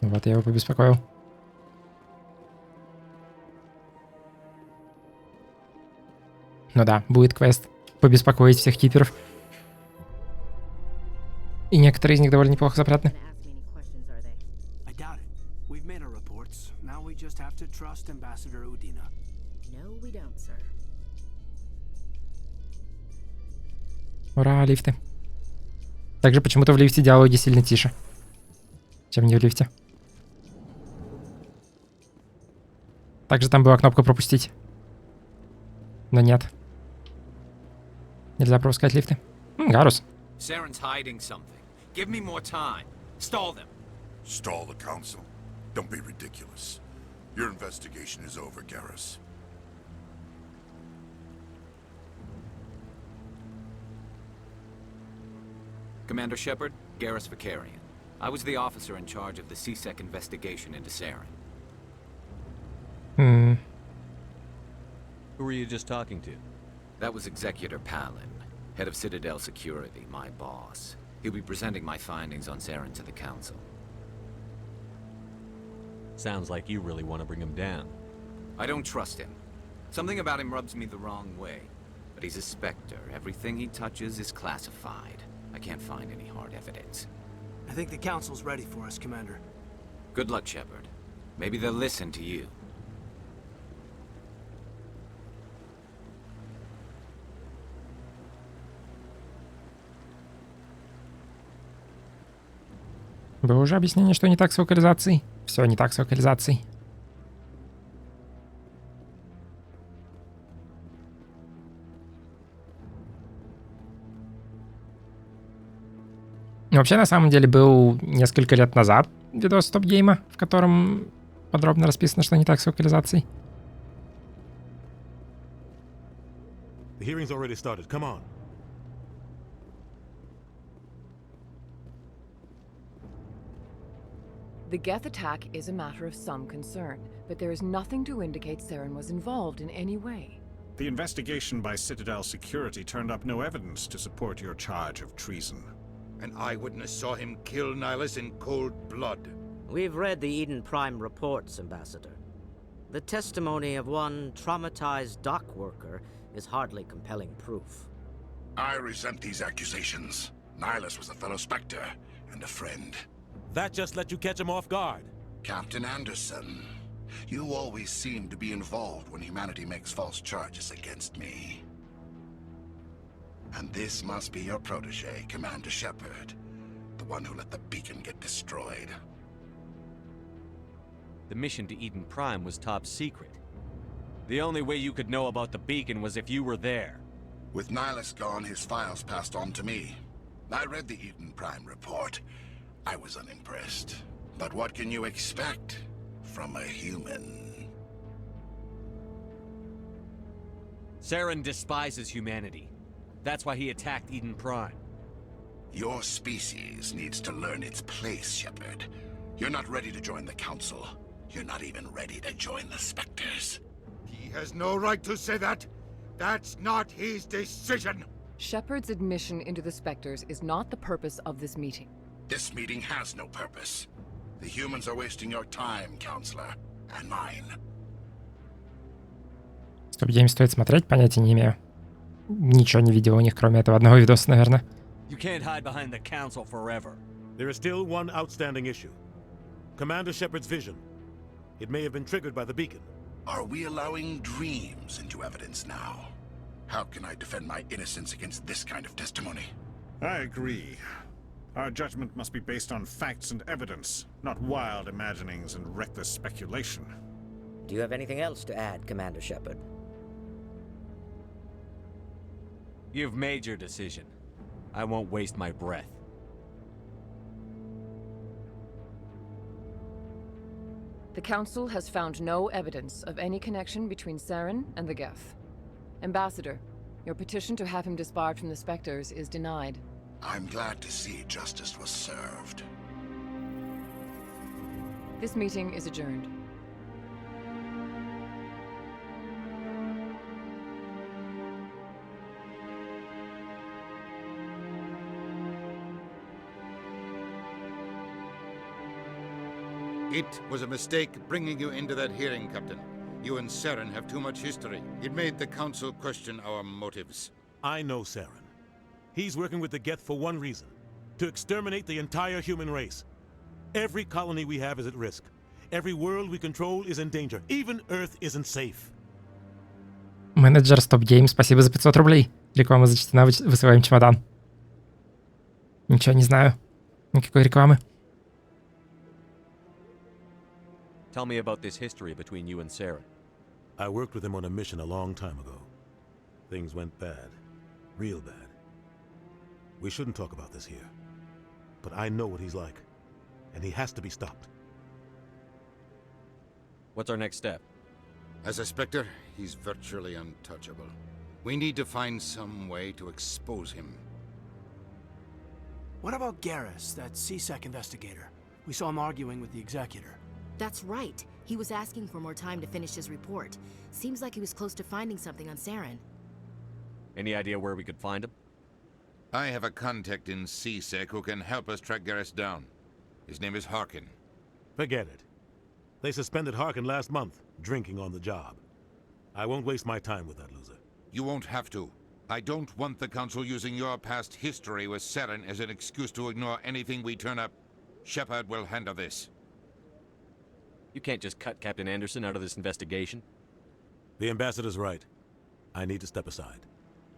Вот, я его побеспокоил. Ну да, будет квест побеспокоить всех киперов. И некоторые из них довольно неплохо запрятаны. Ура, лифты. Также почему-то в лифте диалоги сильно тише, чем не в лифте. Также там была кнопка пропустить. Но нет. Нельзя пропускать лифты. Гарус. Saren's hiding something. Give me more time. Stall them. Stall the council? Don't be ridiculous. Your investigation is over, Garrus. Commander Shepard, Garrus Vicarian. I was the officer in charge of the CSEC investigation into Saren. Who were you just talking to? That was Executor Palin, head of Citadel Security, my boss. He'll be presenting my findings on Saren to the Council. Sounds like you really want to bring him down. I don't trust him. Something about him rubs me the wrong way. But he's a Spectre. Everything he touches is classified. I can't find any hard evidence. I think the Council's ready for us, Commander. Good luck, Shepard. Maybe they'll listen to you. Было уже объяснение, что не так с локализацией. Все не так с локализацией. Вообще, на самом деле, был несколько лет назад видос стоп-гейма, в котором подробно расписано, что не так с локализацией. The hearing's already started. Come on. The Geth attack is a matter of some concern, but there is nothing to indicate Saren was involved in any way. The investigation by Citadel Security turned up no evidence to support your charge of treason. An eyewitness saw him kill Nihilus in cold blood. We've read the Eden Prime reports, Ambassador. The testimony of one traumatized dock worker is hardly compelling proof. I resent these accusations. Nihilus was a fellow Spectre and a friend. That just let you catch him off guard. Captain Anderson, you always seem to be involved when humanity makes false charges against me. And this must be your protege, Commander Shepard, the one who let the beacon get destroyed. The mission to Eden Prime was top secret. The only way you could know about the beacon was if you were there. With Nihilus gone, his files passed on to me. I read the Eden Prime report. I was unimpressed. But what can you expect from a human? Saren despises humanity. That's why he attacked Eden Prime. Your species needs to learn its place, Shepard. You're not ready to join the Council. You're not even ready to join the Spectres. He has no right to say that. That's not his decision. Shepard's admission into the Spectres is not the purpose of this meeting. This meeting has no purpose. The humans are wasting your time, Counselor, and mine. Стоп-гейм стоит смотреть, понятия не имею. Ничего не видел у них, кроме этого одного видоса, наверное. You can't hide behind the Council forever. There is still one outstanding issue. Commander Shepard's vision. It may have been triggered by the beacon. Are we allowing dreams into evidence now? How can I defend my innocence against this kind of testimony? I agree. Our judgment must be based on facts and evidence, not wild imaginings and reckless speculation. Do you have anything else to add, Commander Shepard? You've made your decision. I won't waste my breath. The Council has found no evidence of any connection between Saren and the Geth. Ambassador, your petition to have him disbarred from the Spectres is denied. I'm glad to see justice was served. This meeting is adjourned. It was a mistake bringing you into that hearing, Captain. You and Saren have too much history. It made the Council question our motives. I know Saren. He's working with the Geth for one reason. To exterminate the entire human race. Every colony we have is at risk. Every world we control is in danger. Even Earth isn't safe. Менеджер Stop Game, спасибо за 500 рублей. Реклама зачтена, высылаем чемодан. Ничего не знаю. Никакой рекламы. Tell me about this history between you and Saren. I worked with him on a mission a long time ago. Things went bad. Real bad. We shouldn't talk about this here. But I know what he's like. And he has to be stopped. What's our next step? As a Spectre, he's virtually untouchable. We need to find some way to expose him. What about Garrus, that CSEC investigator? We saw him arguing with the Executor. That's right. He was asking for more time to finish his report. Seems like he was close to finding something on Saren. Any idea where we could find him? I have a contact in CSEC who can help us track Garrus down. His name is Harkin. Forget it. They suspended Harkin last month, drinking on the job. I won't waste my time with that loser. You won't have to. I don't want the Council using your past history with Saren as an excuse to ignore anything we turn up. Shepard will handle this. You can't just cut Captain Anderson out of this investigation. The ambassador's right. I need to step aside.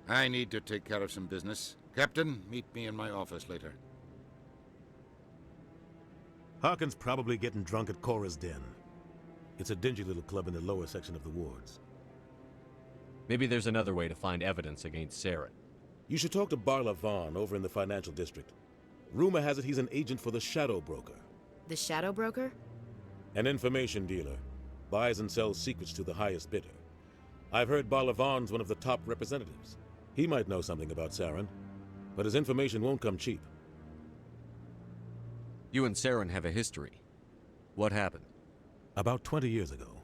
I need to take care of some business. Captain, meet me in my office later. Harkin's probably getting drunk at Cora's Den. It's a dingy little club in the lower section of the wards. Maybe there's another way to find evidence against Saren. You should talk to Barla Vaughn over in the financial district. Rumor has it he's an agent for the Shadow Broker. The Shadow Broker? An information dealer. Buys and sells secrets to the highest bidder. I've heard Barla Vaughn's one of the top representatives. He might know something about Saren, but his information won't come cheap. You and Saren have a history. What happened? About 20 years ago,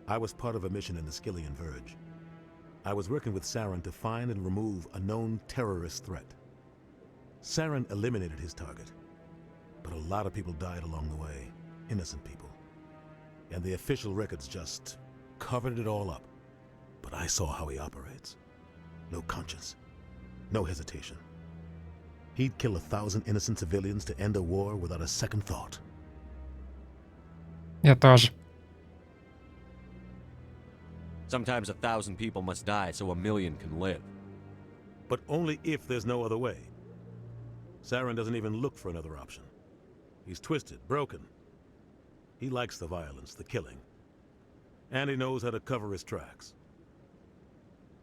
I was part of a mission in the Skillian Verge. I was working with Saren to find and remove a known terrorist threat. Saren eliminated his target, but a lot of people died along the way, innocent people. And the official records just covered it all up. But I saw how he operates. No conscience, no hesitation. He'd kill 1,000 innocent civilians to end a war without a second thought. Я тоже. Sometimes 1,000 people must die so 1,000,000 can live. But only if there's no other way. Saren doesn't even look for another option. He's twisted, broken. He likes the violence, the killing. And he knows how to cover his tracks.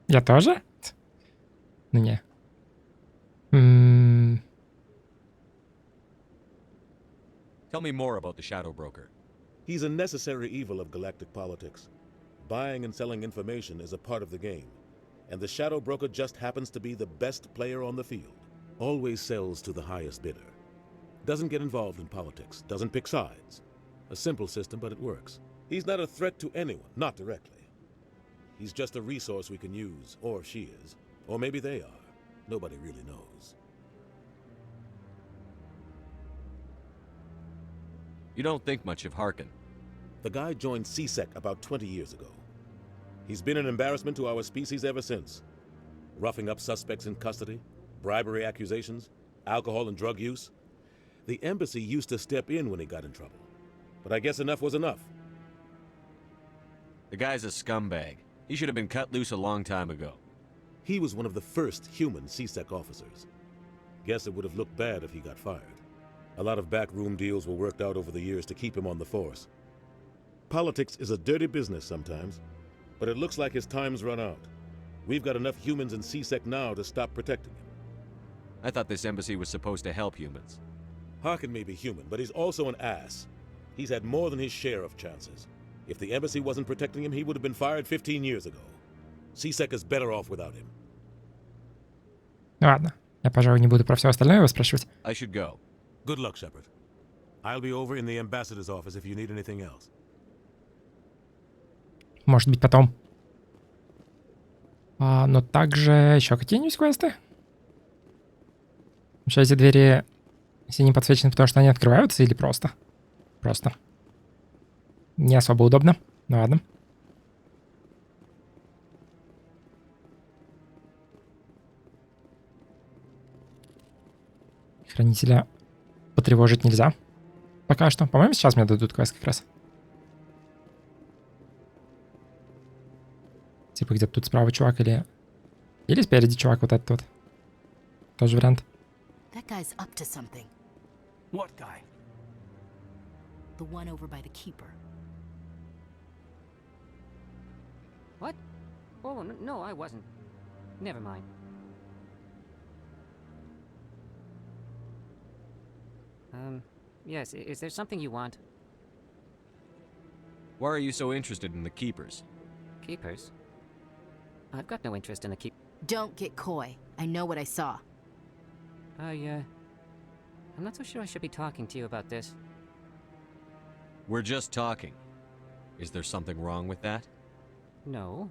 Я тоже? Ну не. Tell me more about the Shadow Broker. He's a necessary evil of galactic politics. Buying and selling information is a part of the game. And the Shadow Broker just happens to be the best player on the field. Always sells to the highest bidder. Doesn't get involved in politics. Doesn't pick sides. A simple system, but it works. He's not a threat to anyone, not directly. He's just a resource we can use, or she is. Or maybe they are. Nobody really knows. You don't think much of Harkin. The guy joined CSEC about 20 years ago. He's been an embarrassment to our species ever since. Roughing up suspects in custody, bribery accusations, alcohol and drug use. The embassy used to step in when he got in trouble. But I guess enough was enough. The guy's a scumbag. He should have been cut loose a long time ago. He was one of the first human CSEC officers. Guess it would have looked bad if he got fired. A lot of backroom deals were worked out over the years to keep him on the force. Politics is a dirty business sometimes, but it looks like his time's run out. We've got enough humans in CSEC now to stop protecting him. I thought this embassy was supposed to help humans. Harkin may be human, but he's also an ass. He's had more than his share of chances. If the embassy wasn't protecting him, he would have been fired 15 years ago. CSEC is better off without him. Ладно, я, пожалуй, не буду про все остальное его спрашивать. I should go. Good luck, Shepard. I'll be over in the ambassador's office if you need anything else. Может быть, потом. Но также еще какие-нибудь квесты? Вообще эти двери синим подсвечены, потому что они открываются или просто? Просто. Не особо удобно. Ну ладно. Хранителя потревожить нельзя. Пока что. По-моему, сейчас мне дадут квест как раз. Типа где-то тут справа чувак или... Или спереди чувак вот этот вот. Тоже вариант. That guy's up to something. What guy? The one over by the keeper. What? Oh, no, I wasn't. Never mind. Yes, is there something you want? Why are you so interested in the Keepers? Keepers? I've got no interest in the keep... Don't get coy. I know what I saw. I'm not so sure I should be talking to you about this. We're just talking. Is there something wrong with that? No.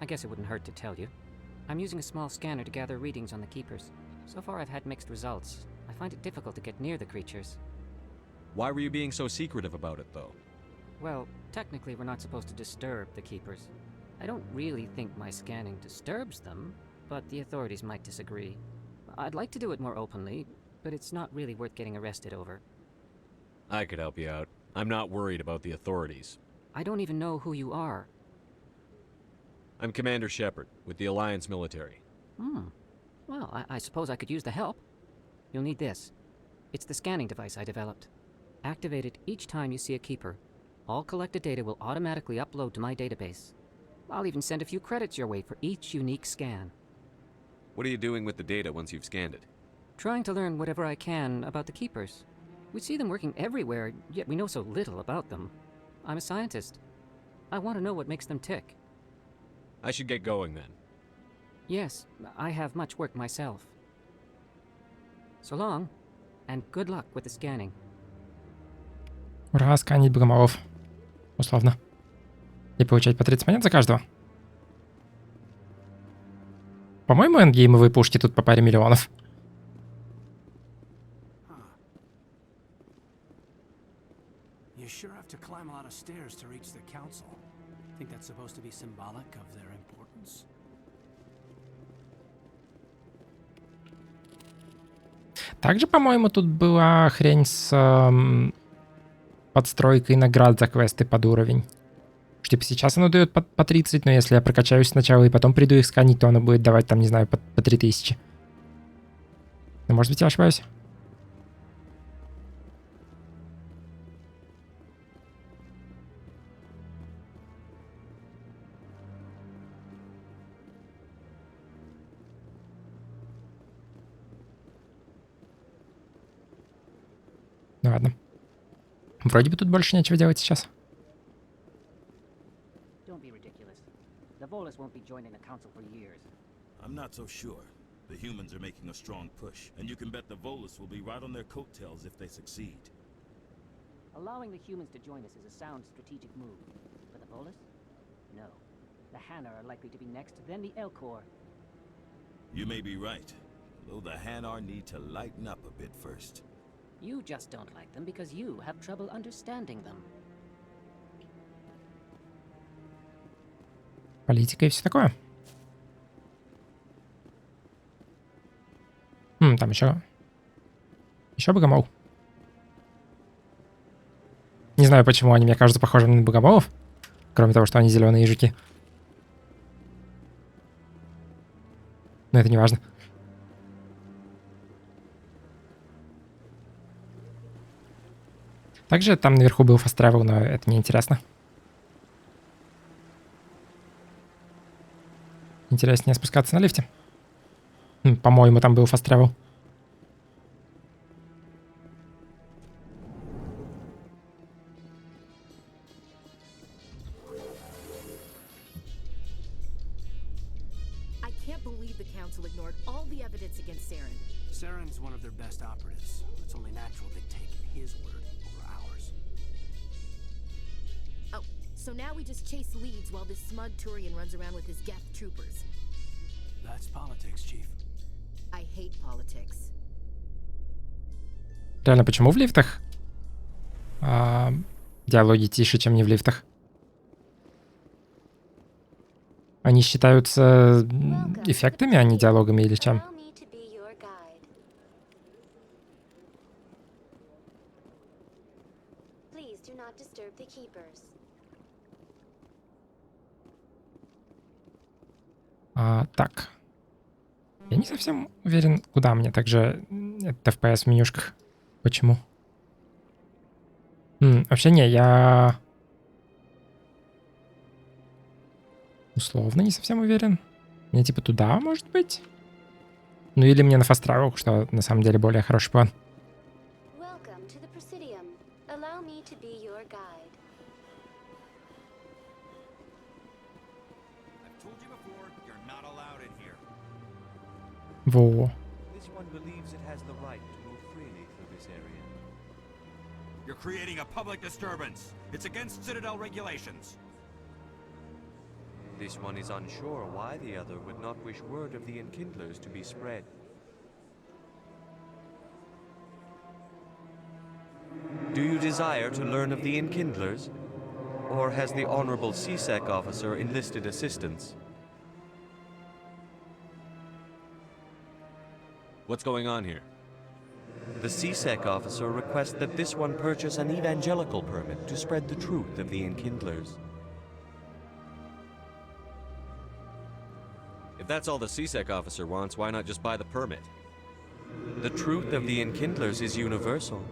I guess it wouldn't hurt to tell you. I'm using a small scanner to gather readings on the Keepers. So far I've had mixed results. I find it difficult to get near the creatures. Why were you being so secretive about it, though? Well, technically we're not supposed to disturb the Keepers. I don't really think my scanning disturbs them, but the authorities might disagree. I'd like to do it more openly, but it's not really worth getting arrested over. I could help you out. I'm not worried about the authorities. I don't even know who you are. I'm Commander Shepard, with the Alliance military. Well, I suppose I could use the help. You'll need this. It's the scanning device I developed. Activate it each time you see a keeper. All collected data will automatically upload to my database. I'll even send a few credits your way for each unique scan. What are you doing with the data once you've scanned it? Trying to learn whatever I can about the keepers. We see them working everywhere, yet we know so little about them. I'm a scientist. I want to know what makes them tick. I should get going then. Yes, I have much work myself. So long, and good luck with the scanning. Ура, сканить богомолов. Условно. И получать по 30 монет за каждого. По-моему, эндгеймовые пушки тут по паре миллионов. You sure have to climb a lot of stairs to reach the council. Think that's supposed to be symbolic of their importance? Также, по-моему, тут была хрень с подстройкой наград за квесты под уровень. Что, типа, сейчас оно дает по 30, но если я прокачаюсь сначала и потом приду их сканить, то оно будет давать, там, не знаю, по 3000. Но, может быть, я ошибаюсь? Ну ладно. Вроде бы тут больше нечего делать сейчас. Don't be ridiculous. The Volus won't be joining the council for years. I'm not so sure. The humans are making a strong push, and you can bet the Volus will be right on their coattails if they succeed. Allowing the humans to join us is a sound strategic move. But the Volus? No. The Hanar are likely to be next, then the Elcor. You may be right, though the Hanar need to lighten up a bit first. You just don't like them because you have trouble understanding them. Политика и все такое. Там еще богомол. Не знаю, почему они мне кажутся похожими на богомолов, кроме того, что они зеленые ежики. Но это не важно. Также там наверху был fast travel, но это не интересно. Интереснее спускаться на лифте. По-моему, там был fast travel. I can't believe the council ignored all the evidence against Saren. Saren's one of their best operatives. It's only natural they take his word over ours. Oh, so now we just chase leads while this smug Turian runs around with his Geth troopers. That's politics, Chief. I hate politics. Реально, почему в лифтах диалоги тише, чем не в лифтах? Они считаются эффектами, а не диалогами или чем? Так. Я не совсем уверен, куда мне также этот FPS в менюшках. Почему? Вообще не, я условно не совсем уверен. Мне типа туда, может быть? Ну или мне на fast travel, что на самом деле более хороший план. Во. You're creating a public disturbance. It's against Citadel regulations. This one is unsure why the other would not wish word of the Enkindlers to be spread. Do you desire to learn of the Enkindlers? Or has the Honorable CSEC officer enlisted assistance? What's going on here? The CSEC officer requests that this one purchase an evangelical permit to spread the truth of the Enkindlers. If that's all the CSEC officer wants, why not just buy the permit? The truth of the Enkindlers is universal.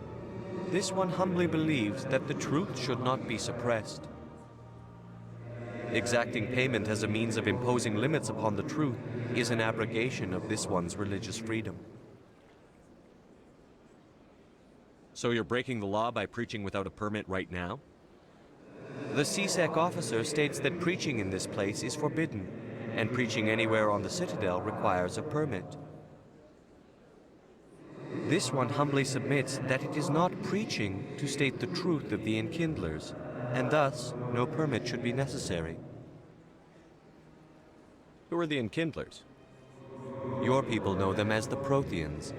This one humbly believes that the truth should not be suppressed. Exacting payment as a means of imposing limits upon the truth is an abrogation of this one's religious freedom. So you're breaking the law by preaching without a permit right now? The CSEC officer states that preaching in this place is forbidden, and preaching anywhere on the Citadel requires a permit. This one humbly submits that it is not preaching to state the truth of the Enkindlers, and thus no permit should be necessary. Who are the Enkindlers? Your people know them as the Protheans.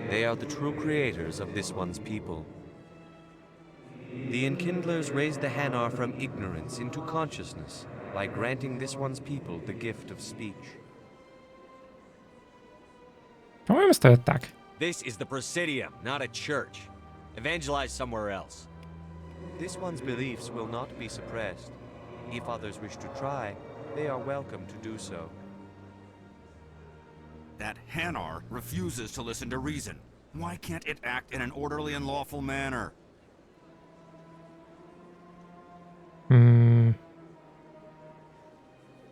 They are the true creators of this one's people. The Enkindlers raised the Hanar from ignorance into consciousness by granting this one's people the gift of speech. По-моему, стоит так. This is the Presidium, not a church. Evangelize somewhere else. This one's beliefs will not be suppressed. If others wish to try, they are welcome to do so. That Hanar refuses to listen to reason. Why can't it act in an orderly and lawful manner?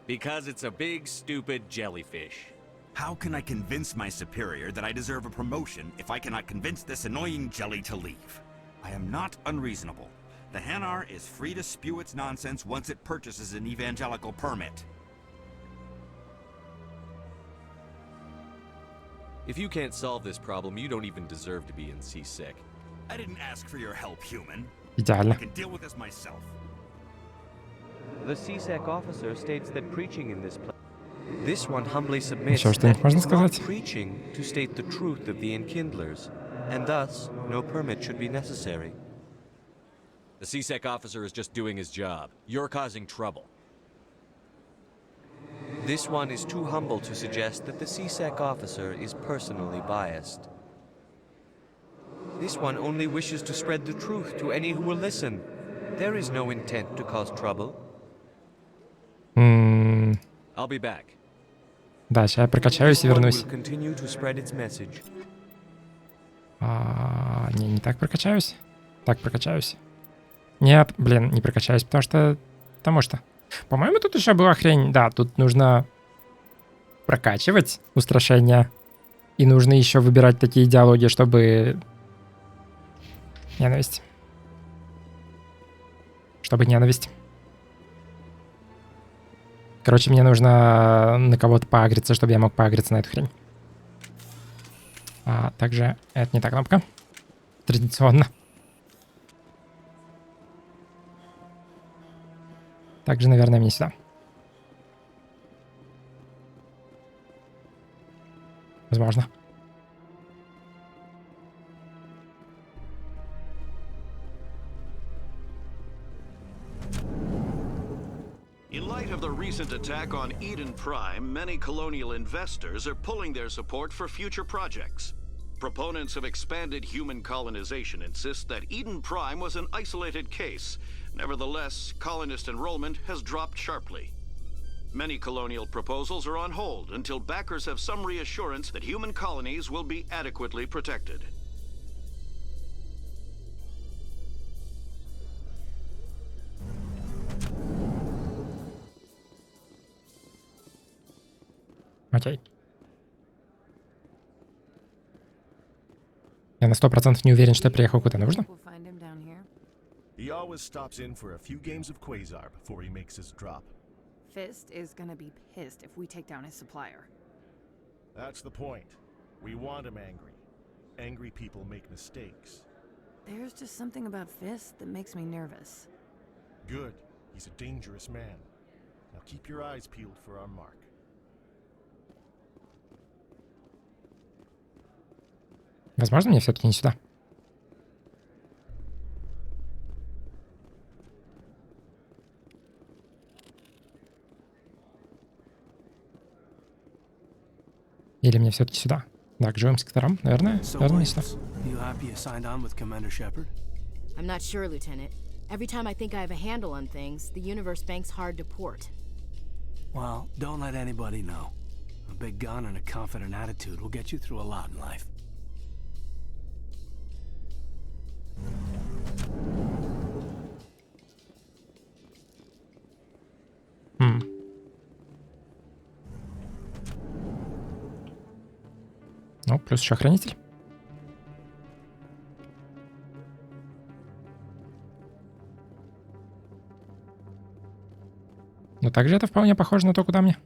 Because it's a big, stupid jellyfish. How can I convince my superior that I deserve a promotion if I cannot convince this annoying jelly to leave? I am not unreasonable. The Hanar is free to spew its nonsense once it purchases an evangelical permit. If you can't solve this problem, you don't even deserve to be in CSEC. I didn't ask for your help, human. Идеально. I can deal with this myself. The CSEC officer states that preaching in this place. This one humbly submits Еще что-нибудь that можно it is not сказать? preaching to state the truth of the Enkindlers, and thus no permit should be necessary. The CSEC officer is just doing his job. You're causing trouble. This one is too humble to suggest that the CSEC officer is personally biased. This one only wishes to spread the truth to any who will listen. There is no intent to cause trouble. I'll be back. Да, сейчас я прокачаюсь и This one вернусь. will continue to spread its message. Не так прокачаюсь. Так прокачаюсь. Нет, блин, не прокачаюсь, потому что... По-моему, тут еще была хрень. Да, тут нужно прокачивать устрашение. И нужно еще выбирать такие диалоги, чтобы... Ненависть. Чтобы ненависть. Короче, мне нужно на кого-то поагриться, чтобы я мог поагриться на эту хрень. Также это не та кнопка. Традиционно. Также, наверное, мне сюда. Возможно. In light of the recent attack on Eden Prime, many colonial investors are pulling their support for future projects. Proponents of expanded human colonization insist that Eden Prime was an isolated case. Nevertheless, colonist enrollment has dropped sharply. Many colonial proposals are on hold until backers have some reassurance that human colonies will be adequately protected. Окей. Я на 100% не уверен, что я приехал куда нужно. He always stops in for a few games of Quasar before he makes his drop. Fist is gonna be pissed if we take down his supplier. That's the point. We want him angry. Angry people make mistakes. There's just something about Fist that makes me nervous. Good. He's a dangerous man. Now keep your eyes peeled for our mark. Возможно, мне все-таки не сюда. Или мне все-таки сюда? Так, живым секторам, наверное. So, Наверное, если. you happy you signed on with Commander Shepard? I'm not sure, Lieutenant. Every time I think I have a handle on things, the universe bank's hard to port. Well, don't let anybody know. A big gun and a confident attitude will get you through a lot in life. Ну, плюс еще хранитель. Но также это вполне похоже на то, куда мне.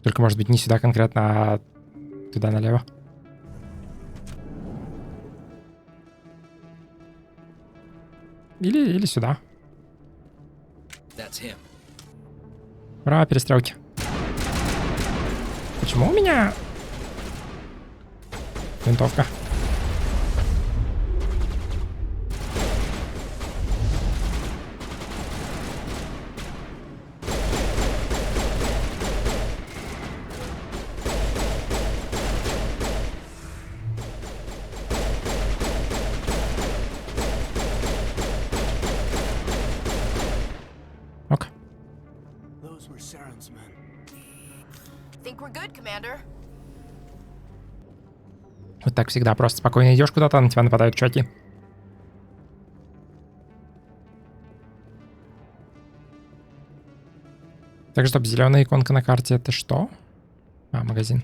Только, может быть, не сюда конкретно, а туда налево. Или сюда. Ура, перестрелки. Почему у меня винтовка? Ок. Those were Saren's men. Think we're good, Commander? Вот так всегда просто спокойно идешь куда-то, на тебя нападают чуваки. Так, стоп, зеленая иконка на карте это что? А, магазин.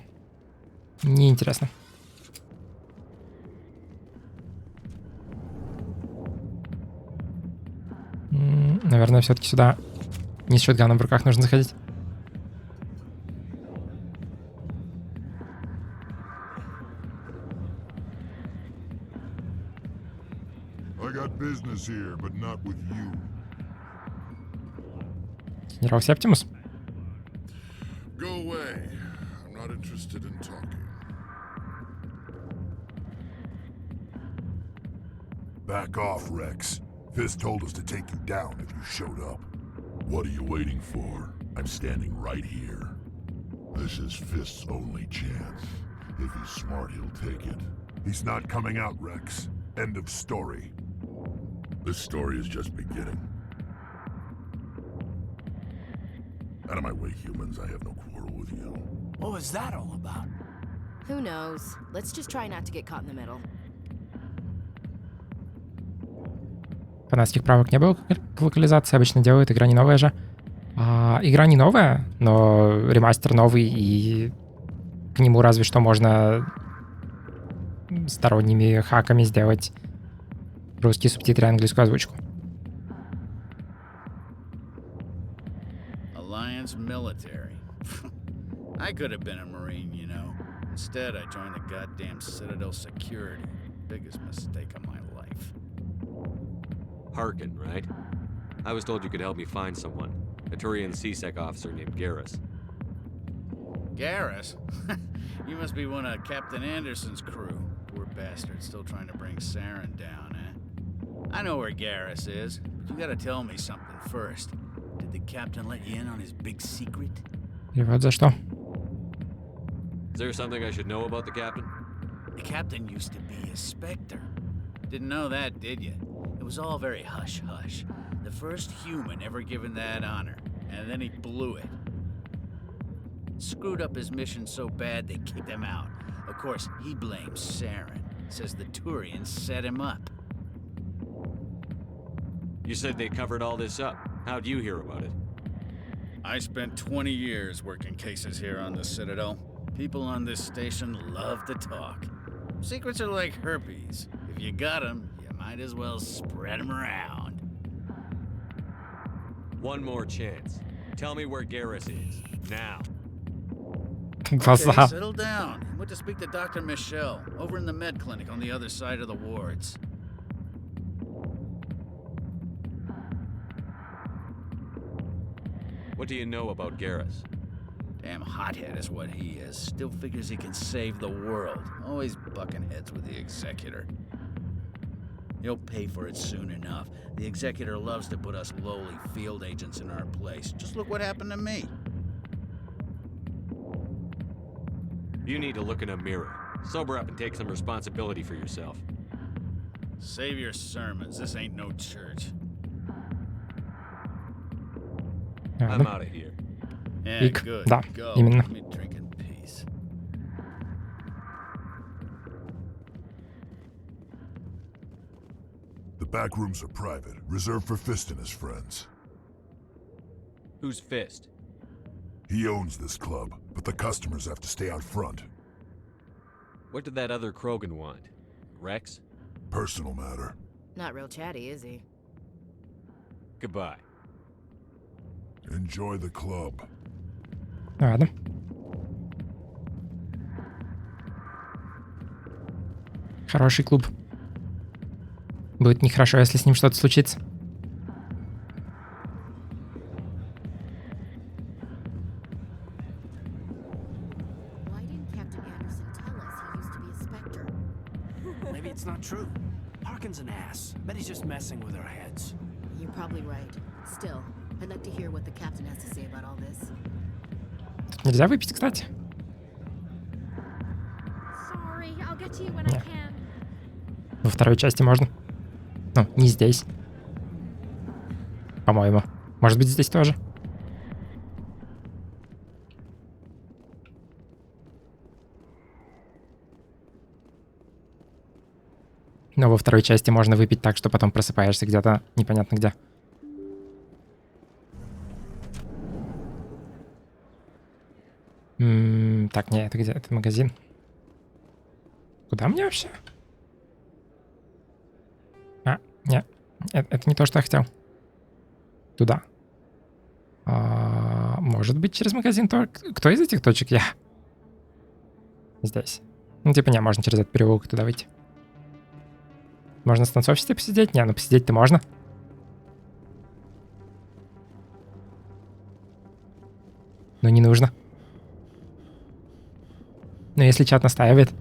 Неинтересно. Наверное, все-таки сюда не с шотганом в руках нужно заходить. Генерал Септимус. Go away. I'm not interested in talking. Back off, Rex. Fist told us to take you down if you showed up. What are you waiting for? I'm standing right here. This is Fist's only chance. If he's smart, he'll take it. He's not coming out, Rex. End of story. This story is just beginning. Out of my way, humans. I have no quarrel with you. What was that all about? Who knows? Let's just try not to get caught in the middle. Фанатских правок не было к локализации, обычно делают, игра не новая же. Игра не новая, но ремастер новый, и к нему разве что можно сторонними хаками сделать русские субтитры и английскую озвучку. Alliance military. I could have been a Marine, you know. Instead, I joined the goddamn Citadel security. Biggest mistake of my life. Harkin, right? I was told you could help me find someone. A Turian CSEC officer named Garrus. Garrus? You must be one of Captain Anderson's crew. Poor bastard, still trying to bring Saren down, eh? I know where Garrus is, but you gotta tell me something first. Did the captain let you in on his big secret? И вот за что. Is there something I should know about the captain? The captain used to be a Spectre. Didn't know that, did you? It was all very hush-hush. The first human ever given that honor, and then he blew it. Screwed up his mission so bad they kicked him out. Of course, he blames Saren. Says the Turians set him up. You said they covered all this up. How'd you hear about it? I spent 20 years working cases here on the Citadel. People on this station love to talk. Secrets are like herpes. If you got them, you might as well spread them around. One more chance. Tell me where Garrus is. Now. Okay, settle down. I went to speak to Dr. Michelle, over in the med clinic on the other side of the wards. What do you know about Garrus? Damn hothead is what he is. Still figures he can save the world. Always bucking heads with the Executor. He'll pay for it soon enough. The Executor loves to put us lowly field agents in our place. Just look what happened to me. You need to look in a mirror. Sober up and take some responsibility for yourself. Save your sermons. This ain't no church. I'm out of here. Yeah, Ик. good. Да, Go. именно. Let me drink in peace. The back rooms are private, reserved for Fist and his friends. Who's Fist? He owns this club, but the customers have to stay out front. What did that other Krogan want? Rex? Personal matter. Not real chatty, is he? Goodbye. Enjoy the club. Ладно. Хороший клуб. Будет нехорошо, если с ним что-то случится. Why didn't Captain Anderson tell us he used to be a Spectre? Maybe it's not true. Harkin's an ass. Bet he's just messing with our heads. You're probably right. Still, I'd like to hear what the captain has to say about all this. Тут нельзя выпить, кстати. Sorry, I'll get to you when I can. Во второй части можно. Ну, не здесь. По-моему. Может быть, здесь тоже. Но во второй части можно выпить так, что потом просыпаешься где-то непонятно где. Так, не, это где? Это магазин. Куда мне вообще? Нет, это не то, что я хотел. Туда. Может быть, через магазин только. Кто из этих точек? Я. Здесь. Ну, типа, не, можно через этот переулок туда выйти. Можно с танцовщицей посидеть? Не, ну посидеть-то можно. Но не нужно. Но если чат настаивает.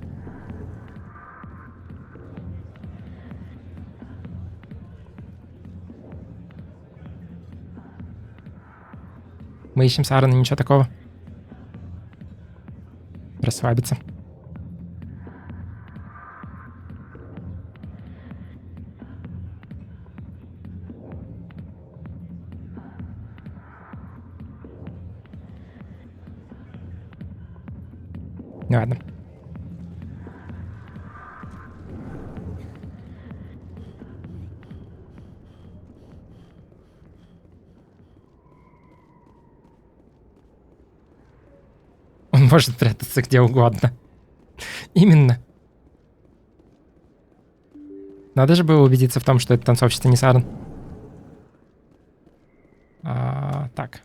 Мы ищем Сарана, ничего такого. Расслабиться. Ладно. Он может прятаться где угодно. Именно. Надо же было убедиться в том, что это танцовщица не Сарн. Так.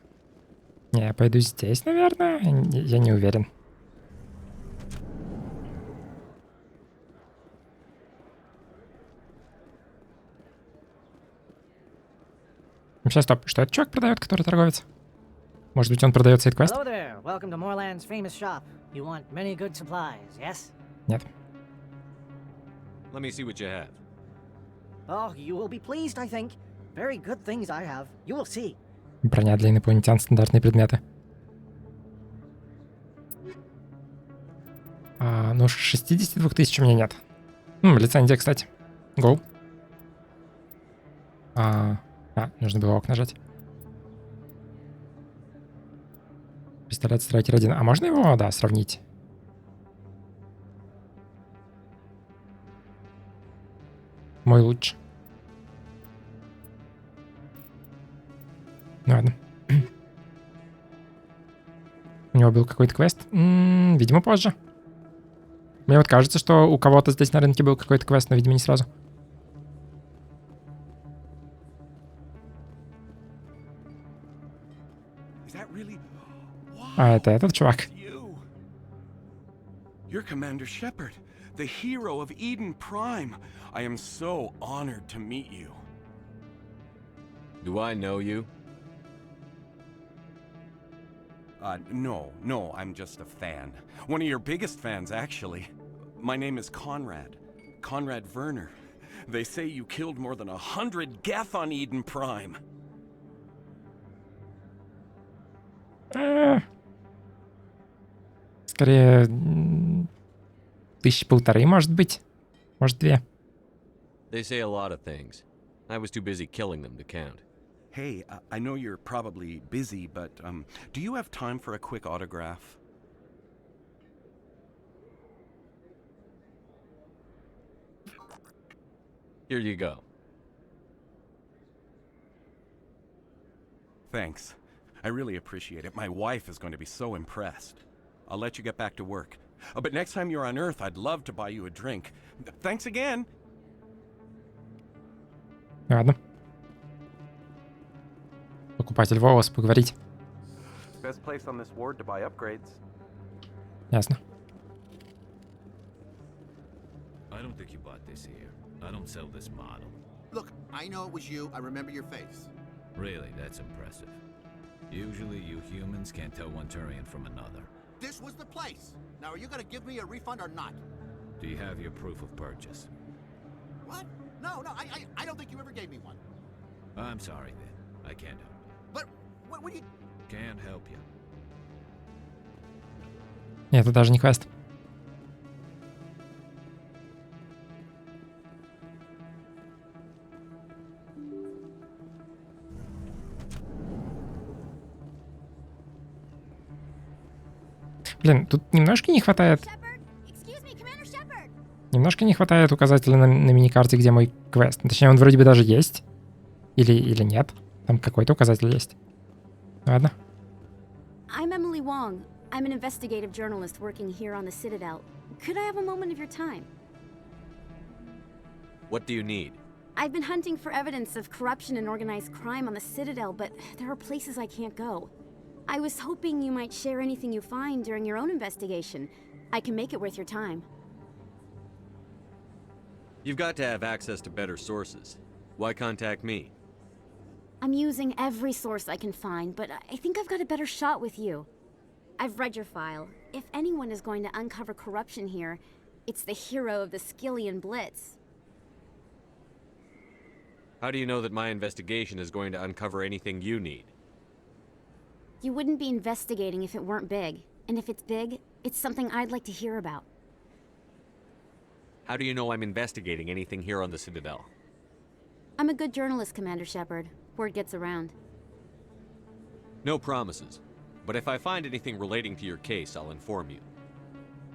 Не, я пойду здесь, наверное. Я не уверен. Сейчас, стоп. Что этот чувак продает, который торговец? Может быть, он продает сайд-квест? Hello there. Welcome to Moorland's famous shop. You want many good supplies, yes? Нет. Let me see what you have. Oh, you will be pleased, I think. Very good things I have. You will see. Броня для инопланетян, стандартные предметы. Ну, 62 тысяч у меня нет. Лицензия, кстати. Go. Нужно было ок нажать. Пистолет Страйкер 1. А можно его, да, сравнить? Мой лучше. Ну ладно. У него был какой-то квест? Видимо, позже. Мне вот кажется, что у кого-то здесь на рынке был какой-то квест, но, видимо, не сразу. Это этот чувак. You're Commander Shepard, the hero of Eden Prime. I am so honored to meet you. Do I know you? No, I'm just a fan. One of your biggest fans, actually. My name is Conrad. Conrad Werner. They say you killed more than 100 Geth on Eden Prime. Скорее, 1500, может быть. Может, 2. They say a lot of things. I was too busy killing them to count. Hey, I know you're probably busy, but do you have time for a quick autograph? Here you go. Thanks. I really appreciate it. My wife is going to be so impressed. I'll let you get back to work. But next time you're on Earth, I'd love to buy you a drink. Thanks again. Ладно. Покупатель волос, поговорить. Best place on this ward to buy upgrades. Ясно. I don't think you bought this here. I don't sell this model. Look, I know it was you. I remember your face. Really, that's impressive. Usually you humans can't tell one Turian from another. This was the place. Now, are you gonna give me a refund or not? Do you have your proof of purchase? What? No, I don't think you ever gave me one. I'm sorry then. I can't help. But what do you... Can't help you. Нет, это даже не квест. Блин, тут немножко не хватает... Немножко не хватает указателя на миникарте, где мой квест. Точнее, он вроде бы даже есть. Или нет. Там какой-то указатель есть. Ладно. I'm Emily Wong. I'm an investigative journalist working here on the Citadel. Could I have a moment of your time? What do you need? I've been hunting for evidence of corruption and organized crime on the Citadel, but there are places I can't go. I was hoping you might share anything you find during your own investigation. I can make it worth your time. You've got to have access to better sources. Why contact me? I'm using every source I can find, but I think I've got a better shot with you. I've read your file. If anyone is going to uncover corruption here, it's the hero of the Skillian Blitz. How do you know that my investigation is going to uncover anything you need? You wouldn't be investigating if it weren't big. And if it's big, it's something I'd like to hear about. How do you know I'm investigating anything here on the Citadel? I'm a good journalist, Commander Shepard. Word gets around. No promises. But if I find anything relating to your case, I'll inform you.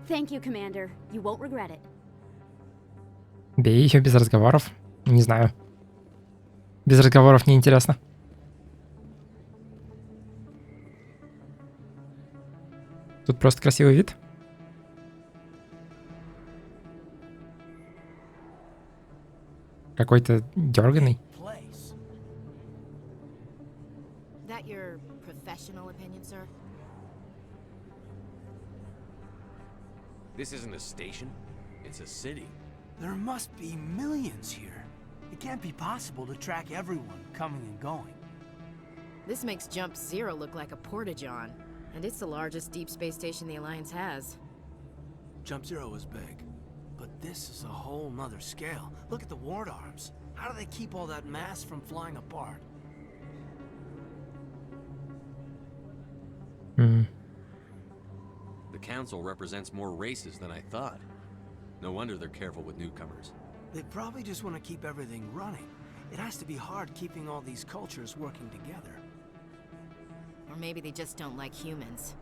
Thank you, Commander. You won't regret it. Бей ее без разговоров. Не знаю. Без разговоров неинтересно. Тут просто красивый вид. Какой-то дерганый. That your professional opinion, sir? This isn't a station. It's a city. There must be millions here. It can't be possible to track everyone coming and going. This makes Jump Zero look like a porta-john. And it's the largest deep space station the Alliance has. Jump Zero is big, but this is a whole nother scale. Look at the ward arms. How do they keep all that mass from flying apart? The Council represents more races than I thought. No wonder they're careful with newcomers. They probably just want to keep everything running. It has to be hard keeping all these cultures working together. Or maybe they just don't like humans.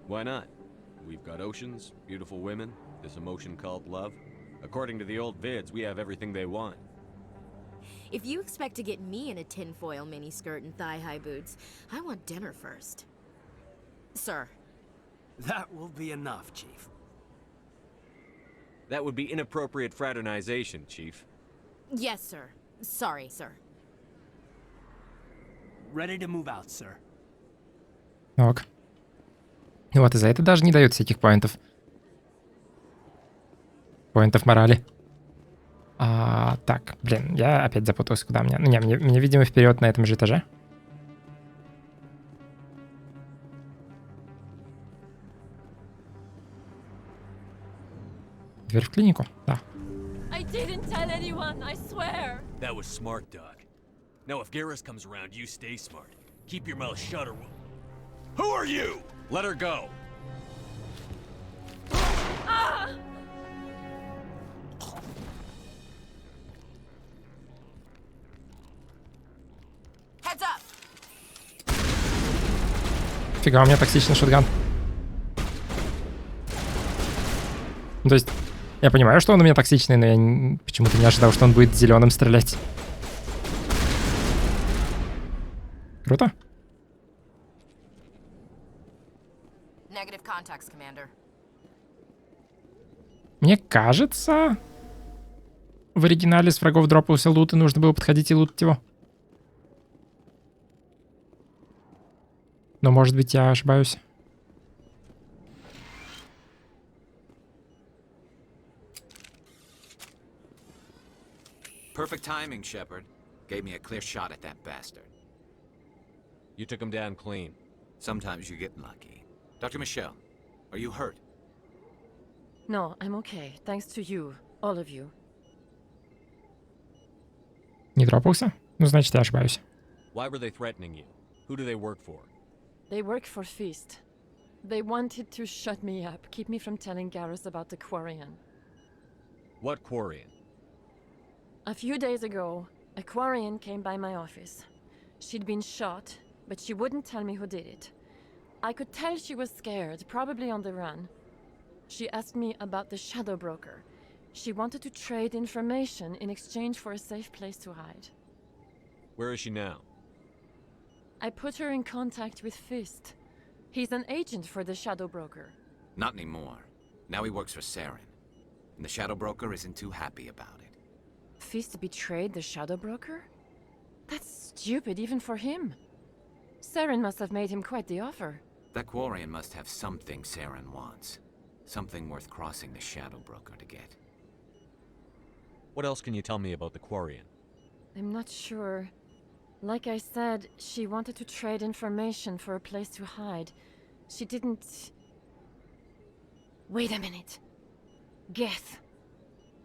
Why not? We've got oceans, beautiful women, this emotion called love. According to the old vids, we have everything they want. If you expect to get me in a tinfoil miniskirt and thigh-high boots, I want dinner first. Sir. That will be enough, Chief. That would be inappropriate fraternization, Chief. Yes, sir. Sorry, sir. Ready to move out, sir. Ок. И вот и за это даже не дают всяких поинтов. Поинтов морали. Так, блин, я опять запутался, куда мне... Ну, не, мне, видимо, вперед на этом же этаже. Дверь в клинику? Да. I didn't tell anyone, I swear. That was smart, Doc. Now if Garrus comes around, you stay smart. Keep your mouth shut or... Who are you? Let her go. Heads up. Фига, у меня токсичный шотган. Ну, то есть, я понимаю, что он у меня токсичный, но я почему-то не ожидал, что он будет зеленым стрелять. Круто. Negative contacts, Commander. Мне кажется, в оригинале с врагов дропался лут, и нужно было подходить и лутать его. Но, может быть, я ошибаюсь. Perfect timing, Shepard. Gave me a clear shot at that bastard. You took him down clean. Sometimes you get lucky. Dr. Michelle, are you hurt? No, I'm okay. Thanks to you, all of you. Не дропался? Ну, значит, я ошибаюсь. Why were they threatening you? Who do they work for? They work for Feast. They wanted to shut me up, keep me from telling Garrus about the Quarian. What Quarian? A few days ago, a Quarian came by my office. She'd been shot, but she wouldn't tell me who did it. I could tell she was scared, probably on the run. She asked me about the Shadow Broker. She wanted to trade information in exchange for a safe place to hide. Where is she now? I put her in contact with Fist. He's an agent for the Shadow Broker. Not anymore. Now he works for Saren. And the Shadow Broker isn't too happy about it. Fist betrayed the Shadow Broker? That's stupid even for him. Saren must have made him quite the offer. That Quarian must have something Saren wants. Something worth crossing the Shadow Broker to get. What else can you tell me about the Quarian? I'm not sure. Like I said, she wanted to trade information for a place to hide. She didn't... Wait a minute. Geth.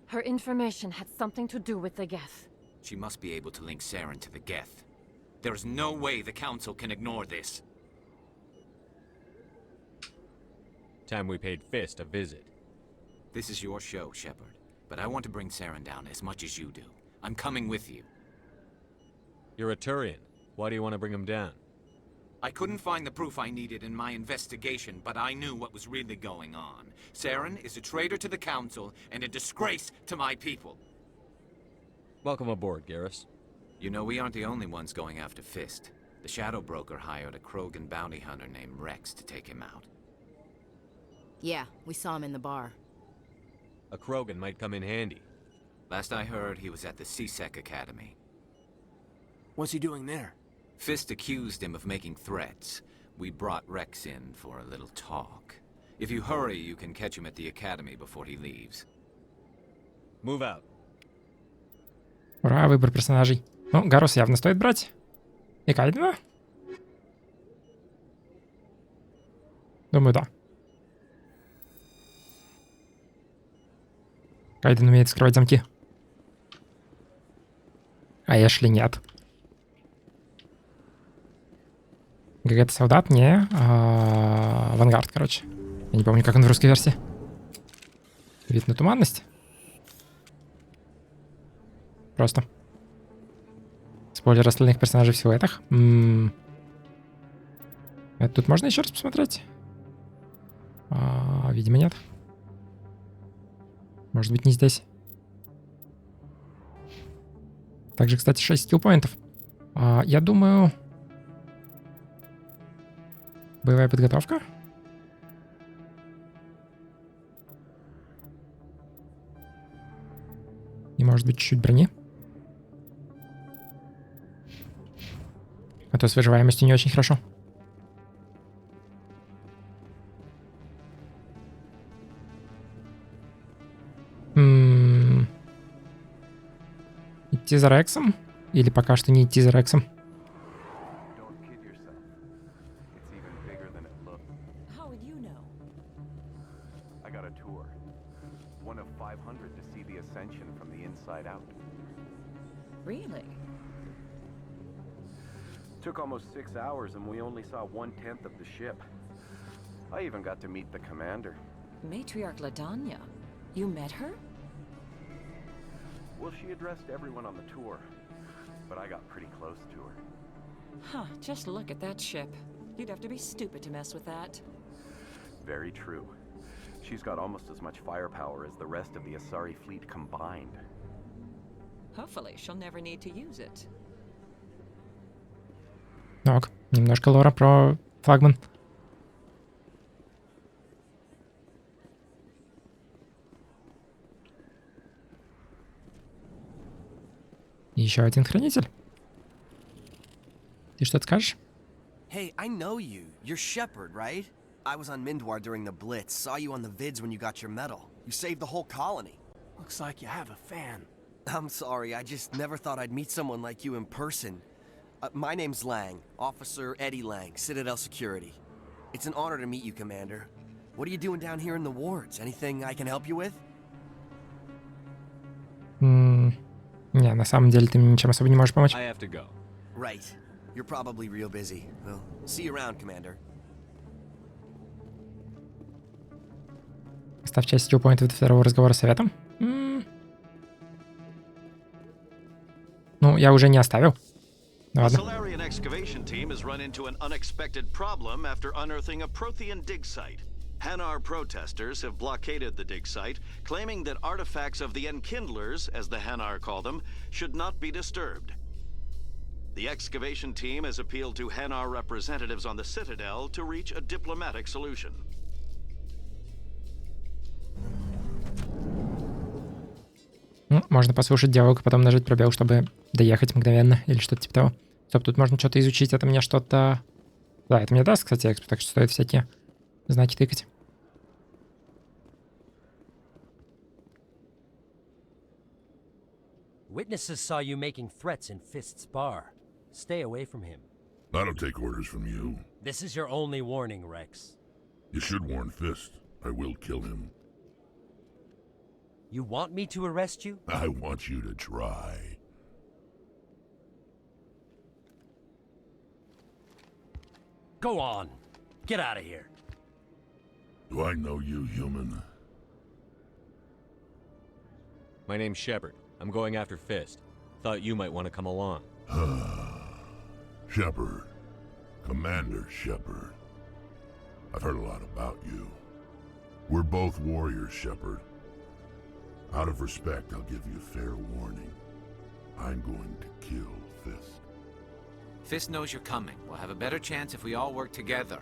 Her information had something to do with the Geth. She must be able to link Saren to the Geth. There is no way the Council can ignore this. Time we paid Fist a visit. This is your show, Shepard. But I want to bring Saren down as much as you do. I'm coming with you. You're a Turian. Why do you want to bring him down? I couldn't find the proof I needed in my investigation, but I knew what was really going on. Saren is a traitor to the Council and a disgrace to my people. Welcome aboard, Garrus. You know, we aren't the only ones going after Fist. The Shadow Broker hired a Krogan bounty hunter named Rex to take him out. Yeah, we saw him in the bar. A Krogan might come in handy. Last I heard, he was at the CSEC Academy. What's he doing there? Fist accused him of making threats. We brought Rex in for a little talk. If you hurry, you can catch him at the Academy before he leaves. Move out. Ура, выбор персонажей. Ну, Гарус явно стоит брать. И Кайдена? Думаю, да. Кайден умеет скрывать замки. А Эшли нет. ГГ-то солдат? Не. Авангард, короче. Я не помню, как он в русской версии. Вид на туманность. Просто. Спойлер остальных персонажей в силуэтах. Это тут можно еще раз посмотреть? Видимо, нет. Может быть, не здесь. Также, кстати, 6 скиллпоинтов. Я думаю... Боевая подготовка. И, может быть, чуть-чуть брони. А то с выживаемостью не очень хорошо. Идти за Рексом? Или пока что не идти за Рексом? How would you know? I got a tour. One of 500 to see the ascension from the inside out. Really? Took almost 6 hours and we only saw 1/10 of the ship. I even got to meet the commander. Matriarch Ladanya? You met her? Well, she addressed everyone on the tour, but I got pretty close to her. Huh, just look at that ship. You'd have to be stupid to mess with that. Very true. She's got almost as much firepower as the rest of the Asari fleet combined. Hopefully, she'll never need to use it. Ок, немножко лора про флагман. Еще один хранитель. Ты что-то скажешь? Hey, I know you. You're Shepard, right? I was on Mindwar during the Blitz. Saw you on the vids when you got your medal. You saved the whole colony. Looks like you have a fan. I'm sorry, I just never thought I'd meet someone like you in person. My name's Lang, Officer Eddie Lang, Citadel Security. It's an honor to meet you, Commander. What are you doing down here in the wards? Anything I can help you with? Не, на самом деле ты мне ничем особо не можешь помочь. I have to go. Right. You're probably real busy. Well, see you around, Commander. Став частью поинтов второго разговора с советом. Ну, я уже не оставил. The Ладно. Solarian excavation team has run into an unexpected problem after unearthing a Prothean dig site. Hanar protesters have blockaded the dig site, claiming that artifacts of the Enkindlers, as the Hanar call them, should not be disturbed. The excavation team has appealed to Hanar representatives on the Citadel to reach a diplomatic solution. Ну, можно послушать диалог, потом нажать пробел, чтобы доехать мгновенно, или что-то типа того. Стоп, тут можно что-то изучить, это мне что-то... Да, это мне даст, кстати, экспо, так что стоит всякие знаки тыкать. Witnesses saw you making threats in Fist's bar. Stay away from him. I don't take orders from you. This is your only warning, Rex. You should warn Fist. I will kill him. You want me to arrest you? I want you to try. Go on. Get out of here. Do I know you, human? My name's Shepard. I'm going after Fist. Thought you might want to come along. Shepard. Commander Shepard. I've heard a lot about you. We're both warriors, Shepard. Out of respect, I'll give you fair warning. I'm going to kill Fist. Fist knows you're coming. We'll have a better chance if we all work together.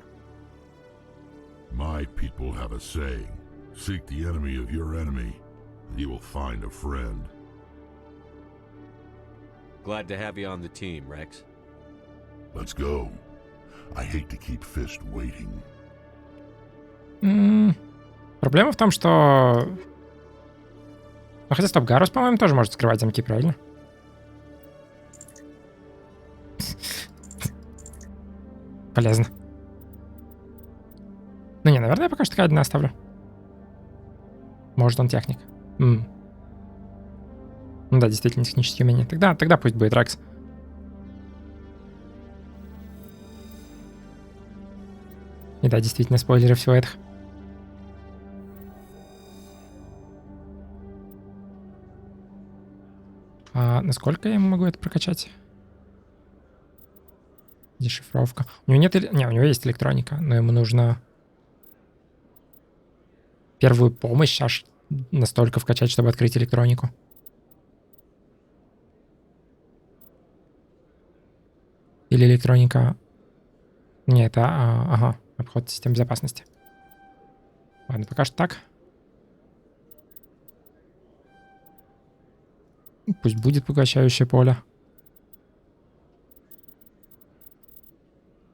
My people have a saying. Seek the enemy of your enemy, and you will find a friend. Glad to have you on the team, Rex. Let's go. I hate to keep Fist waiting. Проблема в том, что... Ну, хотя, стоп, Гарус, по-моему, тоже может скрывать замки, правильно? Полезно. Ну не, наверное, я пока что ТК-1 оставлю. Может, он техник. Ну да, действительно, технические умения. Тогда пусть будет Рекс. И да, действительно, спойлеры всего этого. А насколько я могу это прокачать? Дешифровка. У него нет... Не, у него есть электроника, но ему нужно первую помощь аж настолько вкачать, чтобы открыть электронику. Или электроника... Не, это... Ага, обход системы безопасности. Ладно, пока что так. Пусть будет поглощающее поле.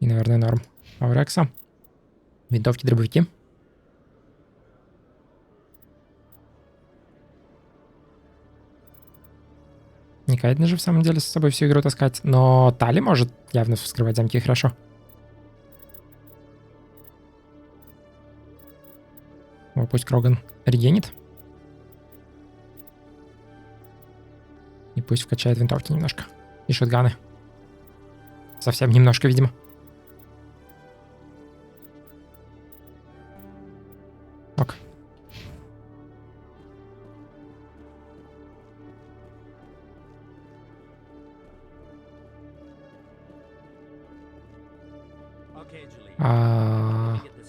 И, наверное, норм. А у Рекса винтовки, дробовики. Не Кайден же в самом деле с собой всю игру таскать. Но Тали может явно вскрывать замки хорошо. О, пусть Кроган регенит. И пусть вкачает винтовки немножко. И шотганы. Совсем немножко, видимо. Ок.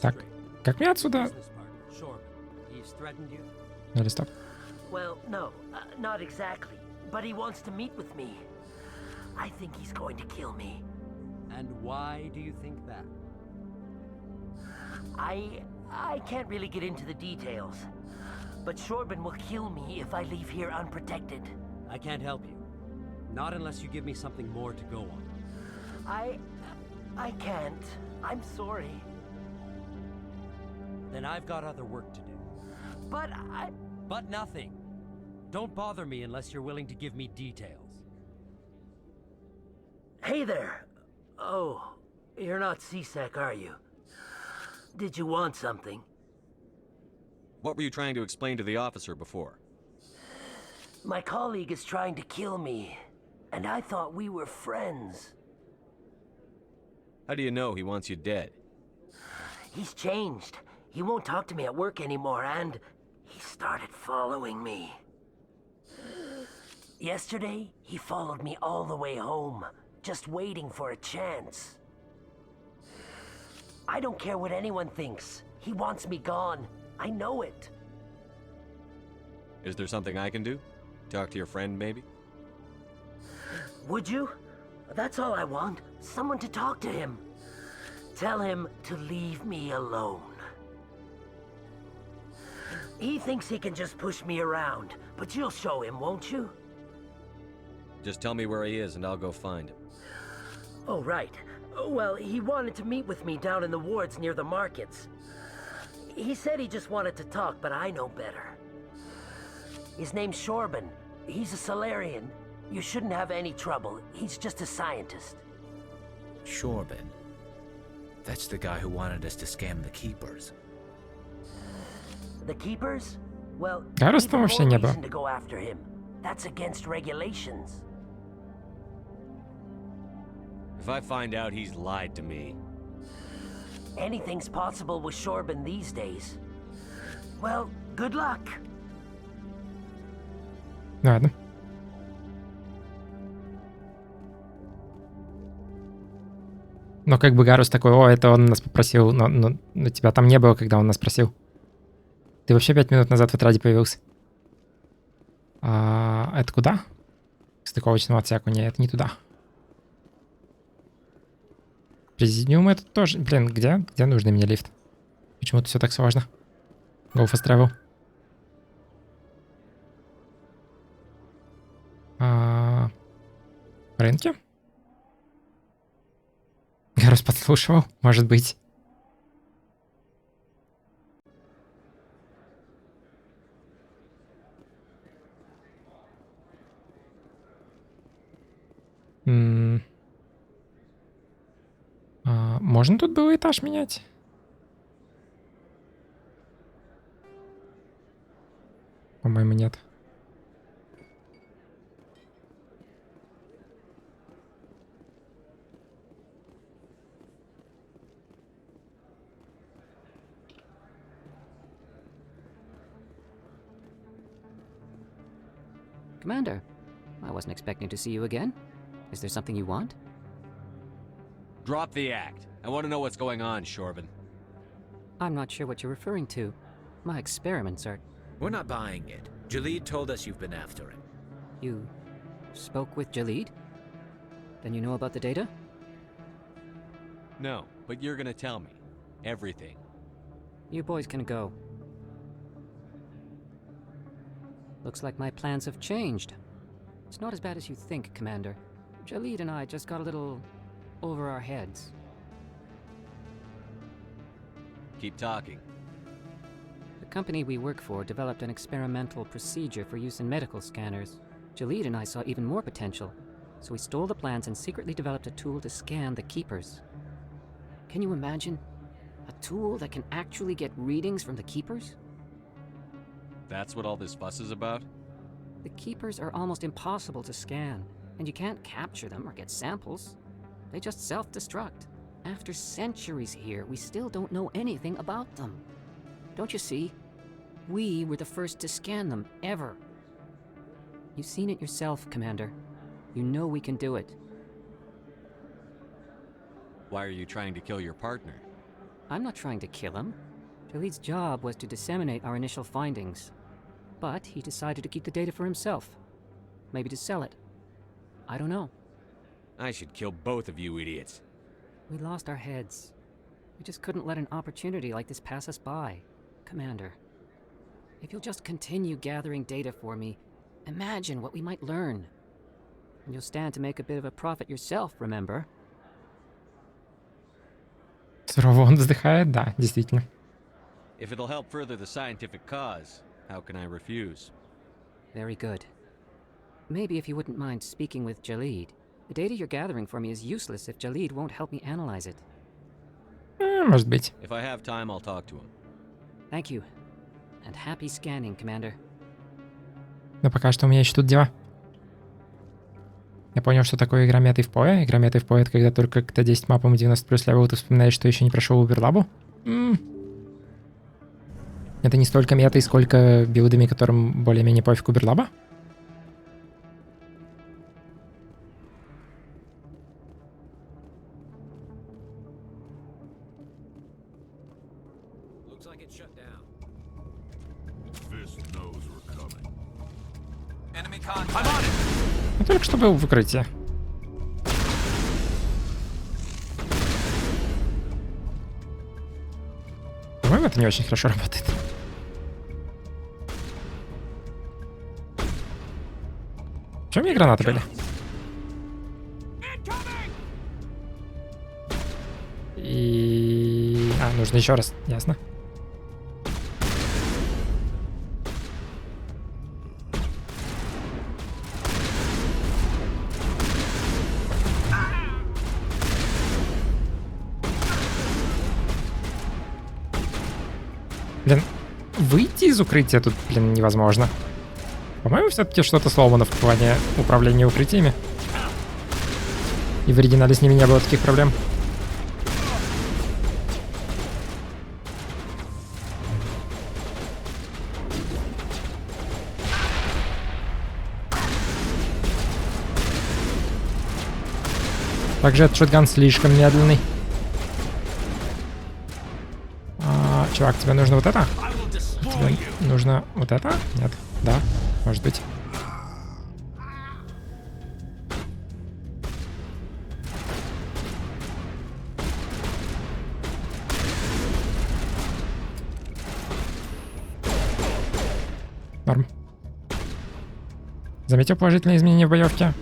Так, как мне отсюда? Или стоп. Well, no, not exactly. But he wants to meet with me. I think he's going to kill me. And why do you think that? I can't really get into the details. But Shorban will kill me if I leave here unprotected. I can't help you. Not unless you give me something more to go on. I can't. I'm sorry. Then I've got other work to do. But nothing. Don't bother me unless you're willing to give me details. Hey there. Oh, you're not CSEC, are you? Did you want something? What were you trying to explain to the officer before? My colleague is trying to kill me, and I thought we were friends. How do you know he wants you dead? He's changed. He won't talk to me at work anymore, and he started following me. Yesterday, he followed me all the way home, just waiting for a chance. I don't care what anyone thinks. He wants me gone. I know it. Is there something I can do? Talk to your friend, maybe? Would you? That's all I want. Someone to talk to him. Tell him to leave me alone. He thinks he can just push me around, but you'll show him, won't you? Just tell me where he is and I'll go find him. Oh, right. Well, he wanted to meet with me down in the wards near the markets. He said he just wanted to talk, but I know better. His name's Shorban. He's a Solarian. You shouldn't have any trouble. He's just a scientist. Shorban. That's the guy who wanted us to scam the Keepers. The Keepers? Well, Гарус там вообще не было. reason to go after him. That's against regulations. If I find out he's lied to me... Anything's possible with Shorban these days. Well, good luck. Ладно. Но как бы Гарус такой, о, это он нас попросил, но тебя там не было, когда он нас просил. Ты вообще 5 минут назад в отряде появился. Это куда? К стыковочному отсеку. Нет, это не туда. Президиум это тоже... Блин, где нужный мне лифт? Почему-то все так сложно. Go fast travel. Рынки? Гарус подслушивал, может быть. Можно тут было этаж менять? По-моему, нет. Commander, I wasn't expecting to see you again. Is there something you want? Drop the act. I want to know what's going on, Shorban. I'm not sure what you're referring to. My experiments are... We're not buying it. Jalid told us you've been after him. You spoke with Jalid? Then you know about the data? No, but you're gonna tell me. Everything. You boys can go. Looks like my plans have changed. It's not as bad as you think, Commander. Jalid and I just got a little over our heads. Keep talking. The company we work for developed an experimental procedure for use in medical scanners. Jalid and I saw even more potential, so we stole the plans and secretly developed a tool to scan the Keepers. Can you imagine? A tool that can actually get readings from the Keepers? That's what all this fuss is about? The Keepers are almost impossible to scan, and you can't capture them or get samples. They just self-destruct. After centuries here, we still don't know anything about them. Don't you see? We were the first to scan them, ever. You've seen it yourself, Commander. You know we can do it. Why are you trying to kill your partner? I'm not trying to kill him. Jaleed's job was to disseminate our initial findings. But he decided to keep the data for himself. Maybe to sell it. I don't know. I should kill both of you idiots. We lost our heads. We just couldn't let an opportunity like this pass us by. Commander, if you'll just continue gathering data for me, imagine what we might learn. And you'll stand to make a bit of a profit yourself, remember? Сурово он вздыхает, да, действительно. If it'll help further the scientific cause, how can I refuse? Very good. Maybe if you wouldn't mind speaking with Jaleed. The data you're gathering for me is useless if Jaleed won't help me analyze it. Может быть. If I have time, I'll talk to him. Thank you. And happy scanning, Commander. Но пока что у меня еще тут дела. Я понял, что такое игрометы в PoE. Игрометы в PoE — это когда только к 10 мапам 90 плюс левел ты вспоминаешь, что еще не прошел Уберлабу. Это не столько метой, сколько билдами, которым более-менее пофиг Уберлаба. Я только что был в укрытии. По-моему, это не очень хорошо работает. В чем мне гранаты были? И... нужно еще раз, ясно. Блин, выйти из укрытия тут, блин, невозможно. По-моему, все-таки что-то сломано в плане управления укрытиями. И в оригинале с ними не было таких проблем. Также этот шотган слишком медленный. Чувак, тебе нужно вот это? Тебе нужно вот это? Нет. Да, может быть. Норм. Заметил положительные изменения в боевке?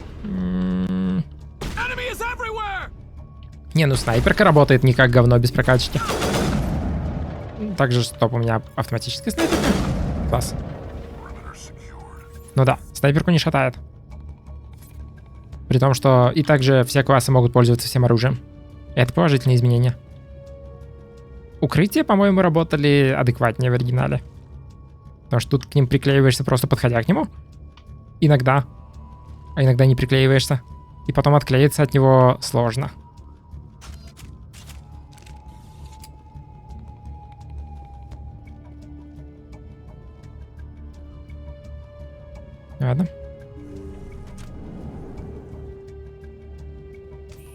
Не, ну снайперка работает не как говно без прокачки. Также, стоп, у меня автоматическая снайперка. Класс. Ну да, снайперку не шатает. При том, что и также все классы могут пользоваться всем оружием. Это положительные изменения. Укрытия, по-моему, работали адекватнее в оригинале. Потому что тут к ним приклеиваешься, просто подходя к нему. Иногда. А иногда не приклеиваешься. И потом отклеиться от него сложно. Ладно.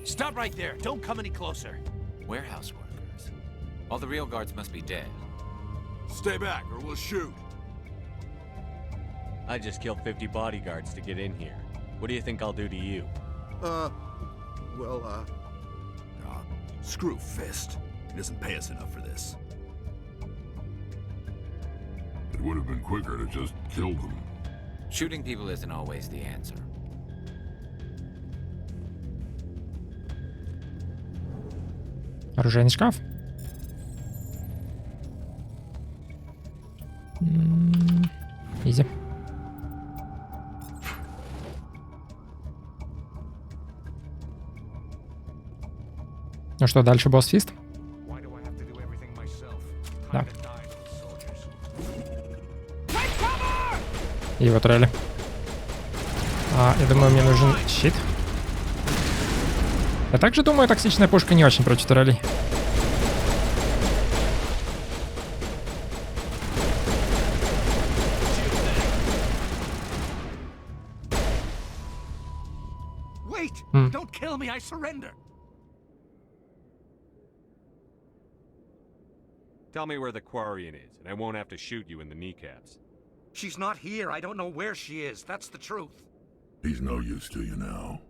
Stop right there. Don't come any closer. Warehouse workers. All the real guards must be dead. Stay back or we'll shoot. I just killed 50 bodyguards to get in here. What do you think I'll do to you? Screw Fist. He doesn't pay us enough for this. It would have been quicker to just kill them. Shooting people isn't always the answer. Оружейный шкаф. Изи. Ну что, дальше босс-фист? Да. И его тролли. Я думаю, мне нужен щит. Я также думаю, токсичная пушка не очень против турелей. Wait! Don't kill me, I surrender! Tell me where the Quarian is, and I won't have to shoot you in the kneecaps. She's not here. I don't know where she is. That's the truth. He's no use to you now.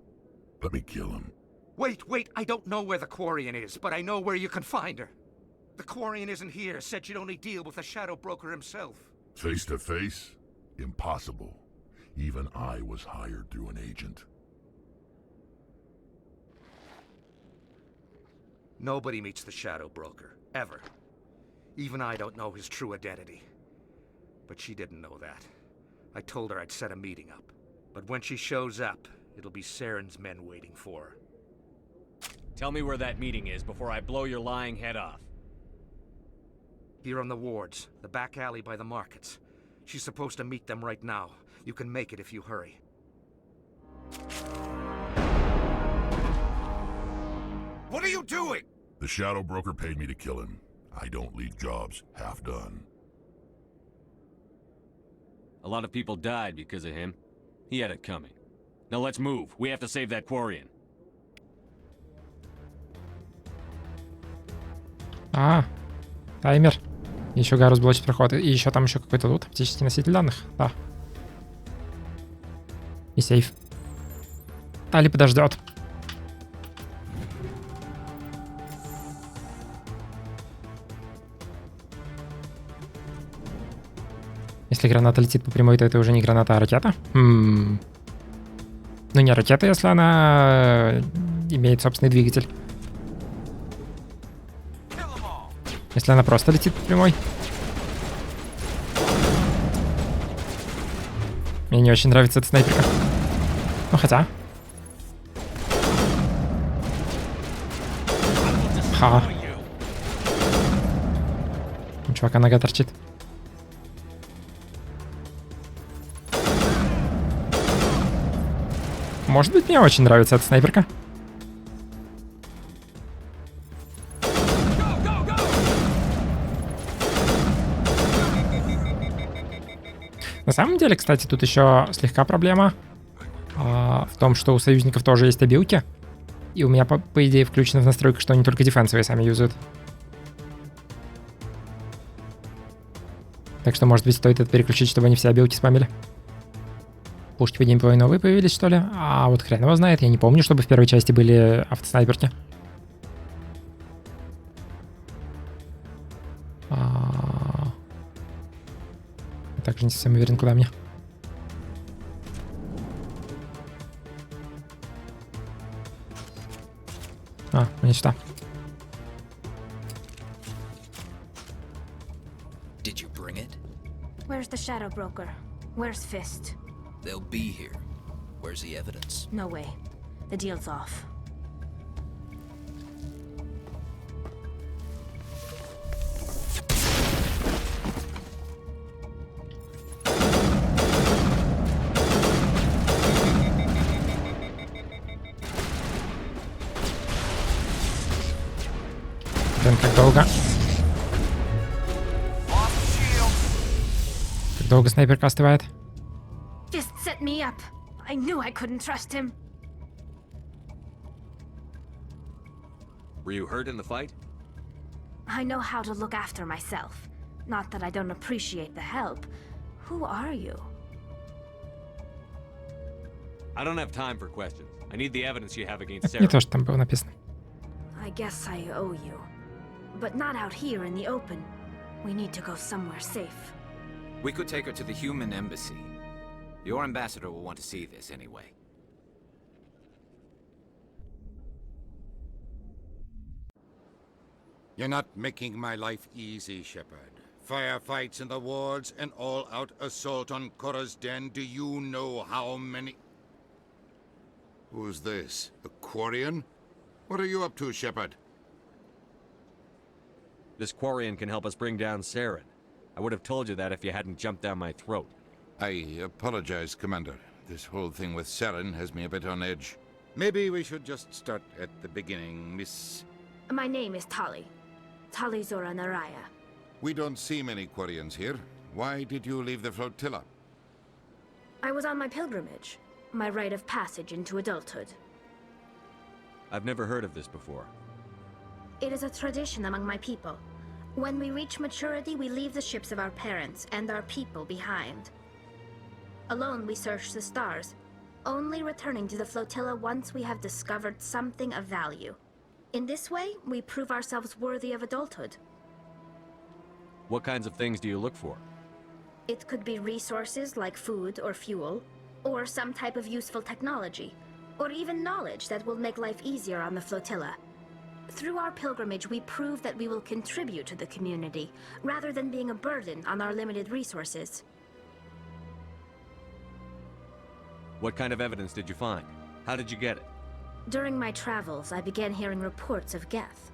Let me kill him. Wait. I don't know where the Quarian is, but I know where you can find her. The Quarian isn't here. Said she'd only deal with the Shadow Broker himself. Face to face? Impossible. Even I was hired through an agent. Nobody meets the Shadow Broker. Ever. Even I don't know his true identity. But she didn't know that. I told her I'd set a meeting up. But when she shows up, it'll be Saren's men waiting for her. Tell me where that meeting is before I blow your lying head off. Here on the wards, the back alley by the markets. She's supposed to meet them right now. You can make it if you hurry. What are you doing? The Shadow Broker paid me to kill him. I don't leave jobs half done. A lot of people died because of him. He had it coming. Now let's move. We have to save that Quarian. Таймер. Еще Гарус блочит проход. И еще там еще какой-то лут. Оптический носитель данных. Да. И сейф. Тали подождет. Если граната летит по прямой, то это уже не граната, а ракета. Ну не ракета, если она имеет собственный двигатель. Если она просто летит по прямой. Мне не очень нравится эта снайперка. Ну хотя. Ха. У чувака нога торчит. Может быть, мне очень нравится эта снайперка. На самом деле, кстати, тут еще слегка проблема в том, что у союзников тоже есть обилки. И у меня, по идее, включено в настройках, что они только дефенсовые сами юзают. Так что, может быть, стоит это переключить, чтобы они все обилки спамили. Пушки по геймплею новые появились, что ли? А вот хрен его знает, я не помню, чтобы в первой части были автоснайперки. Также не совсем уверен, куда мне. Мне сюда. Did you bring it? Where's the Shadow Broker? Where's Fist? They'll be here. Where's the evidence? No way. The deal's off. Блин, как долго? Как долго снайперка остывает? Fist set me up. I knew I couldn't trust him. Were you hurt in the fight? I know how to look after myself. Not that I don't appreciate the help. Who are you? I don't have time for questions. I need the evidence you have against Sarah. Не то, что там было написано. I guess I owe you. But not out here in the open. We need to go somewhere safe. We could take her to the human embassy. Your ambassador will want to see this anyway. You're not making my life easy, Shepard. Firefights in the wards, an all-out assault on Korra's den. Do you know how many... Who's this? A Quarian? What are you up to, Shepard? This Quarian can help us bring down Saren. I would have told you that if you hadn't jumped down my throat. I apologize, Commander. This whole thing with Saren has me a bit on edge. Maybe we should just start at the beginning, Miss... My name is Tali. Tali Zora Naraya. We don't see many Quarians here. Why did you leave the flotilla? I was on my pilgrimage. My rite of passage into adulthood. I've never heard of this before. It is a tradition among my people. When we reach maturity, we leave the ships of our parents and our people behind. Alone, we search the stars, only returning to the flotilla once we have discovered something of value. In this way, we prove ourselves worthy of adulthood. What kinds of things do you look for? It could be resources like food or fuel, or some type of useful technology, or even knowledge that will make life easier on the flotilla. Through our pilgrimage, we prove that we will contribute to the community, rather than being a burden on our limited resources. What kind of evidence did you find? How did you get it? During my travels, I began hearing reports of Geth.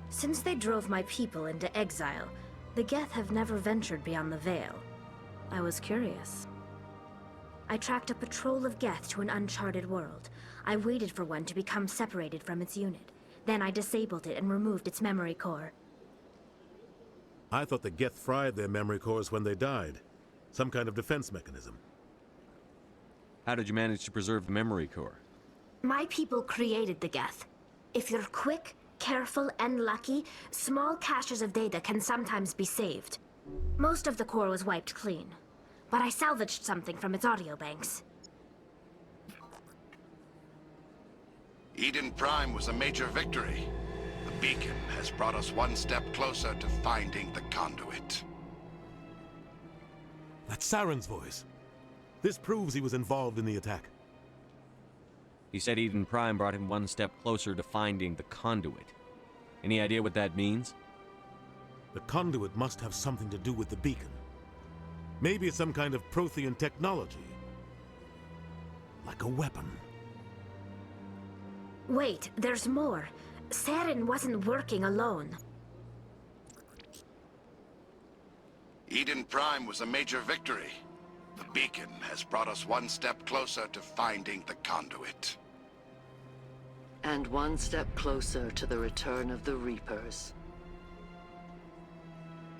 Since they drove my people into exile, the Geth have never ventured beyond the Veil. I was curious. I tracked a patrol of Geth to an uncharted world. I waited for one to become separated from its unit. Then I disabled it and removed its memory core. I thought the Geth fried their memory cores when they died. Some kind of defense mechanism. How did you manage to preserve the memory core? My people created the Geth. If you're quick, careful, and lucky, small caches of data can sometimes be saved. Most of the core was wiped clean, but I salvaged something from its audio banks. Eden Prime was a major victory. The beacon has brought us one step closer to finding the conduit. That's Saren's voice. This proves he was involved in the attack. He said Eden Prime brought him one step closer to finding the conduit. Any idea what that means? The conduit must have something to do with the beacon. Maybe it's some kind of Prothean technology. Like a weapon. Wait, there's more. Saren wasn't working alone. Eden Prime was a major victory. The beacon has brought us one step closer to finding the conduit. And one step closer to the return of the Reapers.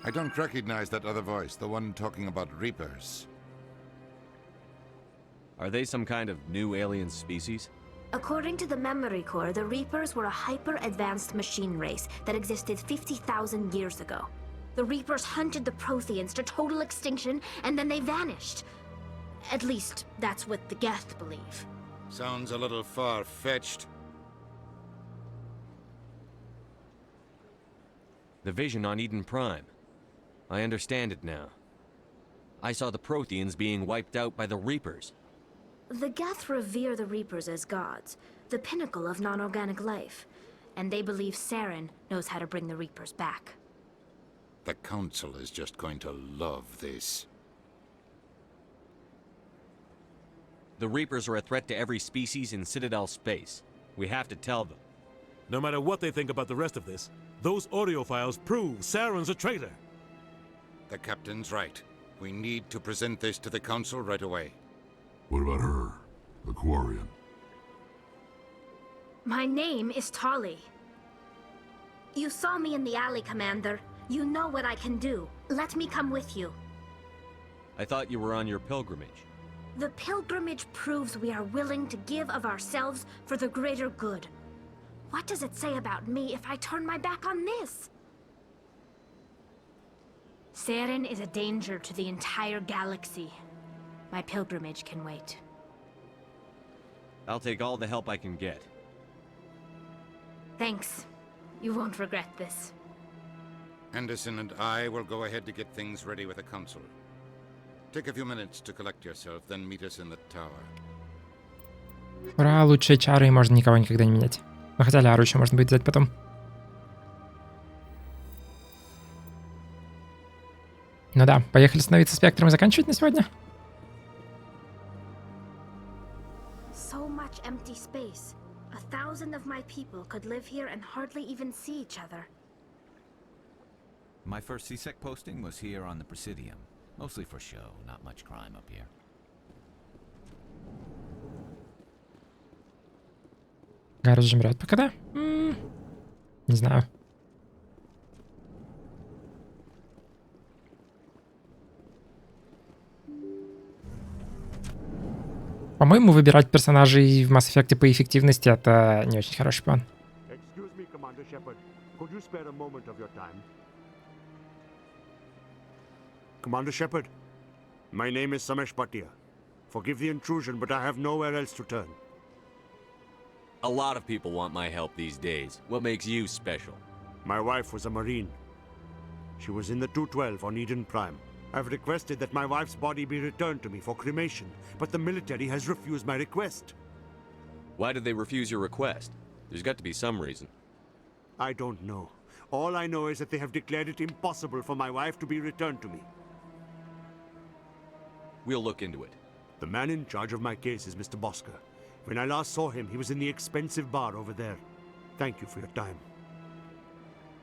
I don't recognize that other voice, the one talking about Reapers. Are they some kind of new alien species? According to the memory core, the Reapers were a hyper-advanced machine race that existed 50,000 years ago. The Reapers hunted the Protheans to total extinction, and then they vanished. At least, that's what the Geth believe. Sounds a little far-fetched. The vision on Eden Prime. I understand it now. I saw the Protheans being wiped out by the Reapers. The Geth revere the Reapers as gods, the pinnacle of non-organic life, and they believe Saren knows how to bring the Reapers back. The Council is just going to love this. The Reapers are a threat to every species in Citadel space. We have to tell them. No matter what they think about the rest of this, those audio files prove Saren's a traitor. The Captain's right. We need to present this to the Council right away. What about her? The Quarian? My name is Tali. You saw me in the alley, Commander. You know what I can do. Let me come with you. I thought you were on your pilgrimage. The pilgrimage proves we are willing to give of ourselves for the greater good. What does it say about me if I turn my back on this? Saren is a danger to the entire galaxy. My pilgrimage can wait. I'll take all the help I can get. Thanks. You won't regret this. Anderson and I will go ahead to get things ready with the Council. Take a few minutes to collect yourself, then meet us in the tower. Ура, лучшие чары, и можно никого никогда не менять. Ну хотя Ляру еще можно будет взять потом. Ну да, поехали становиться спектром и заканчивать на сегодня. So much empty space. 1,000 of my people could live here and hardly even see each other. My first CSEC posting was here on the Presidium. Mostly for show, not much crime up here. Гарри жмрет пока, да? Не знаю. По-моему, выбирать персонажей в Mass Effect по эффективности — это не очень хороший план. Excuse me, Commander Shepard. Could you spare a moment of your time? Commander Shepard, my name is Samesh Bhatia. Forgive the intrusion, but I have nowhere else to turn. A lot of people want my help these days. What makes you special? My wife was a Marine. She was in the 212 on Eden Prime. I've requested that my wife's body be returned to me for cremation, but the military has refused my request. Why did they refuse your request? There's got to be some reason. I don't know. All I know is that they have declared it impossible for my wife to be returned to me. We'll look into it. The man in charge of my case is Mr. Bosker. When I last saw him, he was in the expensive bar over there. Thank you for your time.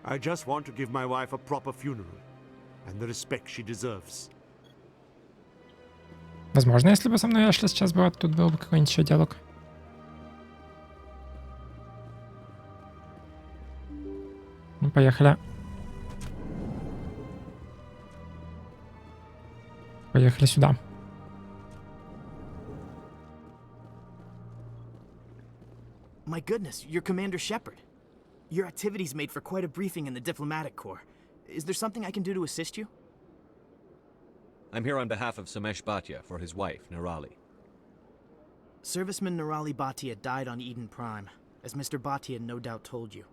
I just want to give my wife a proper funeral and the respect she deserves. Возможно, если бы со мной Эшли сейчас была, тут был бы какой-нибудь еще диалог. Ну, поехали. Поехали сюда. My goodness, you're Commander Shepard. Your activities made for quite a briefing in the diplomatic corps. Is there something I can do to assist you? I'm here on behalf of Samesh Bhatia for his wife, Nirali. Serviceman Nirali Bhatia died on Eden Prime, as Mr. Bhatia no doubt told you.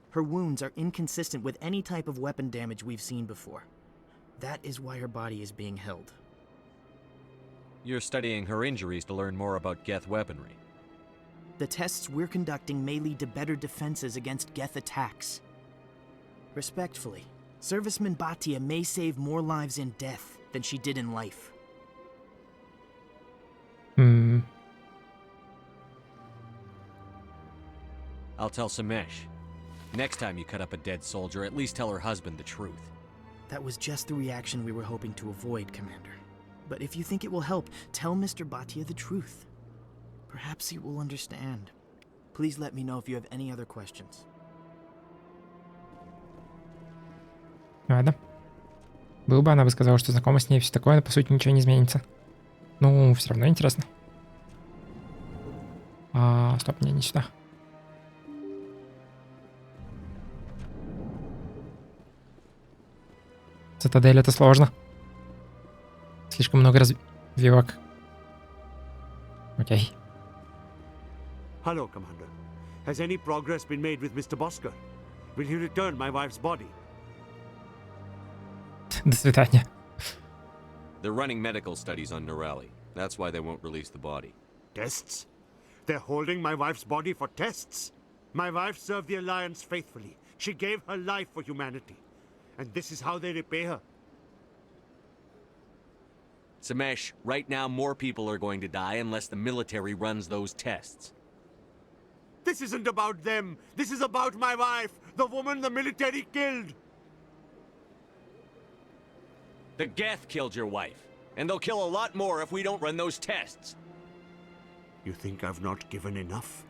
Her wounds are inconsistent with any type of weapon damage we've seen before. That is why her body is being held. You're studying her injuries to learn more about Geth weaponry. The tests we're conducting may lead to better defenses against Geth attacks. Respectfully, Serviceman Bhatia may save more lives in death than she did in life. I'll tell Samesh. Next time you cut up a dead soldier, at least tell her husband the truth. That was just the reaction we were hoping to avoid, Commander. But if you think it will help, tell Mr. Bhatia the truth. Perhaps he will understand. Please let me know if you have any other questions. Ладно. Был бы, она бы сказала, что знакома с ней и все такое, но по сути ничего не изменится. Ну, все равно интересно. Стоп, не сюда. Цитадель — это сложно. Слишком много развивок. Окей. Hello, Commander. Has any progress been made with Mr. Bosker? Will he return my wife's body? До свидания. They're running medical studies on Nirali. That's why they won't release the body. Tests? They're holding my wife's body for tests? My wife served the Alliance faithfully. She gave her life for humanity. And this is how they repay her. Samesh, right now more people are going to die unless the military runs those tests. This isn't about them. This is about my wife, the woman the military killed. The Geth killed your wife, and they'll kill a lot more if we don't run those tests. You think I've not given enough?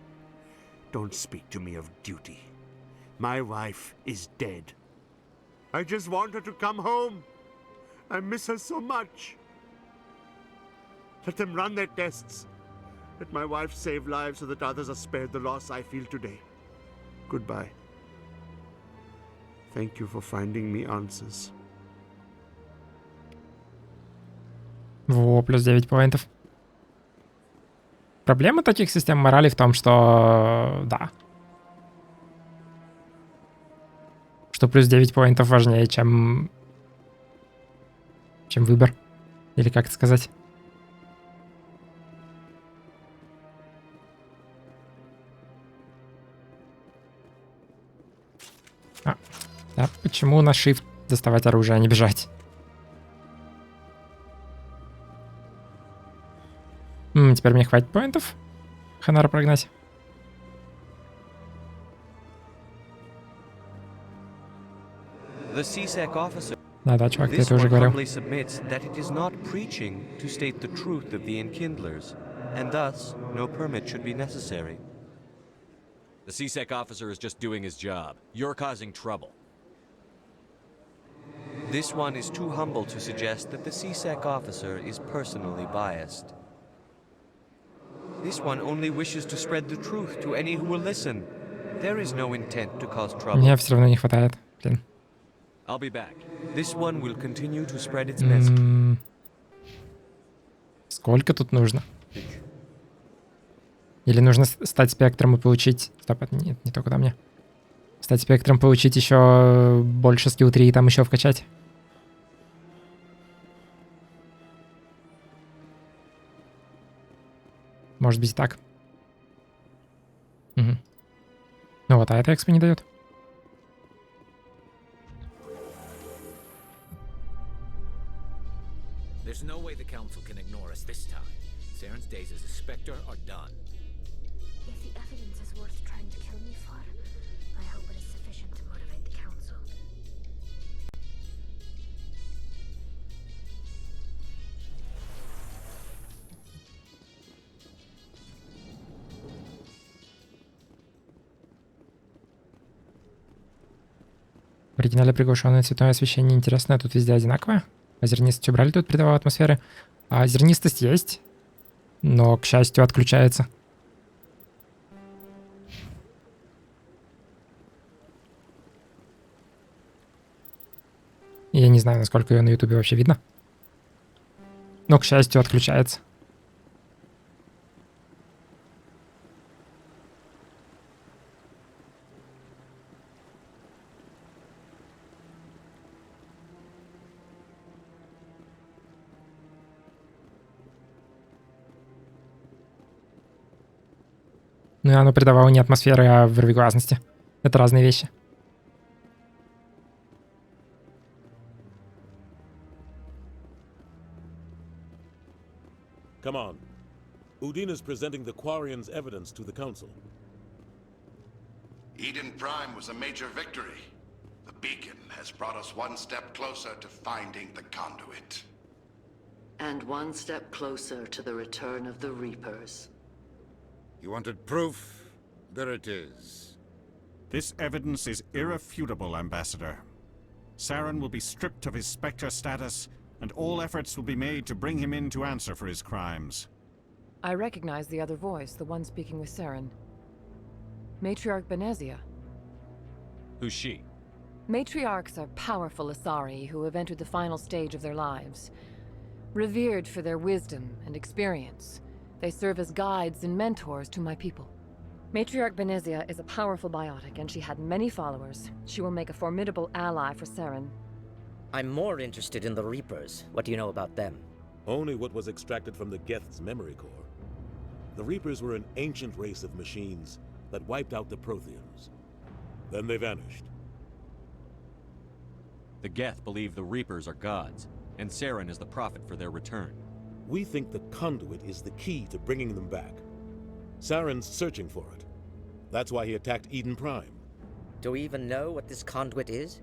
Don't speak to me of duty. My wife is dead. I just want her to come home. I miss her so much. Let them run their tests. Let my wife save lives so that others are spared the loss I feel today. Goodbye. Thank you for finding me answers. Во, плюс 9 поинтов. Проблема таких систем морали в том, что... Да. Что плюс 9 поинтов важнее, чем выбор. Или как это сказать? Да, почему на shift доставать оружие, а не бежать? Теперь мне хватит поинтов Ханара прогнать. Да, чувак, ты это уже говорил. Submits that it is not preaching to state the truth of the enkindlers, and thus no permit should be necessary. The CSEC officer is just doing his job. You're causing trouble. This one is too humble to suggest that the CSEC officer is personally biased. This one only wishes to spread the truth to any who will listen. There is no intent to cause trouble. Мне все равно не хватает. Блин. I'll be back. This one will continue to spread its message. Сколько тут нужно? Или нужно стать спектром и получить... Стоп, это не то, куда мне. Стать спектром, получить еще больше скилл 3 и там еще вкачать. Может быть и так. Угу. Ну вот, а это экспо не дает. There's no way the council can ignore us this time. Saren's days as a Spectre are done. If the evidence is worth trying to kill me for, I hope it is sufficient to motivate the council. В оригинале приглушенное цветное освещение интересное, тут везде одинаковое. А зернистость убрали, тут придавало атмосферы. А зернистость есть, но, к счастью, отключается. Я не знаю, насколько ее на ютубе вообще видно. Но, к счастью, отключается. Ну и оно придавало не атмосферы, а вырвиглазности. Это разные вещи. Come on. Udine is presenting the Quarians' evidence to the Council. Eden Prime was a major victory. The beacon has brought us one step closer to finding the conduit. And one step closer to the return of the Reapers. You wanted proof? There it is. This evidence is irrefutable, Ambassador. Saren will be stripped of his Spectre status, and all efforts will be made to bring him in to answer for his crimes. I recognize the other voice, the one speaking with Saren. Matriarch Benezia. Who's she? Matriarchs are powerful Asari who have entered the final stage of their lives. Revered for their wisdom and experience, they serve as guides and mentors to my people. Matriarch Benezia is a powerful biotic, and she had many followers. She will make a formidable ally for Saren. I'm more interested in the Reapers. What do you know about them? Only what was extracted from the Geth's memory core. The Reapers were an ancient race of machines that wiped out the Protheans. Then they vanished. The Geth believe the Reapers are gods, and Saren is the prophet for their return. We think the conduit is the key to bringing them back. Saren's searching for it. That's why he attacked Eden Prime. Do we even know what this conduit is?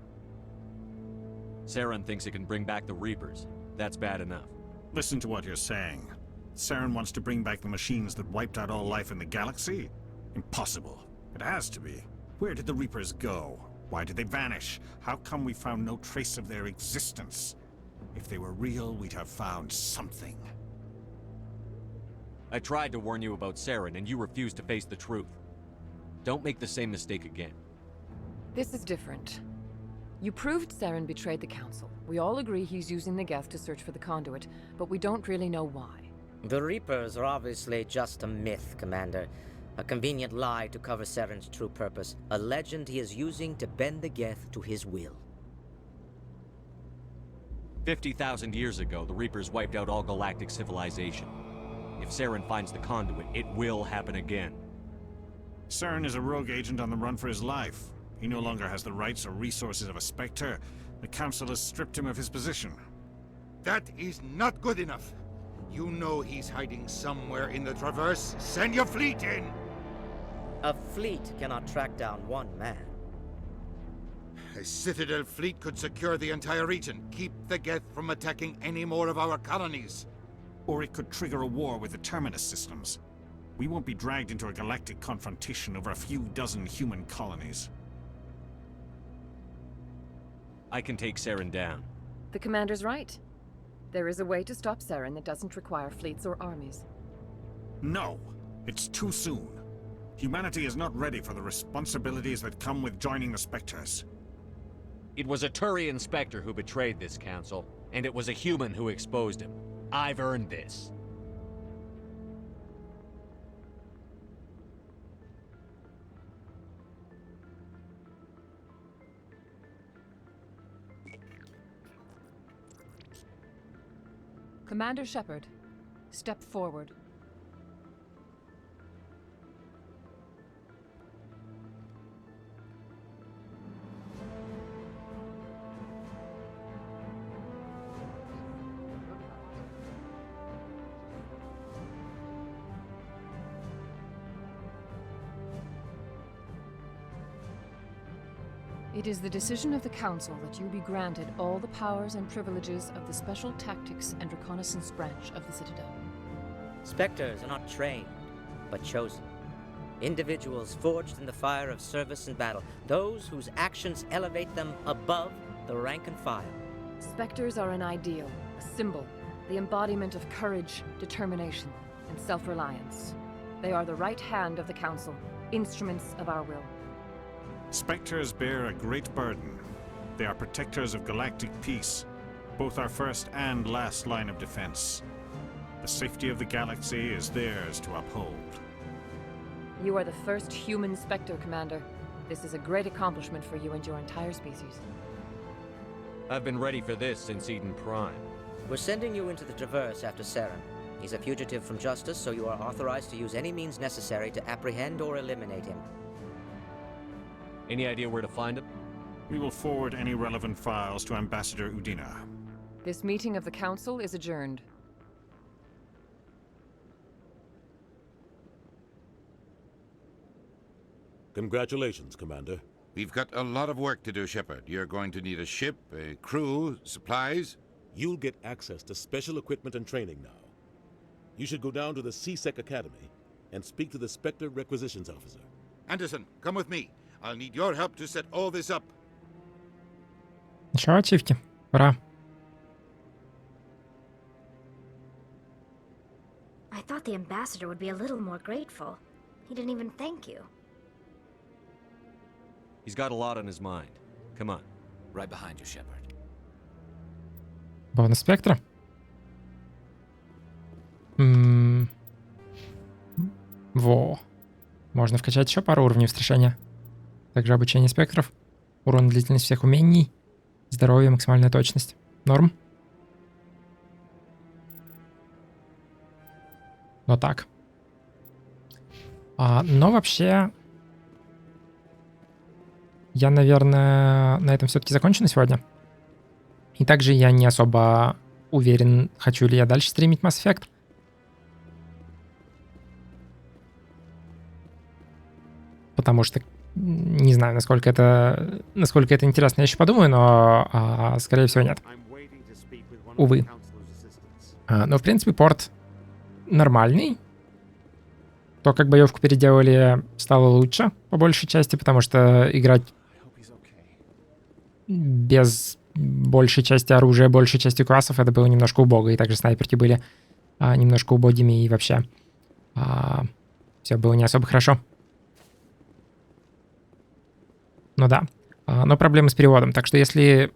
Saren thinks it can bring back the Reapers. That's bad enough. Listen to what you're saying. Saren wants to bring back the machines that wiped out all life in the galaxy? Impossible. It has to be. Where did the Reapers go? Why did they vanish? How come we found no trace of their existence? If they were real, we'd have found something. I tried to warn you about Saren, and you refused to face the truth. Don't make the same mistake again. This is different. You proved Saren betrayed the Council. We all agree he's using the Geth to search for the conduit, but we don't really know why. The Reapers are obviously just a myth, Commander. A convenient lie to cover Saren's true purpose. A legend he is using to bend the Geth to his will. 50,000 years ago, the Reapers wiped out all galactic civilization. If Saren finds the conduit, it will happen again. Saren is a rogue agent on the run for his life. He no longer has the rights or resources of a Spectre. The Council has stripped him of his position. That is not good enough. You know he's hiding somewhere in the Traverse. Send your fleet in! A fleet cannot track down one man. A Citadel fleet could secure the entire region, keep the Geth from attacking any more of our colonies. Or it could trigger a war with the Terminus systems. We won't be dragged into a galactic confrontation over a few dozen human colonies. I can take Saren down. The commander's right. There is a way to stop Saren that doesn't require fleets or armies. No, it's too soon. Humanity is not ready for the responsibilities that come with joining the Spectres. It was a Turian Spectre who betrayed this council, and it was a human who exposed him. I've earned this. Commander Shepard, step forward. It is the decision of the Council that you be granted all the powers and privileges of the Special Tactics and Reconnaissance Branch of the Citadel. Spectres are not trained, but chosen. Individuals forged in the fire of service and battle, those whose actions elevate them above the rank and file. Spectres are an ideal, a symbol, the embodiment of courage, determination, and self-reliance. They are the right hand of the Council, instruments of our will. Spectres bear a great burden. They are protectors of galactic peace, both our first and last line of defense. The safety of the galaxy is theirs to uphold. You are the first human Spectre, Commander. This is a great accomplishment for you and your entire species. I've been ready for this since Eden Prime. We're sending you into the Traverse after Saren. He's a fugitive from justice, so you are authorized to use any means necessary to apprehend or eliminate him. Any idea where to find him? We will forward any relevant files to Ambassador Udina. This meeting of the Council is adjourned. Congratulations, Commander. We've got a lot of work to do, Shepard. You're going to need a ship, a crew, supplies. You'll get access to special equipment and training now. You should go down to the CSEC Academy and speak to the Spectre Requisitions Officer. Anderson, come with me. I'll need your help to set all this up. Еще ачивки. Ура. I thought the ambassador would be a little more grateful. He didn't even thank you. He's got a lot on his mind. Come on. Right behind you, Shepard. Бонус спектра. Во. Можно вкачать еще пару уровней встречания. Также обучение спектров. Урон, длительность всех умений. Здоровье, максимальная точность. Норм. Вот так. Но вообще... Я, наверное, на этом все-таки закончу на сегодня. И также я не особо уверен, хочу ли я дальше стримить Mass Effect. Потому что не знаю, насколько это интересно. Я еще подумаю, но скорее всего нет. Увы. Но в принципе порт нормальный. То, как боевку переделали, стало лучше по большей части, потому что играть без большей части оружия, большей части классов, это было немножко убого. И также снайперки были немножко убогими, и вообще все было не особо хорошо. Ну да. Но проблемы с переводом. Так что если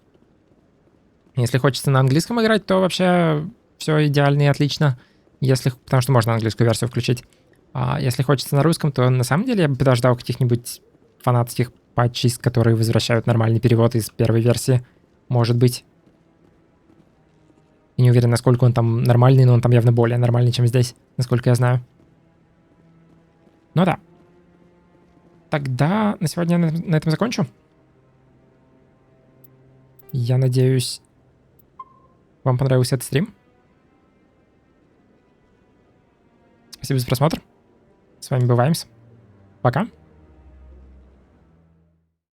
хочется на английском играть, то вообще все идеально и отлично. Потому что можно английскую версию включить. Если хочется на русском, то на самом деле я бы подождал каких-нибудь фанатских патчей, которые возвращают нормальный перевод из первой версии. Может быть. Я не уверен, насколько он там нормальный, но он там явно более нормальный, чем здесь, насколько я знаю. Ну да. Тогда на сегодня я на этом закончу. Я надеюсь, вам понравился этот стрим. Спасибо за просмотр. С вами был Ваймс. Пока.